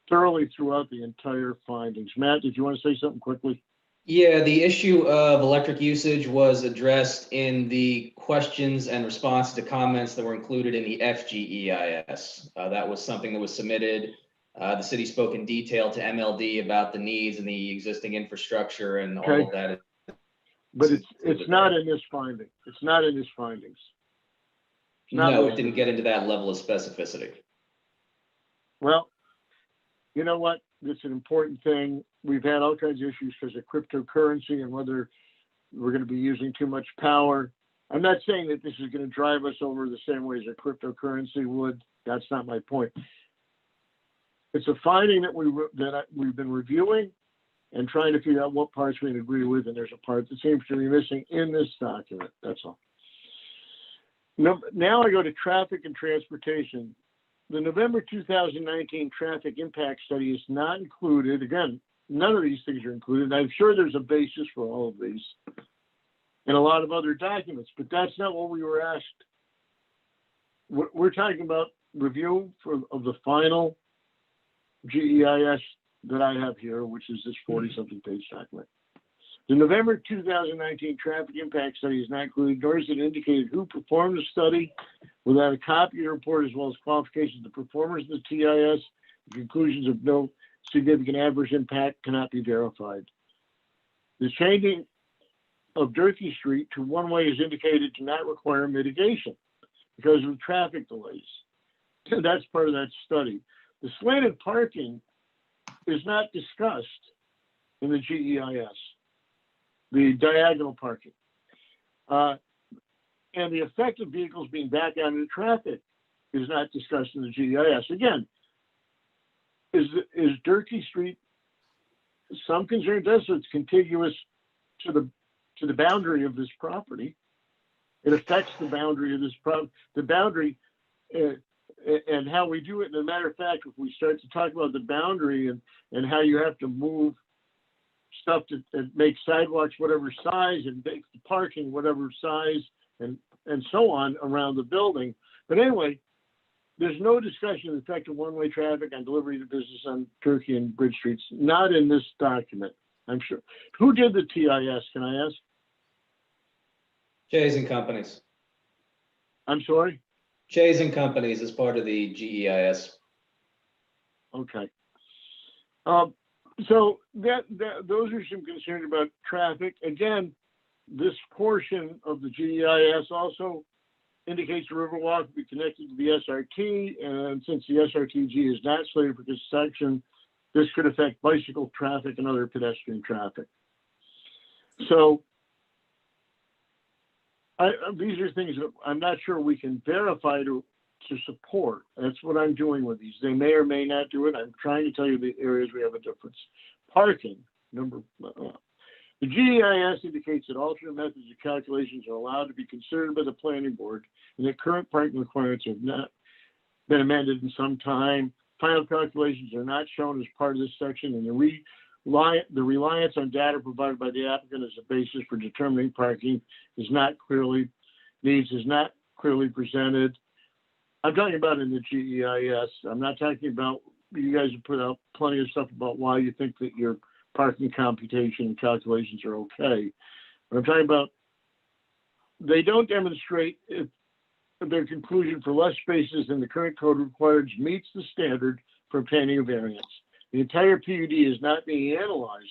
thoroughly throughout the entire findings. Matt, did you want to say something quickly? Yeah, the issue of electric usage was addressed in the questions and responses to comments that were included in the FGEIS. That was something that was submitted. The city spoke in detail to MLD about the needs and the existing infrastructure and all of that. But it's not in this finding. It's not in his findings. No, it didn't get into that level of specificity. Well, you know what? It's an important thing. We've had all kinds of issues because of cryptocurrency and whether we're going to be using too much power. I'm not saying that this is going to drive us over the same way as a cryptocurrency would. That's not my point. It's a finding that we've been reviewing and trying to figure out what parts we can agree with, and there's a part that seems to be missing in this document. That's all. Now I go to traffic and transportation. The November 2019 traffic impact study is not included. Again, none of these things are included. I'm sure there's a basis for all of these and a lot of other documents, but that's not what we were asked. We're talking about review of the final GEIS that I have here, which is this 40-something page document. The November 2019 traffic impact study is not included, nor is it indicated who performed the study. Without a copy of the report, as well as qualifications of the performers of the TIS, the conclusions of no significant adverse impact cannot be verified. The changing of Durkee Street to one-way is indicated to not require mitigation because of traffic delays. That's part of that study. The slanted parking is not discussed in the GEIS, the diagonal parking. And the effect of vehicles being backed out into traffic is not discussed in the GEIS. Again, is Durkee Street some concern? Does it's contiguous to the boundary of this property? It affects the boundary of this property. The boundary and how we do it. And as a matter of fact, if we start to talk about the boundary and how you have to move stuff to make sidewalks whatever size and make the parking whatever size and so on around the building. But anyway, there's no discussion of the effect of one-way traffic on delivery to business on Turkey and Bridge Streets, not in this document, I'm sure. Who did the TIS, can I ask? Chase and Companies. I'm sorry? Chase and Companies is part of the GEIS. Okay. So those are some concerns about traffic. Again, this portion of the GEIS also indicates the Riverwalk will be connected to the SRT, and since the SRTG is not slated for this section, this could affect bicycle traffic and other pedestrian traffic. So these are things that I'm not sure we can verify to support. That's what I'm doing with these. They may or may not do it. I'm trying to tell you the areas we have a difference. Parking, the GEIS indicates that alternate methods of calculations are allowed to be considered by the planning board, and that current parking requirements have not been amended in some time. Final calculations are not shown as part of this section, and the reliance on data provided by the applicant as a basis for determining parking is not clearly presented. I'm talking about in the GEIS. I'm not talking about, you guys have put out plenty of stuff about why you think that your parking computation and calculations are okay. But I'm talking about, they don't demonstrate if their conclusion for less spaces than the current code requires meets the standard for obtaining a variance. The entire PUD is not being analyzed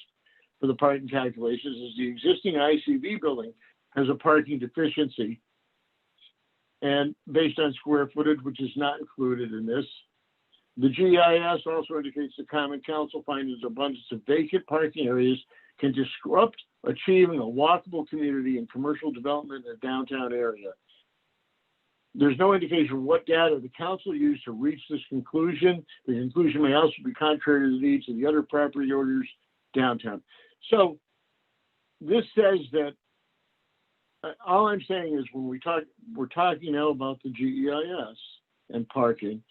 for the parking calculations, as the existing ICB building has a parking deficiency. And based on square footage, which is not included in this. The GIS also indicates the Common Council finds an abundance of vacant parking areas can disrupt achieving a walkable community and commercial development in the downtown area. There's no indication what data the council used to reach this conclusion. The conclusion may also be contrary to the needs of the other property owners downtown. So this says that all I'm saying is when we're talking now about the GEIS and parking,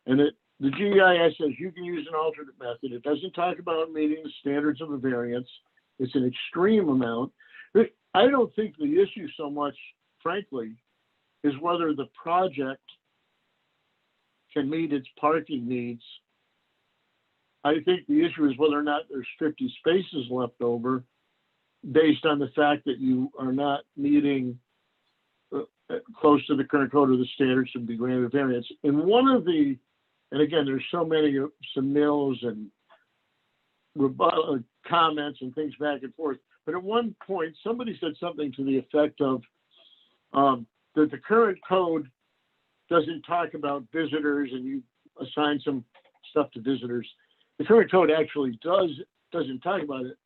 and the GEIS says you can use an alternate method. It doesn't talk about meeting the standards of a variance. It's an extreme amount. I don't think the issue so much, frankly, is whether the project can meet its parking needs. I think the issue is whether or not there's 50 spaces left over based on the fact that you are not meeting close to the current code or the standards to be granted variance. And one of the, and again, there's so many submittals and comments and things back and forth. But at one point, somebody said something to the effect of that the current code doesn't talk about visitors and you assign some stuff to visitors. The current code actually doesn't talk about it.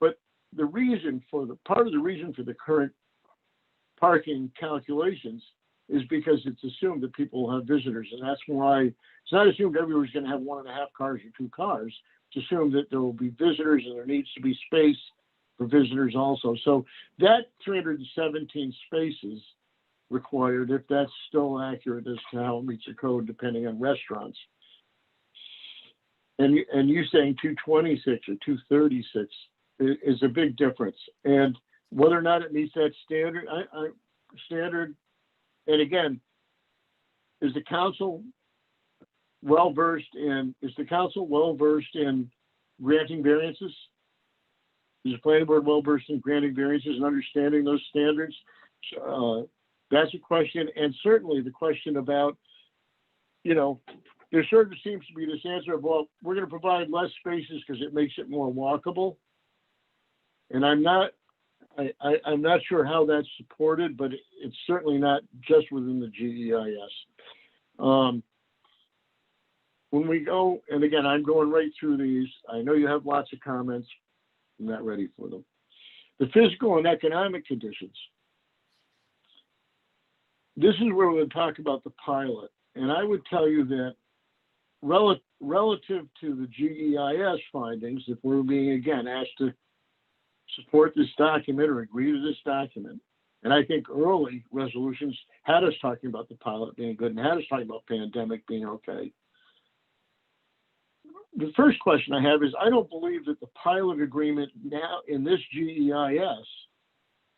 But the reason for part of the reason for the current parking calculations is because it's assumed that people will have visitors. And that's why it's not assumed everybody's going to have 1.5 cars or 2 cars. It's assumed that there will be visitors and there needs to be space for visitors also. So that 317 spaces required, if that's still accurate as to how it meets the code, depending on restaurants. And you saying 226 or 236 is a big difference. And whether or not it meets that standard, standard, and again, is the council well-versed in granting variances? Is the planning board well-versed in granting variances and understanding those standards? That's a question. And certainly the question about, there sort of seems to be this answer of, well, we're going to provide less spaces because it makes it more walkable. And I'm not sure how that's supported, but it's certainly not just within the GEIS. When we go, and again, I'm going right through these. I know you have lots of comments. I'm not ready for them. The physical and economic conditions. This is where we'll talk about the pilot. And I would tell you that relative to the GEIS findings, if we're being, again, asked to support this document or agree to this document, and I think early resolutions had us talking about the pilot being good and had us talking about pandemic being okay. The first question I have is, I don't believe that the pilot agreement now in this GEIS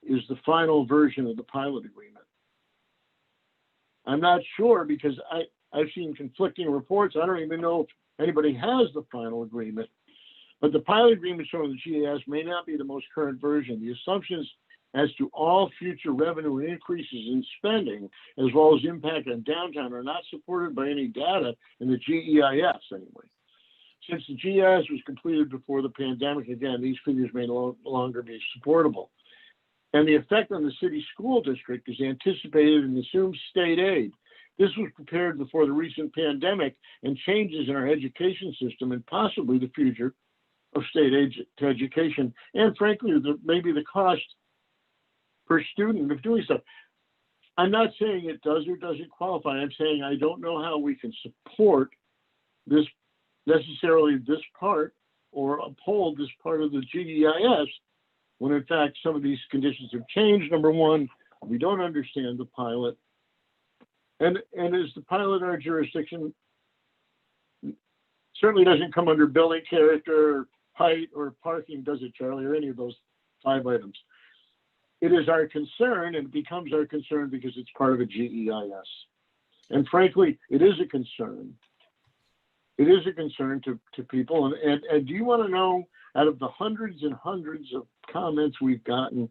is the final version of the pilot agreement. I'm not sure because I've seen conflicting reports. I don't even know if anybody has the final agreement, but the pilot agreement shown in the GEIS may not be the most current version. The assumptions as to all future revenue increases in spending, as well as impact on downtown, are not supported by any data in the GEIS anyway. Since the GIS was completed before the pandemic, again, these figures may no longer be supportable. And the effect on the city school district is anticipated in assumed state aid. This was prepared before the recent pandemic and changes in our education system and possibly the future of state aid to education. And frankly, maybe the cost per student of doing stuff. I'm not saying it does or doesn't qualify. I'm saying I don't know how we can support this necessarily this part or uphold this part of the GEIS when in fact some of these conditions have changed. Number one, we don't understand the pilot. And is the pilot our jurisdiction? Certainly doesn't come under building character, height, or parking, does it, Charlie, or any of those 5 items? It is our concern, and it becomes our concern because it's part of a GEIS. And frankly, it is a concern. It is a concern to people. And do you want to know, out of the hundreds and hundreds of comments we've gotten,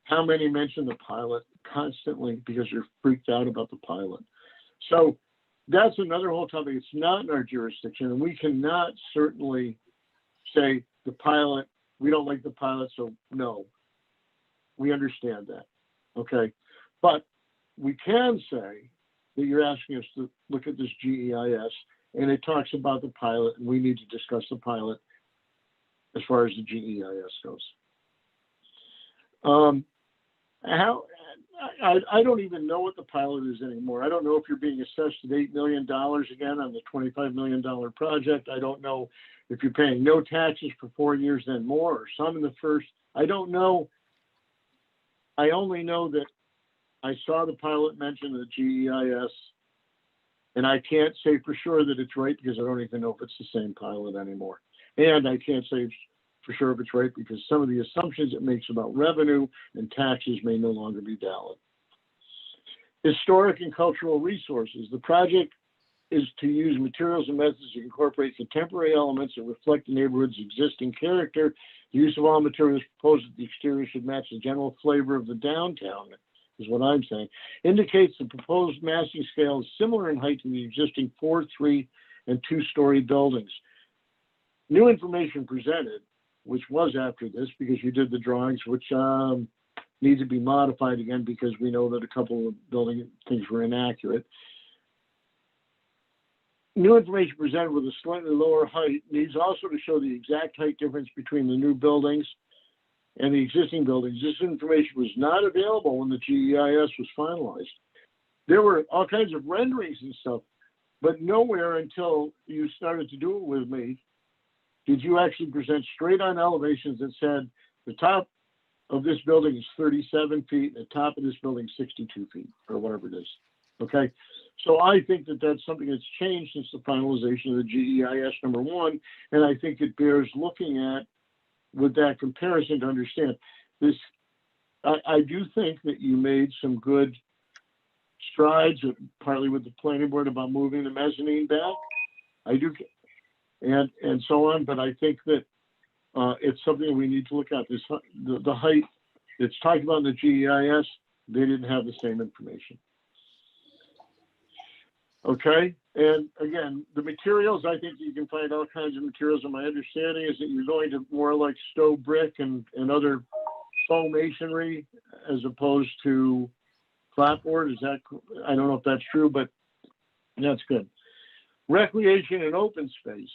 how many mention the pilot constantly because you're freaked out about the pilot? So that's another whole topic. It's not in our jurisdiction, and we cannot certainly say the pilot, we don't like the pilot, so no. We understand that. Okay, but we can say that you're asking us to look at this GEIS, and it talks about the pilot, and we need to discuss the pilot as far as the GEIS goes. I don't even know what the pilot is anymore. I don't know if you're being assessed at $8 million again on the $25 million project. I don't know if you're paying no taxes for 4 years, then more, or some in the first. I don't know. I only know that I saw the pilot mention the GEIS, and I can't say for sure that it's right because I don't even know if it's the same pilot anymore. And I can't say for sure if it's right because some of the assumptions it makes about revenue and taxes may no longer be valid. Historic and cultural resources. The project is to use materials and methods that incorporate contemporary elements that reflect the neighborhood's existing character. The use of all materials proposed at the exterior should match the general flavor of the downtown, is what I'm saying. Indicates the proposed massing scale is similar in height to the existing 4, 3, and 2-story buildings. New information presented, which was after this because you did the drawings, which need to be modified again because we know that a couple of building things were inaccurate. New information presented with a slightly lower height needs also to show the exact height difference between the new buildings and the existing buildings. This information was not available when the GEIS was finalized. There were all kinds of renderings and stuff, but nowhere until you started to do it with me did you actually present straight on elevations that said the top of this building is 37 feet, the top of this building is 62 feet, or whatever it is. Okay, so I think that that's something that's changed since the finalization of the GEIS, number one, and I think it bears looking at with that comparison to understand this. I do think that you made some good strides, partly with the planning board about moving the mezzanine back. I do, and so on, but I think that it's something we need to look at. This the height that's talked about in the GEIS, they didn't have the same information. Okay, and again, the materials, I think you can find all kinds of materials, and my understanding is that you're going to more like stove brick and other faux masonry as opposed to clapboard. Is that, I don't know if that's true, but that's good. Recreation and open space.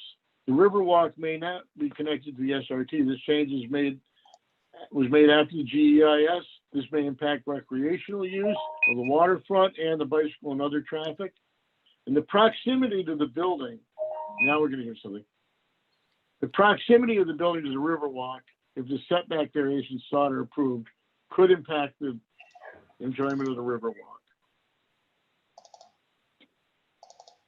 The Riverwalk may not be connected to the SRT. This change was made after the GEIS. This may impact recreational use of the waterfront and the bicycle and other traffic. And the proximity to the building, now we're going to hear something. The proximity of the building to the Riverwalk, if the setback variations sought are approved, could impact the enjoyment of the Riverwalk.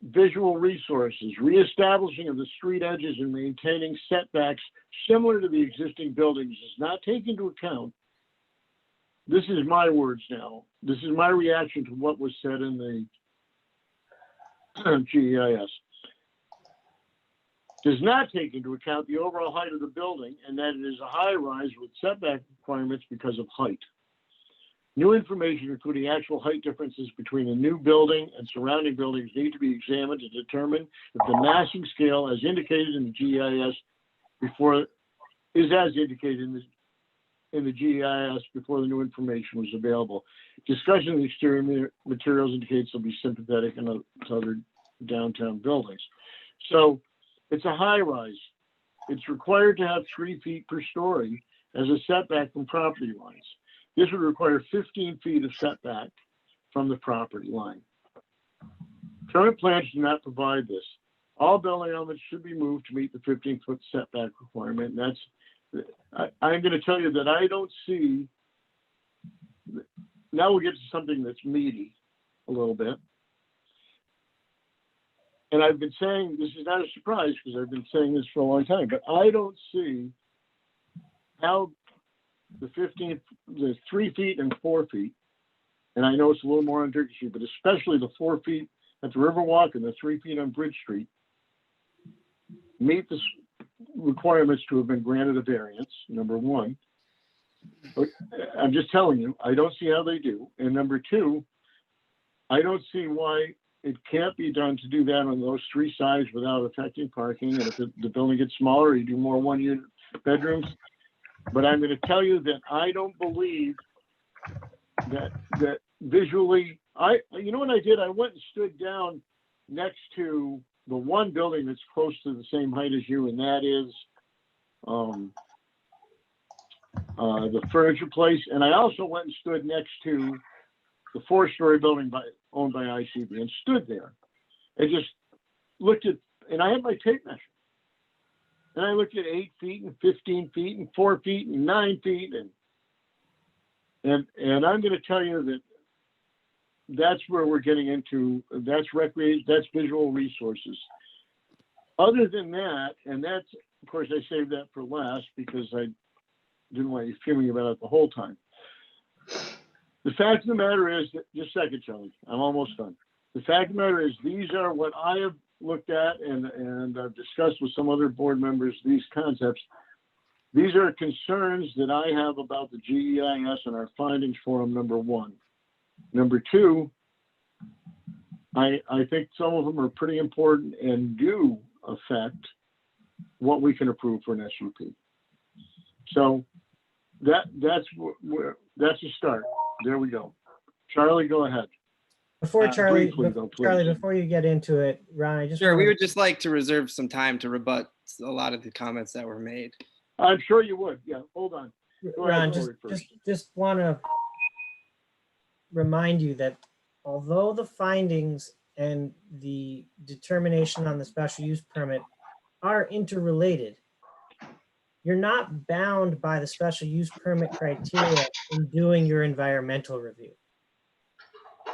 Visual resources, reestablishing of the street edges and maintaining setbacks similar to the existing buildings does not take into account, this is my words now, this is my reaction to what was said in the GEIS, does not take into account the overall height of the building and that it is a high rise with setback requirements because of height. New information, including actual height differences between the new building and surrounding buildings, need to be examined to determine if the massing scale, as indicated in the GIS before, is as indicated in the GIS before the new information was available. Discussion of the exterior materials indicates they'll be sympathetic to other downtown buildings. So it's a high rise. It's required to have 3 feet per story as a setback from property lines. This would require 15 feet of setback from the property line. Current plans do not provide this. All building elements should be moved to meet the 15-foot setback requirement. And that's, I'm going to tell you that I don't see, now we'll get to something that's meaty a little bit. And I've been saying, this is not a surprise because I've been saying this for a long time, but I don't see how the 3 feet and 4 feet, and I know it's a little more on Turkey Street, but especially the 4 feet at the Riverwalk and the 3 feet on Bridge Street meet the requirements to have been granted a variance, number one. But I'm just telling you, I don't see how they do. And number two, I don't see why it can't be done to do that on those 3 sides without affecting parking. And if the building gets smaller, you do more 1-unit bedrooms. But I'm going to tell you that I don't believe that visually, you know what I did? I went and stood down next to the one building that's close to the same height as you, and that is the furniture place. And I also went and stood next to the 4-story building owned by ICB and stood there and just looked at, and I had my tape measure. And I looked at 8 feet and 15 feet and 4 feet and 9 feet. And I'm going to tell you that that's where we're getting into, that's recreation, that's visual resources. Other than that, and that's, of course, I saved that for last because I didn't want you fuming about it the whole time. The fact of the matter is, that, just a second, Charlie, I'm almost done. The fact of the matter is, these are what I have looked at and I've discussed with some other board members, these concepts. These are concerns that I have about the GEIS and our findings for them, number one. Number two, I think some of them are pretty important and do affect what we can approve for an SUP. So that's a start. There we go. Charlie, go ahead. Before Charlie, briefly, though, please. Charlie, before you get into it, Ron, I just Sure, we wanna- would just like to reserve some time to rebut a lot of the comments that were made. I'm sure you would. Yeah, hold on. Go Ron, ahead, Lori, just want to remind you that although the findings and the determination on the special use permit are interrelated, you're not bound by the special use permit criteria in doing your environmental review.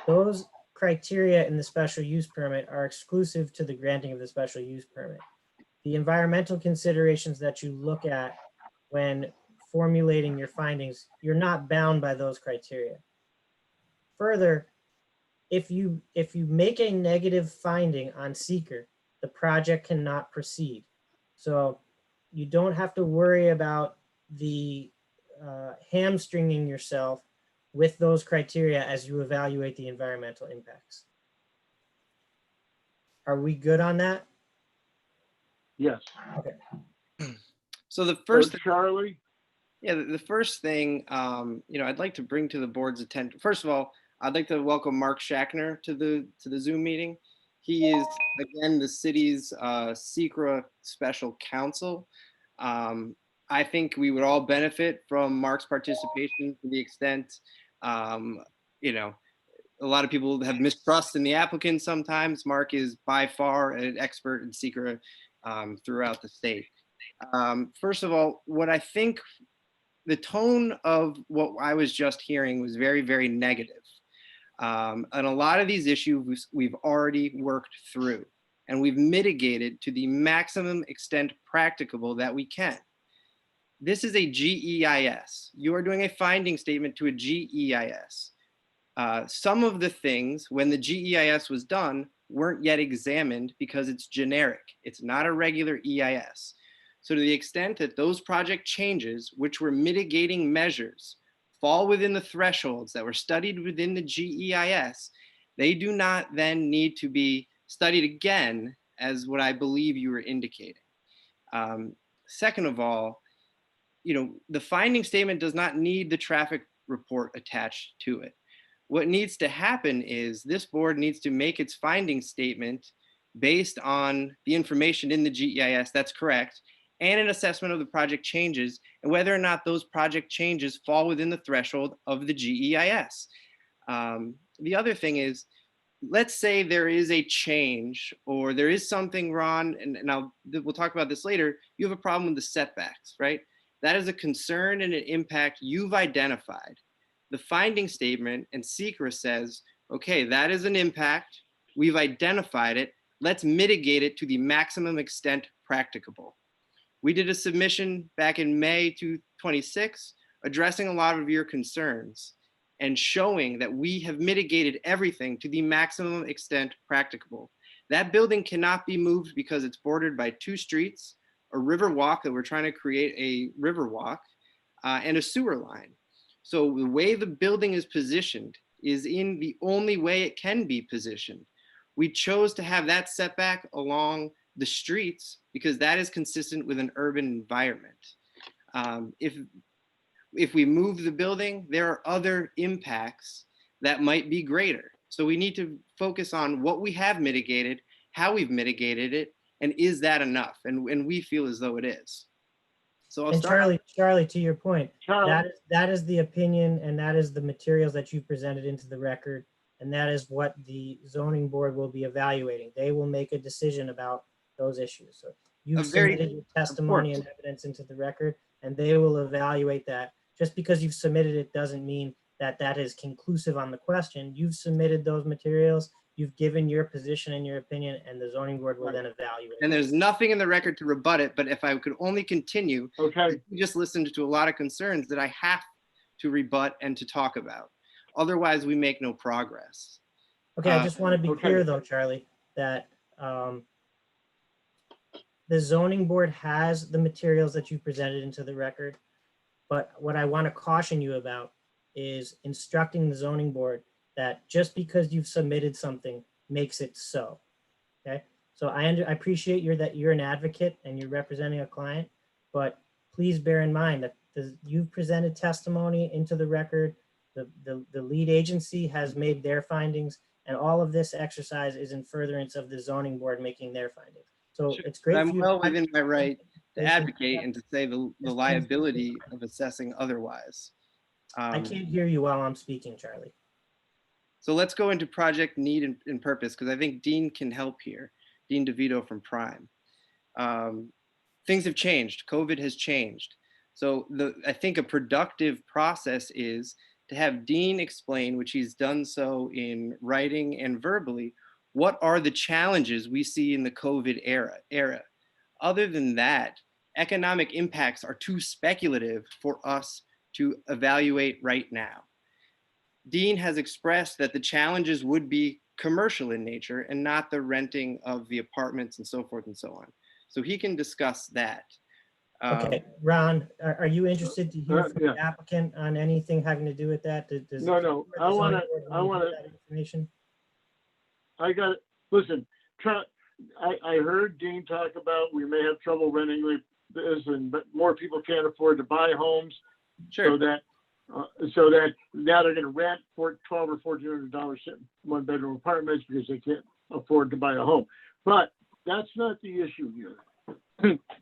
Those criteria in the special use permit are exclusive to the granting of the special use permit. The environmental considerations that you look at when formulating your findings, you're not bound by those criteria. Further, if you make a negative finding on seeker, the project cannot proceed. So you don't have to worry about the hamstringing yourself with those criteria as you evaluate the environmental impacts. Are we good on that? Yes. Okay. So the first, Charlie. Yeah, the first thing, I'd like to bring to the board's attention. First of all, I'd like to welcome Mark Shackner to the Zoom meeting. He is again the city's SECRA special counsel. I think we would all benefit from Mark's participation to the extent, a lot of people have mistrust in the applicant sometimes. Mark is by far an expert in SECRA throughout the state. First of all, what I think the tone of what I was just hearing was very, very negative. And a lot of these issues we've already worked through and we've mitigated to the maximum extent practicable that we can. This is a GEIS. You are doing a finding statement to a GEIS. Some of the things when the GEIS was done weren't yet examined because it's generic. It's not a regular EIS. So to the extent that those project changes, which were mitigating measures, fall within the thresholds that were studied within the GEIS, they do not then need to be studied again as what I believe you were indicating. Second of all, the finding statement does not need the traffic report attached to it. What needs to happen is this board needs to make its finding statement based on the information in the GEIS, that's correct, and an assessment of the project changes and whether or not those project changes fall within the threshold of the GEIS. The other thing is, let's say there is a change or there is something, Ron, and we'll talk about this later, you have a problem with the setbacks, right? That is a concern and an impact you've identified. The finding statement and SECRA says, okay, that is an impact, we've identified it, let's mitigate it to the maximum extent practicable. We did a submission back in May 2026 addressing a lot of your concerns and showing that we have mitigated everything to the maximum extent practicable. That building cannot be moved because it's bordered by 2 streets, a river walk that we're trying to create a river walk, and a sewer line. So the way the building is positioned is in the only way it can be positioned. We chose to have that setback along the streets because that is consistent with an urban environment. if we move the building, there are other impacts that might be greater. So we need to focus on what we have mitigated, how we've mitigated it, and is that enough? And we feel as though it is. So I'll And start. Charlie, to your point, Charlie, that is the opinion and that is the materials that you presented into the record. And that is what the zoning board will be evaluating. They will make a decision about those issues. So you've submitted your testimony and evidence into the record, and they will evaluate that. Just because you've submitted it doesn't mean that that is conclusive on the question. You've submitted those materials, you've given your position and your opinion, and the zoning board will then evaluate. And there's nothing in the record to rebut it, but if I could only continue, okay, you just listened to a lot of concerns that I have to rebut and to talk about. Otherwise, we make no progress. Okay, I just want to be okay. clear though, Charlie, that the zoning board has the materials that you presented into the record. But what I want to caution you about is instructing the zoning board that just because you've submitted something makes it so. Okay, so I appreciate that you're an advocate and you're representing a client, but please bear in mind that you've presented testimony into the record. The lead agency has made their findings, and all of this exercise is in furtherance of the zoning board making their findings. So Sure, it's great. I'm well within my right to advocate and to say the liability of assessing otherwise. I can't hear you while I'm speaking, Charlie. So let's go into project need and purpose, because I think Dean can help here. Dean DeVito from Prime. Things have changed. COVID has changed. So I think a productive process is to have Dean explain, which he's done so in writing and verbally, what are the challenges we see in the COVID era. Other than that, economic impacts are too speculative for us to evaluate right now. Dean has expressed that the challenges would be commercial in nature and not the renting of the apartments and so forth and so on. So he can discuss that. Okay, Ron, are you interested to hear from yeah. the applicant on anything having to do with that? No, I want to, information. I got it. Listen, I heard Dean talk about we may have trouble renting this, but more people can't afford to buy homes. Sure. So that now they're going to rent for $1,200 or $1,400 one bedroom apartments because they can't afford to buy a home. But that's not the issue here.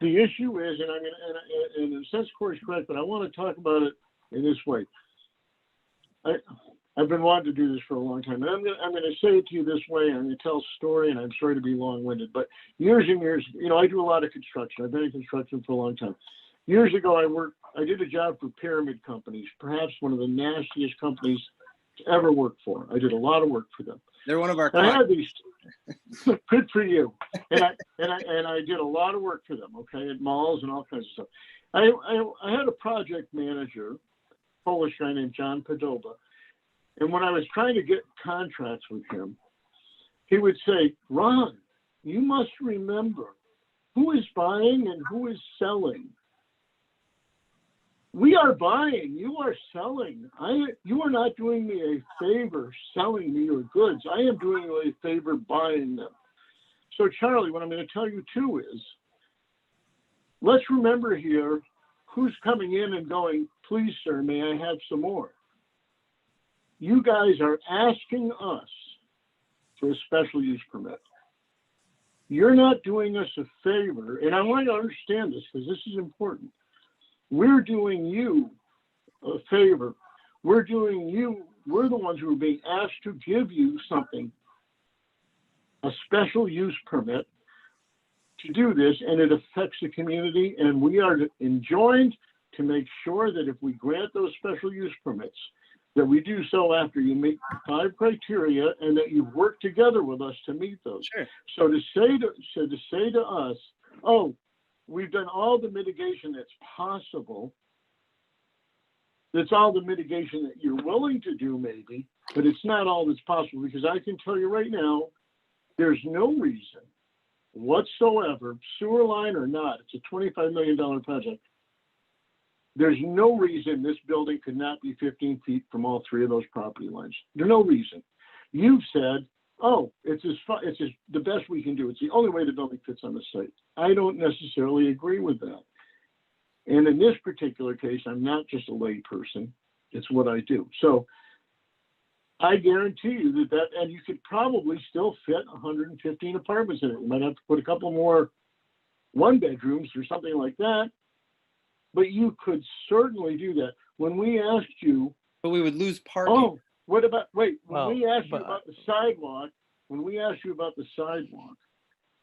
The issue is, and I'm going to, and in a sense, Corey's correct, but I want to talk about it in this way. I've been wanting to do this for a long time, and I'm going to say it to you this way. I'm going to tell a story, and I'm sorry to be long-winded, but years and years, I do a lot of construction. I've been in construction for a long time. Years ago, I did a job for Pyramid Companies, perhaps one of the nastiest companies to ever work for. I did a lot of work for them. They're one of our clients. I had these, good for you. And I did a lot of work for them, okay, at malls and all kinds of stuff. I had a project manager, Polish guy named John Padoba. And when I was trying to get contracts with him, he would say, Ron, you must remember who is buying and who is selling. We are buying, you are selling. You are not doing me a favor selling me your goods. I am doing you a favor buying them. So Charlie, what I'm going to tell you too is, let's remember here who's coming in and going, please sir, may I have some more? You guys are asking us for a special use permit. You're not doing us a favor, and I want you to understand this because this is important. We're doing you a favor. We're the ones who are being asked to give you something, a special use permit to do this, and it affects the community, and we are enjoined to make sure that if we grant those special use permits, that we do so after you meet 5 criteria and that you've worked together with us to meet those. Sure. So to say to us, oh, we've done all the mitigation that's possible. That's all the mitigation that you're willing to do, maybe, but it's not all that's possible, because I can tell you right now, there's no reason whatsoever, sewer line or not, it's a $25 million project. There's no reason this building could not be 15 feet from all 3 of those property lines. There's no reason. You've said, oh, it's the best we can do. It's the only way the building fits on the site. I don't necessarily agree with that. And in this particular case, I'm not just a lay person. It's what I do. So I guarantee you that, and you could probably still fit 115 apartments in it. You might have to put a couple more one bedrooms or something like that, but you could certainly do that. When we asked you, But we would lose parking. oh, what about, wait, when Well, we asked you about the sidewalk,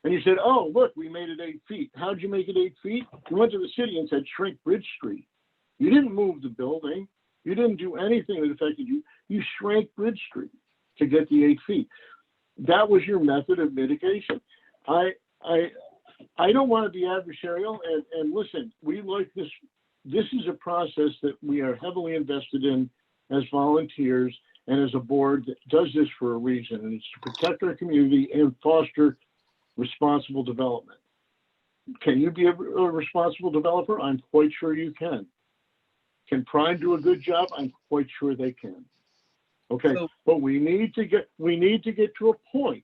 and you said, oh, look, we made it 8 feet. How'd you make it 8 feet? You went to the city and said, shrink Bridge Street. You didn't move the building. You didn't do anything that affected you. You shrank Bridge Street to get the 8 feet. That was your method of mitigation. I don't want to be adversarial, and listen, we like this. This is a process that we are heavily invested in as volunteers and as a board that does this for a reason, and it's to protect our community and foster responsible development. Can you be a responsible developer? I'm quite sure you can. Can Prime do a good job? I'm quite sure they can. Okay, but we need to get to a point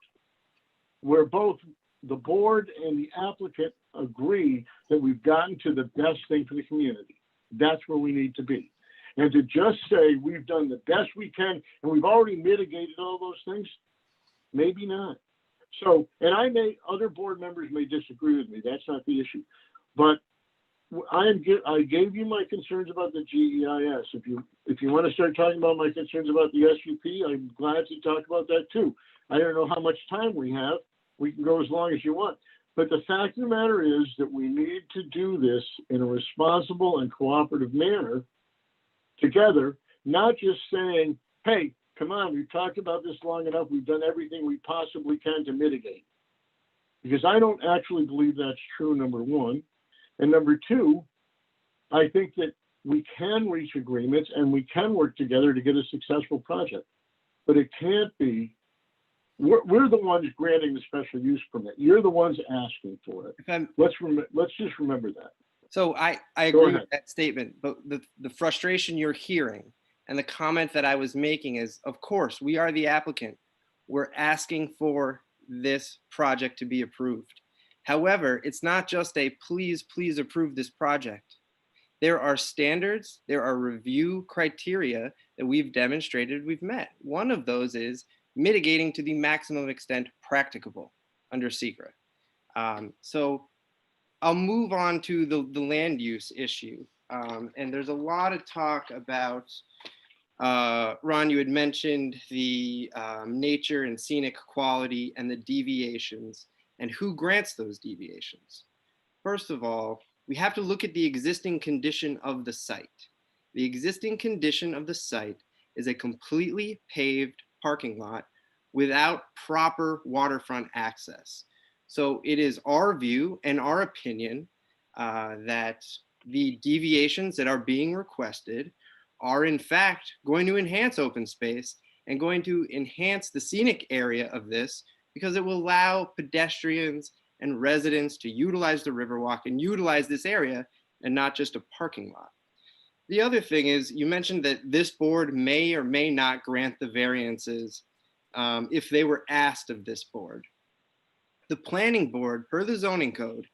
where both the board and the applicant agree that we've gotten to the best thing for the community. That's where we need to be. And to just say we've done the best we can and we've already mitigated all those things, maybe not. So, and other board members may disagree with me. That's not the issue. But I gave you my concerns about the GEIS. If you want to start talking about my concerns about the SUP, I'm glad to talk about that too. I don't know how much time we have. We can go as long as you want. But the fact of the matter is that we need to do this in a responsible and cooperative manner together, not just saying, hey, come on, we've talked about this long enough. We've done everything we possibly can to mitigate. Because I don't actually believe that's true, number one. And number two, I think that we can reach agreements and we can work together to get a successful project. But it can't be, we're the ones granting the special use permit. You're the ones asking for it. Let's just remember that. So I agree with that statement, but the frustration you're hearing and the comment that I was making is, of course, we are the applicant. We're asking for this project to be approved. However, it's not just a please approve this project. There are standards, there are review criteria that we've demonstrated we've met. One of those is mitigating to the maximum extent practicable under SECRA. So I'll move on to the land use issue. And there's a lot of talk about, Ron, you had mentioned the nature and scenic quality and the deviations and who grants those deviations. First of all, we have to look at the existing condition of the site. The existing condition of the site is a completely paved parking lot without proper waterfront access. So it is our view and our opinion that the deviations that are being requested are in fact going to enhance open space and going to enhance the scenic area of this, because it will allow pedestrians and residents to utilize the Riverwalk and utilize this area and not just a parking lot. The other thing is, you mentioned that this board may or may not grant the variances if they were asked of this board. The planning board, per the zoning code,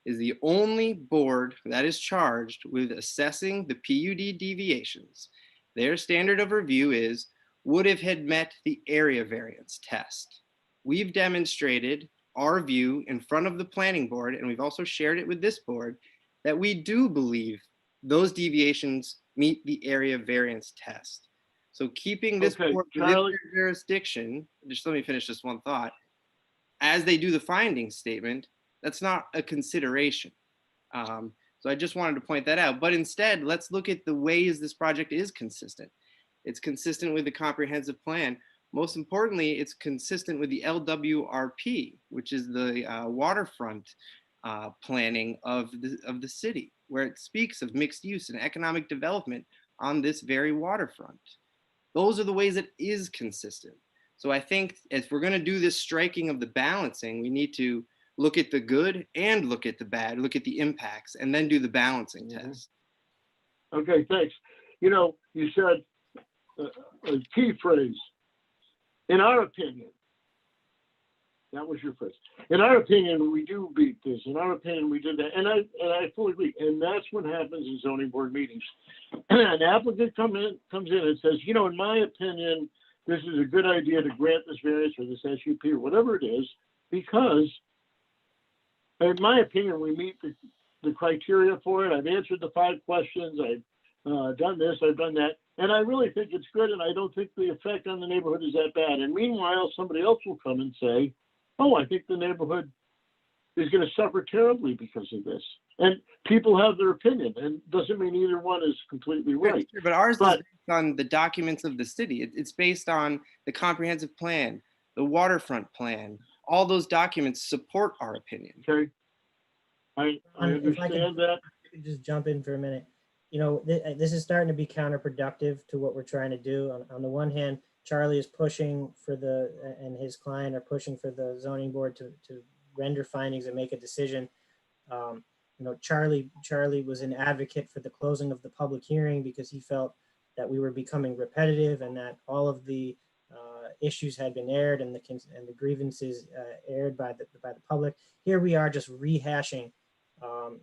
is the only board that is charged with assessing the PUD deviations. Their standard of review is, would have had met the area variance test. We've demonstrated our view in front of the planning board, and we've also shared it with this board, that we do believe those deviations meet the area variance test. So keeping this board within their jurisdiction, just let me finish this one thought, as they do the findings statement, that's not a consideration. So I just wanted to point that out. But instead, let's look at the ways this project is consistent. It's consistent with the comprehensive plan. Most importantly, it's consistent with the LWRP, which is the waterfront planning of the city, where it speaks of mixed use and economic development on this very waterfront. Those are the ways it is consistent. So I think if we're going to do this striking of the balancing, we need to look at the good and look at the bad, look at the impacts, and then do the balancing test. Okay, thanks. You know, you said a key phrase, in our opinion. That was your first. In our opinion, we do beat this. In our opinion, we did that. And I fully agree. And that's what happens in zoning board meetings. An applicant comes in and says, you know, in my opinion, this is a good idea to grant this variance or this SUP or whatever it is, because in my opinion, we meet the criteria for it. I've answered the 5 questions. I've done this, I've done that. And I really think it's good. And I don't think the effect on the neighborhood is that bad. And meanwhile, somebody else will come and say, oh, I think the neighborhood is going to suffer terribly because of this. And people have their opinion, and doesn't mean either one is completely right. Sure, but ours is based on the documents of the city. It's based on the comprehensive plan, the waterfront plan. All those documents support our opinion. Okay. I understand that. Just jump in for a minute. You know, this is starting to be counterproductive to what we're trying to do. On the one hand, Charlie is pushing for and his client are pushing for the zoning board to render findings and make a decision. You know, Charlie was an advocate for the closing of the public hearing because he felt that we were becoming repetitive and that all of the issues had been aired and the grievances aired by the public. Here we are just rehashing.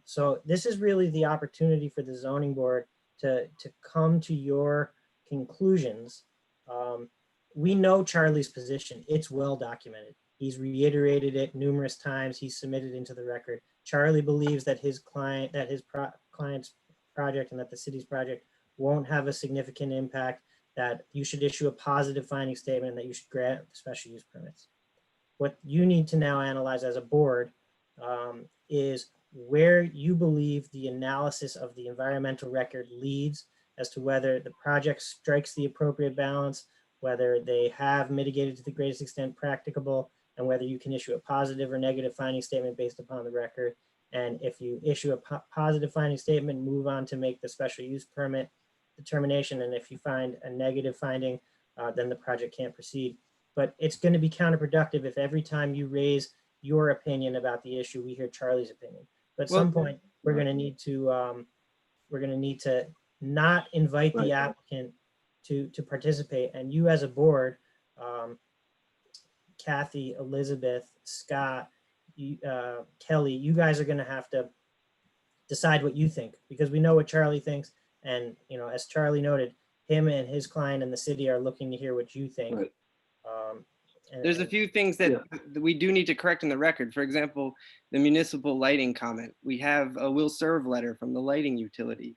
So this is really the opportunity for the zoning board to come to your conclusions. We know Charlie's position. It's well documented. He's reiterated it numerous times. He's submitted into the record. Charlie believes that his client's project and that the city's project won't have a significant impact, that you should issue a positive finding statement, and that you should grant special use permits. What you need to now analyze as a board is where you believe the analysis of the environmental record leads as to whether the project strikes the appropriate balance, whether they have mitigated to the greatest extent practicable, and whether you can issue a positive or negative finding statement based upon the record. And if you issue a positive finding statement, move on to make the special use permit determination. And if you find a negative finding, then the project can't proceed. But it's going to be counterproductive if every time you raise your opinion about the issue, we hear Charlie's opinion. But at some point, we're going to need to not invite the applicant to participate. And you as a board, Kathy, Elizabeth, Scott, Kelly, you guys are going to have to decide what you think, because we know what Charlie thinks. And, you know, as Charlie noted, him and his client and the city are looking to hear what you think. Right. There's a few things that we do need to correct in the record. For example, the municipal lighting comment. We have a will serve letter from the lighting utility.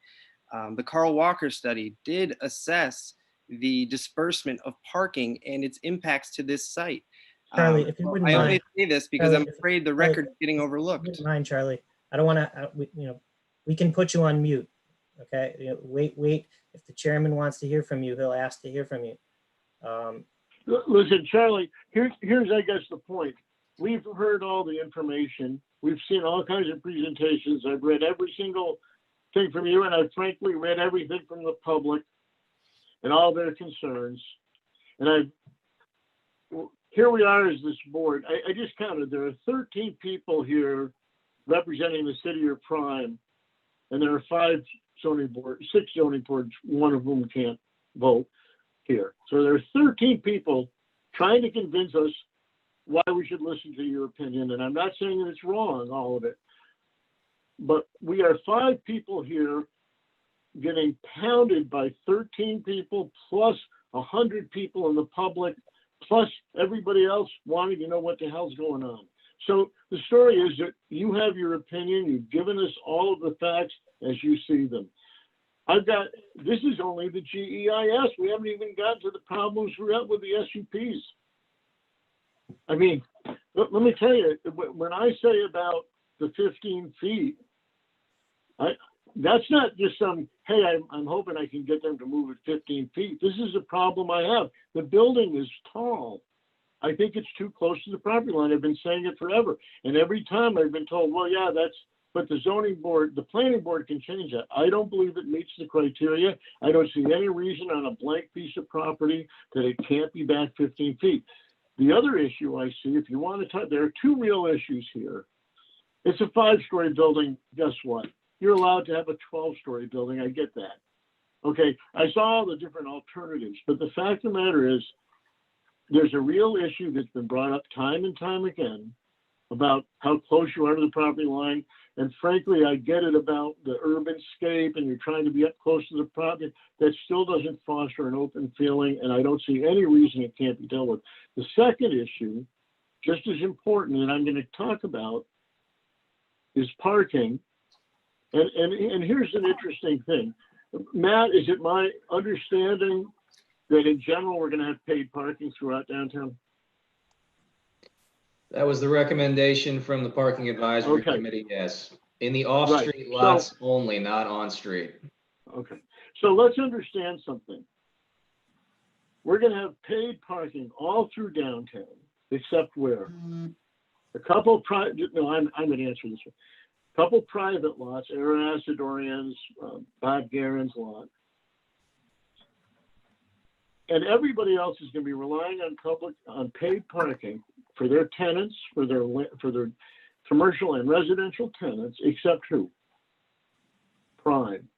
The Carl Walker study did assess the disbursement of parking and its impacts to this site. Charlie, if you wouldn't mind. I only say this because Charlie, I'm afraid the record's getting overlooked. If you wouldn't mind, Charlie. I don't want to, you know, we can put you on mute. Okay, you know, wait. If the chairman wants to hear from you, he'll ask to hear from you. Listen, Charlie, here's I guess the point. We've heard all the information. We've seen all kinds of presentations. I've read every single thing from you, and I've frankly read everything from the public and all their concerns. And here we are as this board. I just counted. There are 13 people here representing the city of Prime, and there are 6 zoning boards, one of whom can't vote here. So there are 13 people trying to convince us why we should listen to your opinion. And I'm not saying that it's wrong, all of it, but we are 5 people here getting pounded by 13 people plus 100 people in the public, plus everybody else wanting to know what the hell's going on. So the story is that you have your opinion. You've given us all of the facts as you see them. This is only the GEIS. We haven't even gotten to the problems we're at with the SUPs. I mean, let me tell you, when I say about the 15 feet, that's not just some, hey, I'm hoping I can get them to move it 15 feet. This is a problem I have. The building is tall. I think it's too close to the property line. I've been saying it forever. And every time I've been told, well, yeah, but the zoning board, the planning board can change that. I don't believe it meets the criteria. I don't see any reason on a blank piece of property that it can't be back 15 feet. The other issue I see, if you want to talk, there are 2 real issues here. It's a 5-story building. Guess what? You're allowed to have a 12-story building. I get that. Okay, I saw all the different alternatives, but the fact of the matter is, there's a real issue that's been brought up time and time again about how close you are to the property line. And frankly, I get it about the urban scape and you're trying to be up close to the property. That still doesn't foster an open feeling, and I don't see any reason it can't be dealt with. The second issue, just as important, and I'm going to talk about, is parking. And here's an interesting thing. Matt, is it my understanding that in general, we're going to have paid parking throughout downtown? That was the recommendation from the parking advisory Okay. committee, yes. In the off-street Right. lots only, not on-street. Okay, so let's understand something. We're going to have paid parking all through downtown, except where? A couple private, no, I'm going to answer this one. A couple private lots, Aaron Asadorian's, Bob Guerin's lot. And everybody else is going to be relying on paid parking for their tenants, for their commercial and residential tenants, except who? Prime.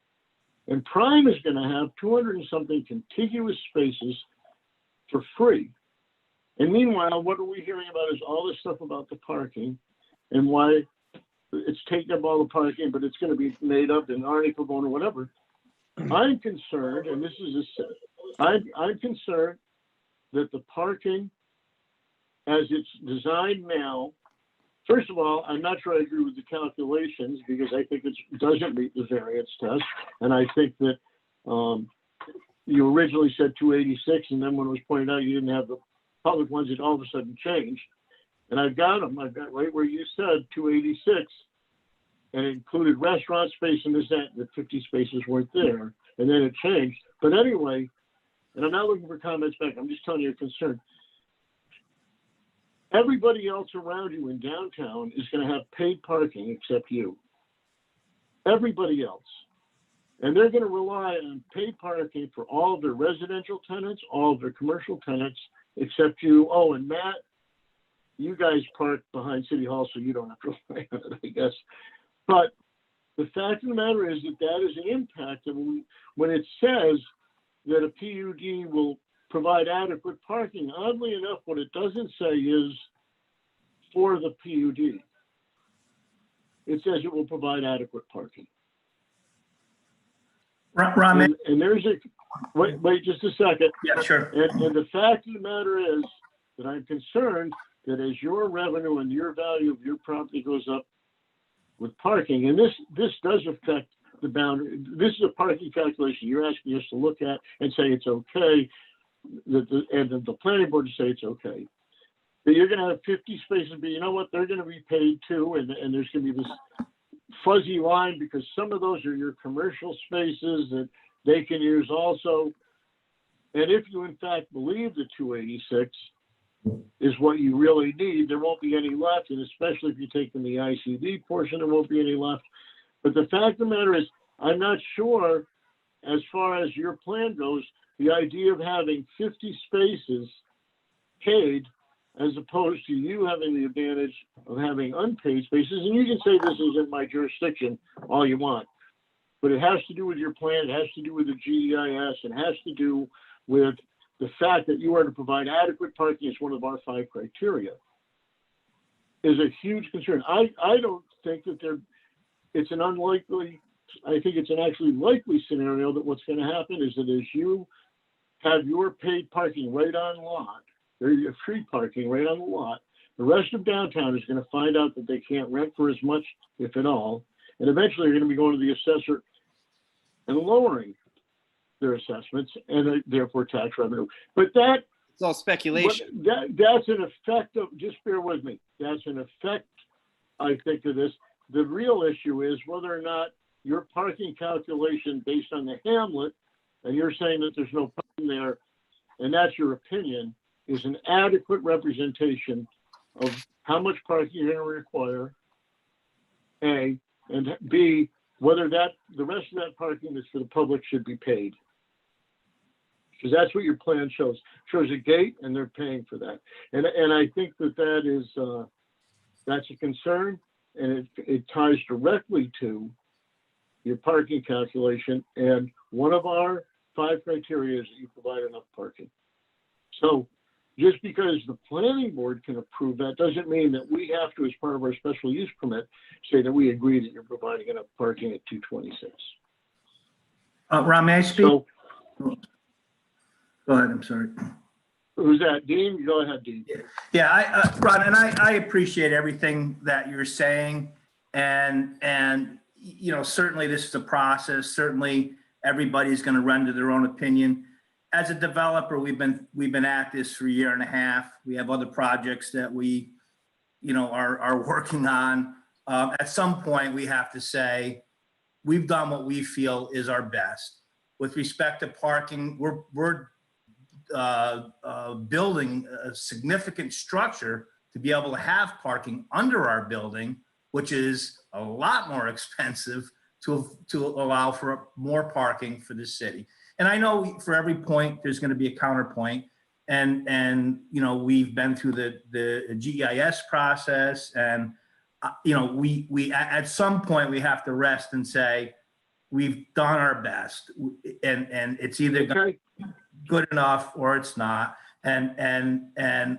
And Prime is going to have 200 and something contiguous spaces for free. And meanwhile, what are we hearing about is all this stuff about the parking and why it's taking up all the parking, but it's going to be made up in article or whatever. I'm concerned, and this is I'm concerned that the parking as it's designed now, first of all, I'm not sure I agree with the calculations because I think it doesn't meet the variance test. And I think that you originally said 286, and then when it was pointed out you didn't have the public ones, it all of a sudden changed. And I've got them. I've got right where you said 286, and it included restaurant space and this, that, the 50 spaces weren't there. And then it changed. But anyway, and I'm not looking for comments back. I'm just telling you a concern. Everybody else around you in downtown is going to have paid parking except you. Everybody else. And they're going to rely on paid parking for all of their residential tenants, all of their commercial tenants, except you. Oh, and Matt, you guys park behind City Hall, so you don't have to rely on it, I guess. But the fact of the matter is that that is an impact. And when it says that a PUD will provide adequate parking, oddly enough, what it doesn't say is for the PUD. It says it will provide adequate parking. Ron, and there's a, wait just a second. Yeah, sure. And the fact of the matter is that I'm concerned that as your revenue and your value of your property goes up with parking, and this does affect the boundary. This is a parking calculation you're asking us to look at and say it's okay, and the planning board to say it's okay. But you're going to have 50 spaces, but you know what? They're going to be paid too, and there's going to be this fuzzy line because some of those are your commercial spaces that they can use also. And if you in fact believe the 286 is what you really need, there won't be any left, and especially if you take in the ICD portion, there won't be any left. But the fact of the matter is, I'm not sure, as far as your plan goes, the idea of having 50 spaces paid as opposed to you having the advantage of having unpaid spaces. And you can say this isn't my jurisdiction all you want, but it has to do with your plan, it has to do with the GEIS, it has to do with the fact that you are to provide adequate parking as one of our 5 criteria is a huge concern. I don't think that it's an unlikely, I think it's an actually likely scenario that what's going to happen is that as you have your paid parking right on lot, or your free parking right on the lot, the rest of downtown is going to find out that they can't rent for as much, if at all, and eventually they're going to be going to the assessor and lowering their assessments and therefore tax revenue. But that it's all speculation. That's an effect of, just bear with me, that's an effect, I think, of this. The real issue is whether or not your parking calculation based on the hamlet, and you're saying that there's no parking there, and that's your opinion, is an adequate representation of how much parking you're going to require, A, and B, whether the rest of that parking that's for the public should be paid. Because that's what your plan shows. Shows a gate and they're paying for that. And I think that is, that's a concern, and it ties directly to your parking calculation. And one of our 5 criteria is that you provide enough parking. So just because the planning board can approve that doesn't mean that we have to, as part of our special use permit, say that we agree that you're providing enough parking at 226. Ron, may I speak? So, Go ahead, I'm sorry. who's that? Dean? Go ahead, Dean. Yeah, Ron, and I appreciate everything that you're saying. And, you know, certainly this is a process. Certainly everybody's going to run to their own opinion. As a developer, we've been at this for a year and a half. We have other projects that we, you know, are working on. At some point, we have to say, we've done what we feel is our best. With respect to parking, we're building a significant structure to be able to have parking under our building, which is a lot more expensive to allow for more parking for the city. And I know for every point, there's going to be a counterpoint. And you know, we've been through the GEIS process, and you know, we at some point we have to rest and say we've done our best, and it's either good enough or it's not. And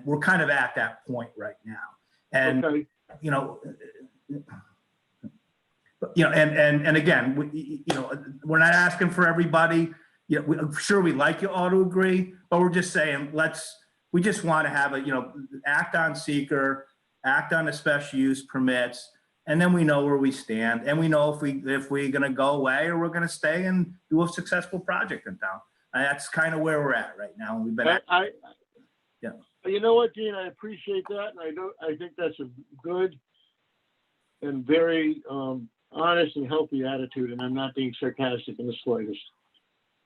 we're kind of at that point right now. And you know, and again, you know, we're not asking for everybody. You know, I'm sure we like you all to agree, but we're just saying, we just want to have a, you know, act on seeker, act on the special use permits, and then we know where we stand, and we know if we're going to go away or we're going to stay and do a successful project in town. And that's kind of where we're at right now. We've been. Yeah. You know what, Dean? I appreciate that, and I think that's a good and very honest and healthy attitude, and I'm not being sarcastic in the slightest.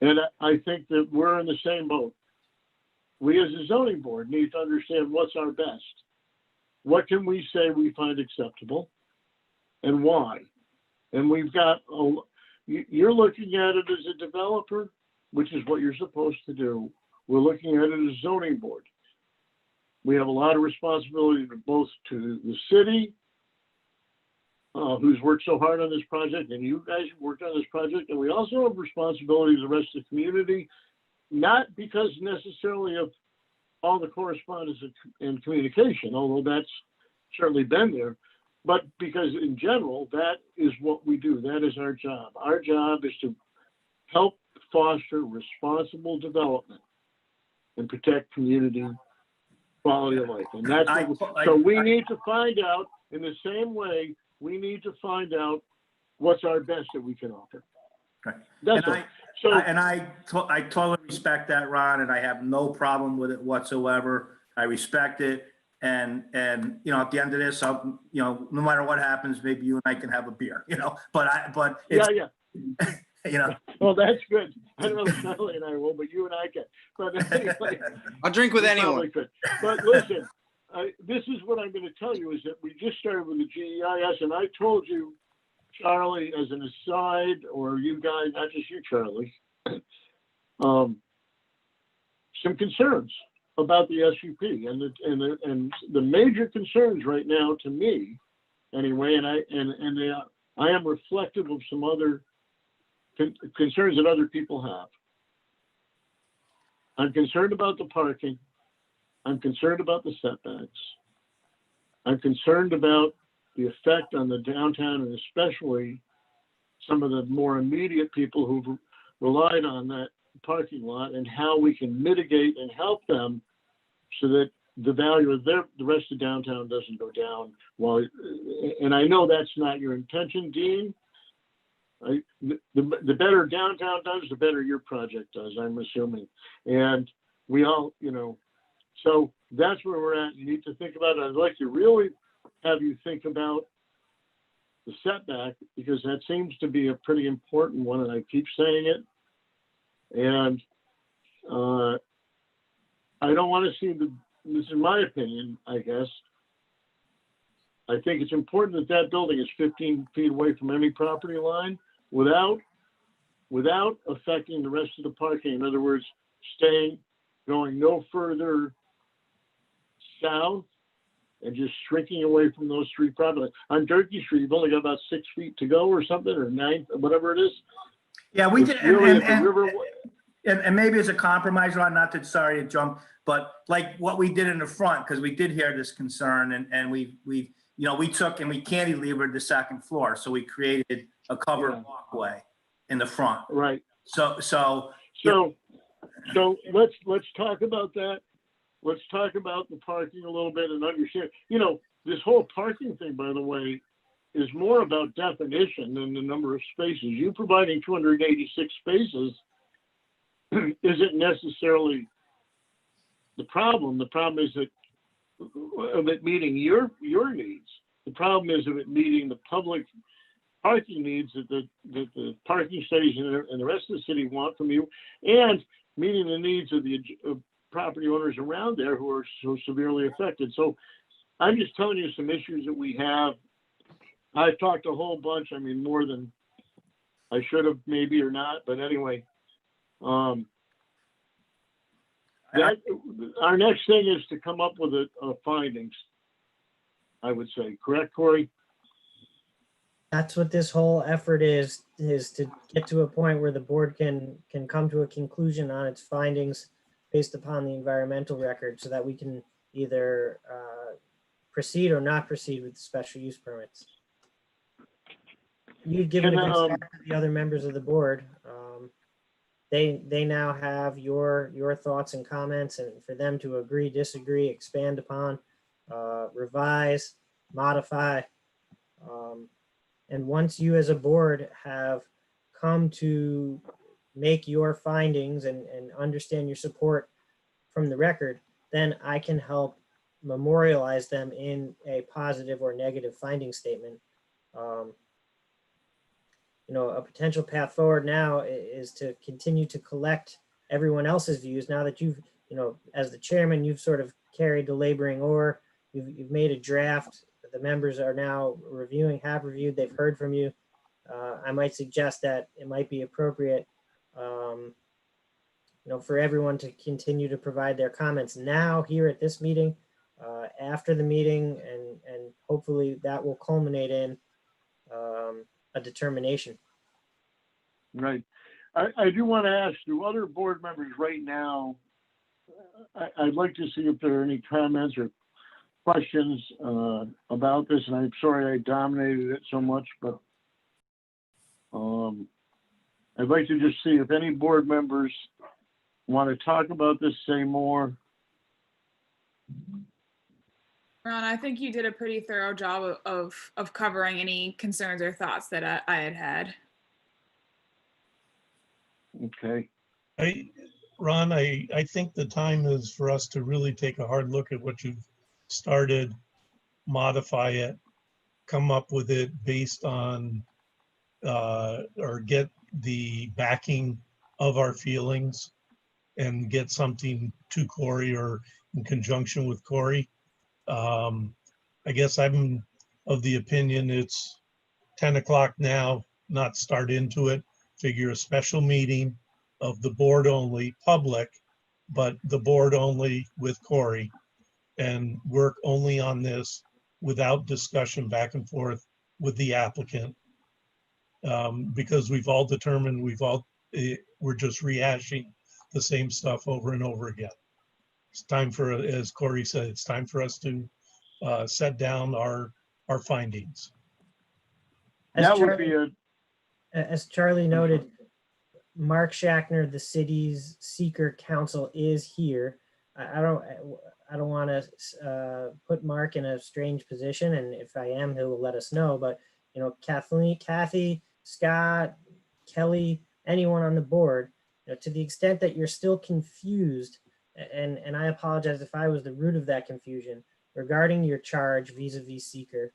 And I think that we're in the same boat. We as a zoning board need to understand what's our best. What can we say we find acceptable and why? And we've got, you're looking at it as a developer, which is what you're supposed to do. We're looking at it as a zoning board. We have a lot of responsibility both to the city, who's worked so hard on this project, and you guys who worked on this project, and we also have responsibility to the rest of the community, not because necessarily of all the correspondence and communication, although that's certainly been there, but because in general, that is what we do. That is our job. Our job is to help foster responsible development and protect community quality of life. And that's so we need to find out, in the same way, we need to find out what's our best that we can offer. Right. That's all. I totally respect that, Ron, and I have no problem with it whatsoever. I respect it. And you know, at the end of this, I'll, you know, no matter what happens, maybe you and I can have a beer, you know, but it's, yeah. You know. Well, that's good. I don't know if Natalie and I will, but you and I can. But anyway, I'll drink with anyone. But listen, this is what I'm going to tell you is that we just started with the GEIS, and I told you, Charlie, as an aside, or you guys, not just you, Charlie, some concerns about the SUP, and the major concerns right now, to me, anyway, and I am reflective of some other concerns that other people have. I'm concerned about the parking. I'm concerned about the setbacks. I'm concerned about the effect on the downtown, and especially some of the more immediate people who've relied on that parking lot, and how we can mitigate and help them so that the value of the rest of downtown doesn't go down. And I know that's not your intention, Dean. The better downtown does, the better your project does, I'm assuming. And we all, you know, so that's where we're at. You need to think about it. I'd like to really have you think about the setback, because that seems to be a pretty important one, and I keep saying it. And I don't want to see this is my opinion, I guess. I think it's important that building is 15 feet away from any property line without affecting the rest of the parking. In other words, going no further south and just shrinking away from those three property lines. On Durkee Street, you've only got about 6 feet to go or something, or 9, whatever it is. Yeah, we it's did. really And, at the river. and maybe it's a compromise, Ron, not to, sorry to jump, but like what we did in the front, because we did hear this concern and we took and we cantilevered the second floor. So we created a covered walkway in the front. Right. So let's talk about that. Let's talk about the parking a little bit and understand, this whole parking thing, by the way, is more about definition than the number of spaces. You providing 286 spaces isn't necessarily the problem. The problem is that of it meeting your needs. The problem is of it meeting the public parking needs that the parking studies and the rest of the city want from you, and meeting the needs of the property owners around there who are so severely affected. So I'm just telling you some issues that we have. I've talked a whole bunch, more than I should have maybe or not, but anyway. Our next thing is to come up with findings, I would say. Correct, Corey? That's what this whole effort is to get to a point where the board can come to a conclusion on its findings based upon the environmental record, so that we can either proceed or not proceed with the special use permits. You've given a good start to the other members of the board. They now have your thoughts and comments, and for them to agree, disagree, expand upon, revise, modify. And once you as a board have come to make your findings and understand your support from the record, then I can help memorialize them in a positive or negative finding statement. A potential path forward now is to continue to collect everyone else's views. Now that you've, as the chairman, you've sort of carried the laboring oar, you've made a draft. The members are now have reviewed, they've heard from you. I might suggest that it might be appropriate, for everyone to continue to provide their comments now here at this meeting, after the meeting, and hopefully that will culminate in a determination. Right. I do want to ask, do other board members right now, I'd like to see if there are any comments or questions about this, and I'm sorry I dominated it so much, but I'd like to just see if any board members want to talk about this, say more. Ron, I think you did a pretty thorough job of covering any concerns or thoughts that I had. Okay. Ron, I think the time is for us to really take a hard look at what you've started, modify it, come up with it based on, or get the backing of our feelings and get something to Corey or in conjunction with Corey. I guess I'm of the opinion it's 10 o'clock now, not start into it. Figure a special meeting of the board only, public, but the board only with Corey, and work only on this without discussion back and forth with the applicant. Because we've all determined we're just rehashing the same stuff over and over again. It's time for, as Corey said, it's time for us to set down our findings. As Charlie noted, Mark Shackner, the city's seeker counsel, is here. I don't want to put Mark in a strange position, and if I am, he'll let us know. But Kathy, Scott, Kelly, anyone on the board, to the extent that you're still confused, and I apologize if I was the root of that confusion regarding your charge vis-a-vis seeker.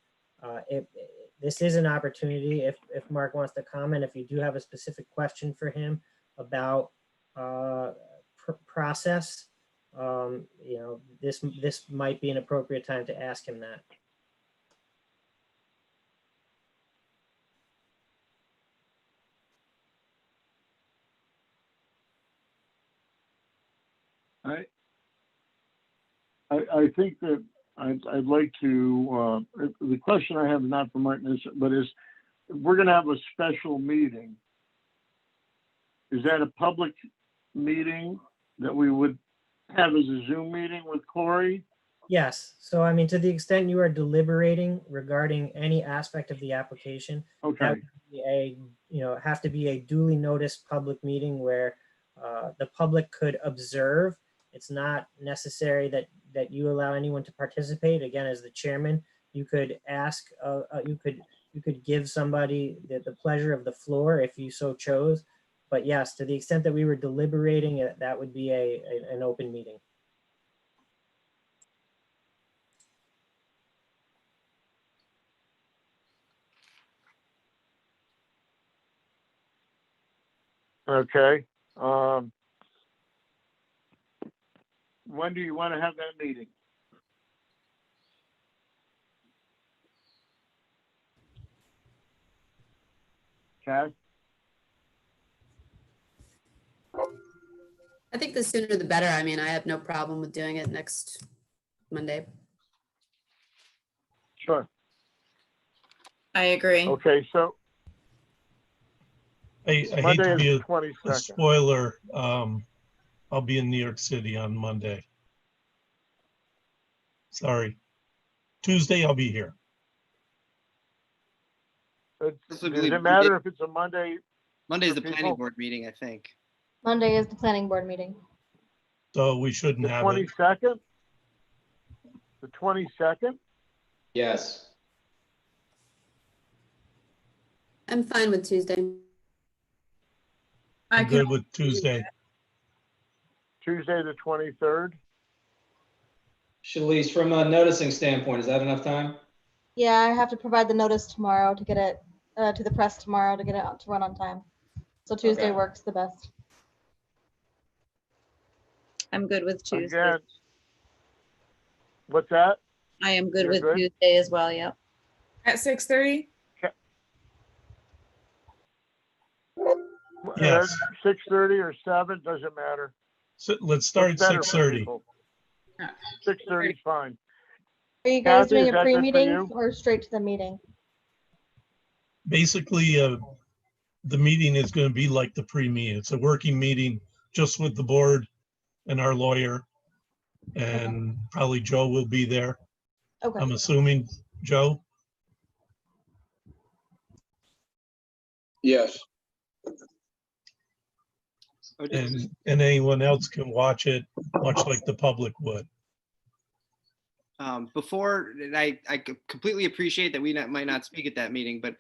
This is an opportunity, if Mark wants to comment, if you do have a specific question for him about process, this might be an appropriate time to ask him that. I think that I'd like to, the question I have, not for Martin, but is, we're going to have a special meeting. Is that a public meeting that we would have as a Zoom meeting with Corey? Yes, so I mean, to the extent you are deliberating regarding any aspect of the application, that Okay, would be a, have to be a duly noticed public meeting where the public could observe. It's not necessary that you allow anyone to participate. Again, as the chairman, you could ask, you could give somebody the pleasure of the floor if you so chose. But yes, to the extent that we were deliberating, that would be an open meeting. okay. When do you want to have that meeting? Chad? I think the sooner the better. I mean, I have no problem with doing it next Monday. Sure. I agree. Okay, so I hate Monday to is be the a 22nd. spoiler. I'll be in New York City on Monday. Sorry. Tuesday, I'll be here. Does Specifically, it matter if it's a Monday? Monday's for the planning people? board meeting, I think. Monday is the planning board meeting. So we shouldn't The have it. 22nd? The 22nd? Yes. I'm fine with Tuesday. I'm good with Tuesday. Tuesday, the 23rd? Shalice, from a noticing standpoint, is that enough time? Yeah, I have to provide the notice tomorrow to get it to the press tomorrow to get it out to run on time. So Tuesday Okay. works the best. I'm good with Tuesday. Again. What's that? I am good You're with good? Tuesday as well, yep. At 6:30? Yes. 6:30 or 7, doesn't matter. So let's start at What's better for 6:30. people? 6:30 is fine. Are you guys Kathy, doing is a that good for pre-meeting you? or straight to the meeting? Basically, the meeting is going to be like the pre-meeting. It's a working meeting just with the board and our lawyer. And probably Joe will be there. Okay. I'm assuming, Joe? Yes. And anyone else can watch it, much like the public would. Before, and I completely appreciate that we might not speak at that meeting, but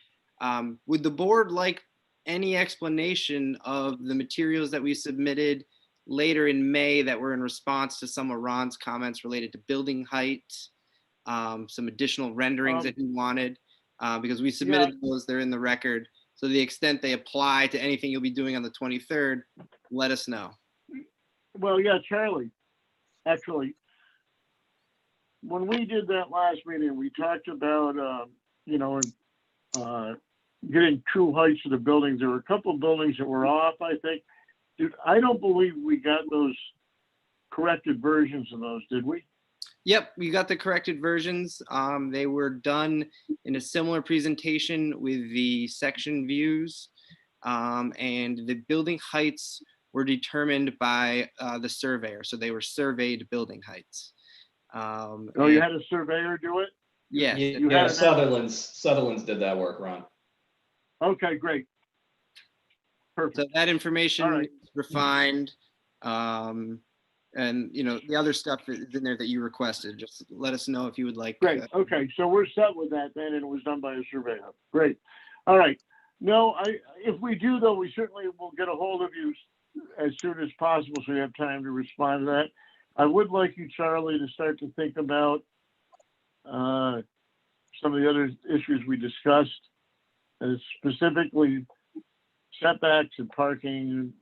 would the board like any explanation of the materials that we submitted later in May that were in response to some of Ron's comments related to building height, some additional renderings that he wanted, because we submitted those, they're in the record. So to the extent they apply to anything you'll be doing on the 23rd, let us know. Well, yeah, Charlie, actually, when we did that last meeting, we talked about, getting true heights of the buildings. There were a couple of buildings that were off, I think. Dude, I don't believe we got those corrected versions of those, did we? Yep, we got the corrected versions. They were done in a similar presentation with the section views. And the building heights were determined by the surveyor. So they were surveyed building heights. You had a surveyor do it? Yes. Yeah, Sutherland's did that work, Ron. Okay, great. Perfect. So that information All right. is refined. And the other stuff is in there that you requested. Just let us know if you would like. Great. Okay, so we're set with that then, and it was done by a surveyor. Great. All right. No, if we do though, we certainly will get a hold of you as soon as possible, so you have time to respond to that. I would like you, Charlie, to start to think about some of the other issues we discussed, specifically setbacks and parking,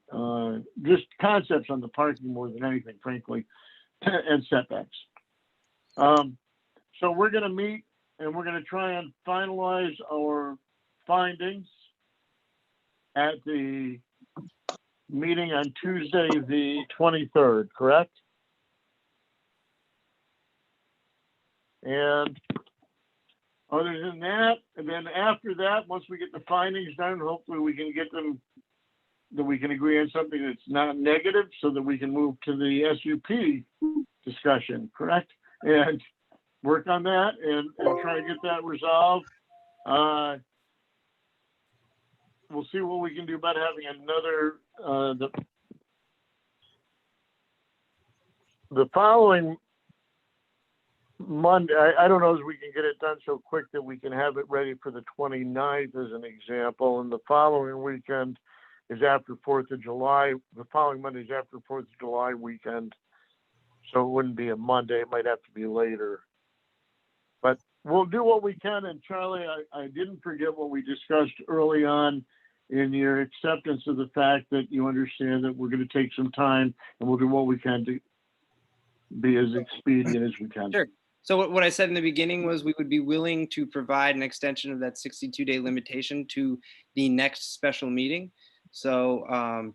just concepts on the parking more than anything, frankly, and setbacks. So we're going to meet and we're going to try and finalize our findings at the meeting on Tuesday, the 23rd, correct? And other than that, and then after that, once we get the findings done, hopefully we can get them that we can agree on something that's not negative so that we can move to the SUP discussion, correct? And work on that and try to get that resolved. We'll see what we can do about having another, the following Monday, I don't know if we can get it done so quick that we can have it ready for the 29th as an example. And the following weekend is after 4th of July. The following Monday is after 4th of July weekend. So it wouldn't be a Monday. It might have to be later. But we'll do what we can. And Charlie, I didn't forget what we discussed early on in your acceptance of the fact that you understand that we're going to take some time and we'll do what we can to be as expedient as we can. Sure. So what I said in the beginning was we would be willing to provide an extension of that 62-day limitation to the next special meeting. So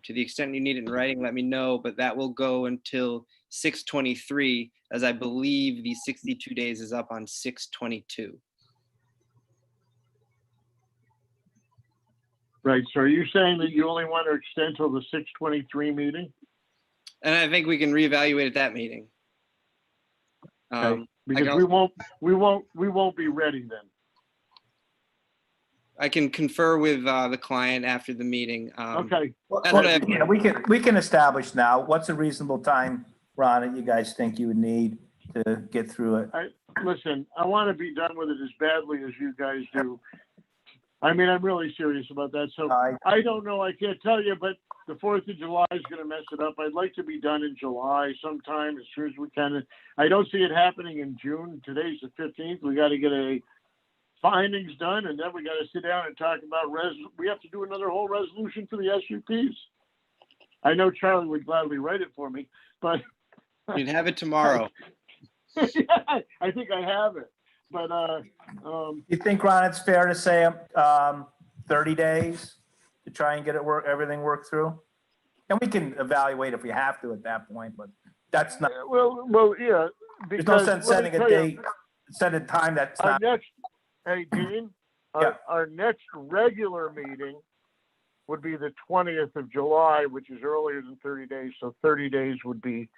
to the extent you need it in writing, let me know, but that will go until 6/23, as I believe the 62 days is up on 6/22. Right. So are you saying that you only want to extend till the 6/23 meeting? And I think we can reevaluate at that meeting. Okay. Because we won't be ready then. I can confer with the client after the meeting. Okay. That's what I have. Yeah, we can establish now, what's a reasonable time, Ron, that you guys think you would need to get through it? Listen, I want to be done with it as badly as you guys do. I mean, I'm really serious about that. So I don't know. I can't tell you, but the 4th of July is going to mess it up. I'd like to be done in July sometime as soon as we can. I don't see it happening in June. Today's the 15th. We got to get a findings done, and then we got to sit down and talk about we have to do another whole resolution for the SUPs. I know Charlie would gladly write it for me, but you'd have it tomorrow. Yeah, I think I have it. But You think, Ron, it's fair to say 30 days to try and get everything worked through? And we can evaluate if we have to at that point, but that's not. Well, yeah. There's no sense setting a date, set a time that's not. Hey, Dean, Yeah. our next regular meeting would be the 20th of July, which is earlier than 30 days. So 30 days would be,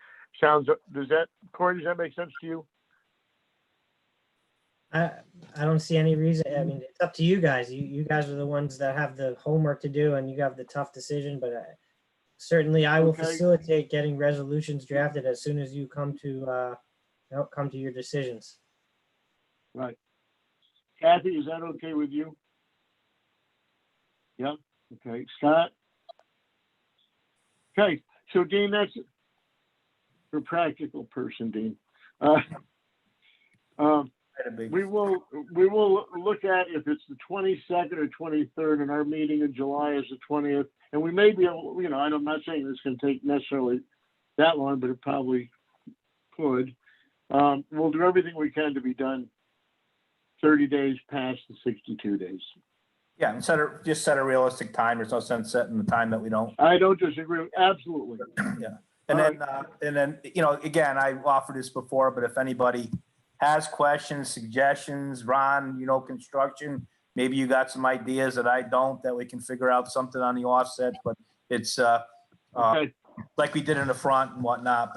Corey, does that make sense to you? I don't see any reason. I mean, it's up to you guys. You guys are the ones that have the homework to do, and you have the tough decision. But certainly, I will facilitate getting resolutions drafted as soon as you come to your decisions. Right. Kathy, is that okay with you? Yeah. Okay. Scott. Okay. So Dean, that's for practical person, Dean. We will look at if it's the 22nd or 23rd, and our meeting in July is the 20th. And we may be able, I'm not saying this can take necessarily that long, but it probably could. We'll do everything we can to be done 30 days past the 62 days. Yeah, and just set a realistic time. There's no sense setting the time that we don't. I don't disagree. Absolutely. Yeah. And then, again, I've offered this before, but if anybody has questions, suggestions, Ron, construction, maybe you got some ideas that I don't, that we can figure out something on the offset, but it's like we did in the front and whatnot,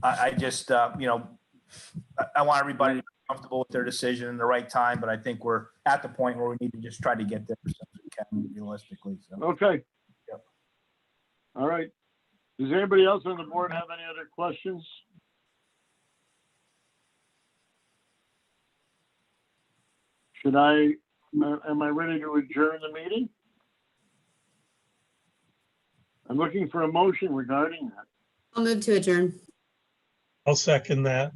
I just, I want everybody to be comfortable with their decision in the right time, but I think we're at the point where we need to just try to get there as soon as we can realistically. So. Okay. Yep. All right. Does anybody else on the board have any other questions? Am I ready to adjourn the meeting? I'm looking for a motion regarding that. I'll move to adjourn. I'll second that.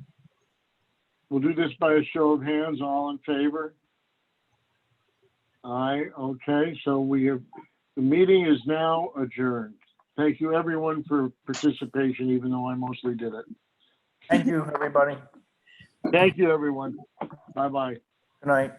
We'll do this by a show of hands. All in favor? Aye. Okay. So the meeting is now adjourned. Thank you, everyone, for participation, even though I mostly did it. Thank you, everybody. Thank you, everyone. Bye-bye. Good night.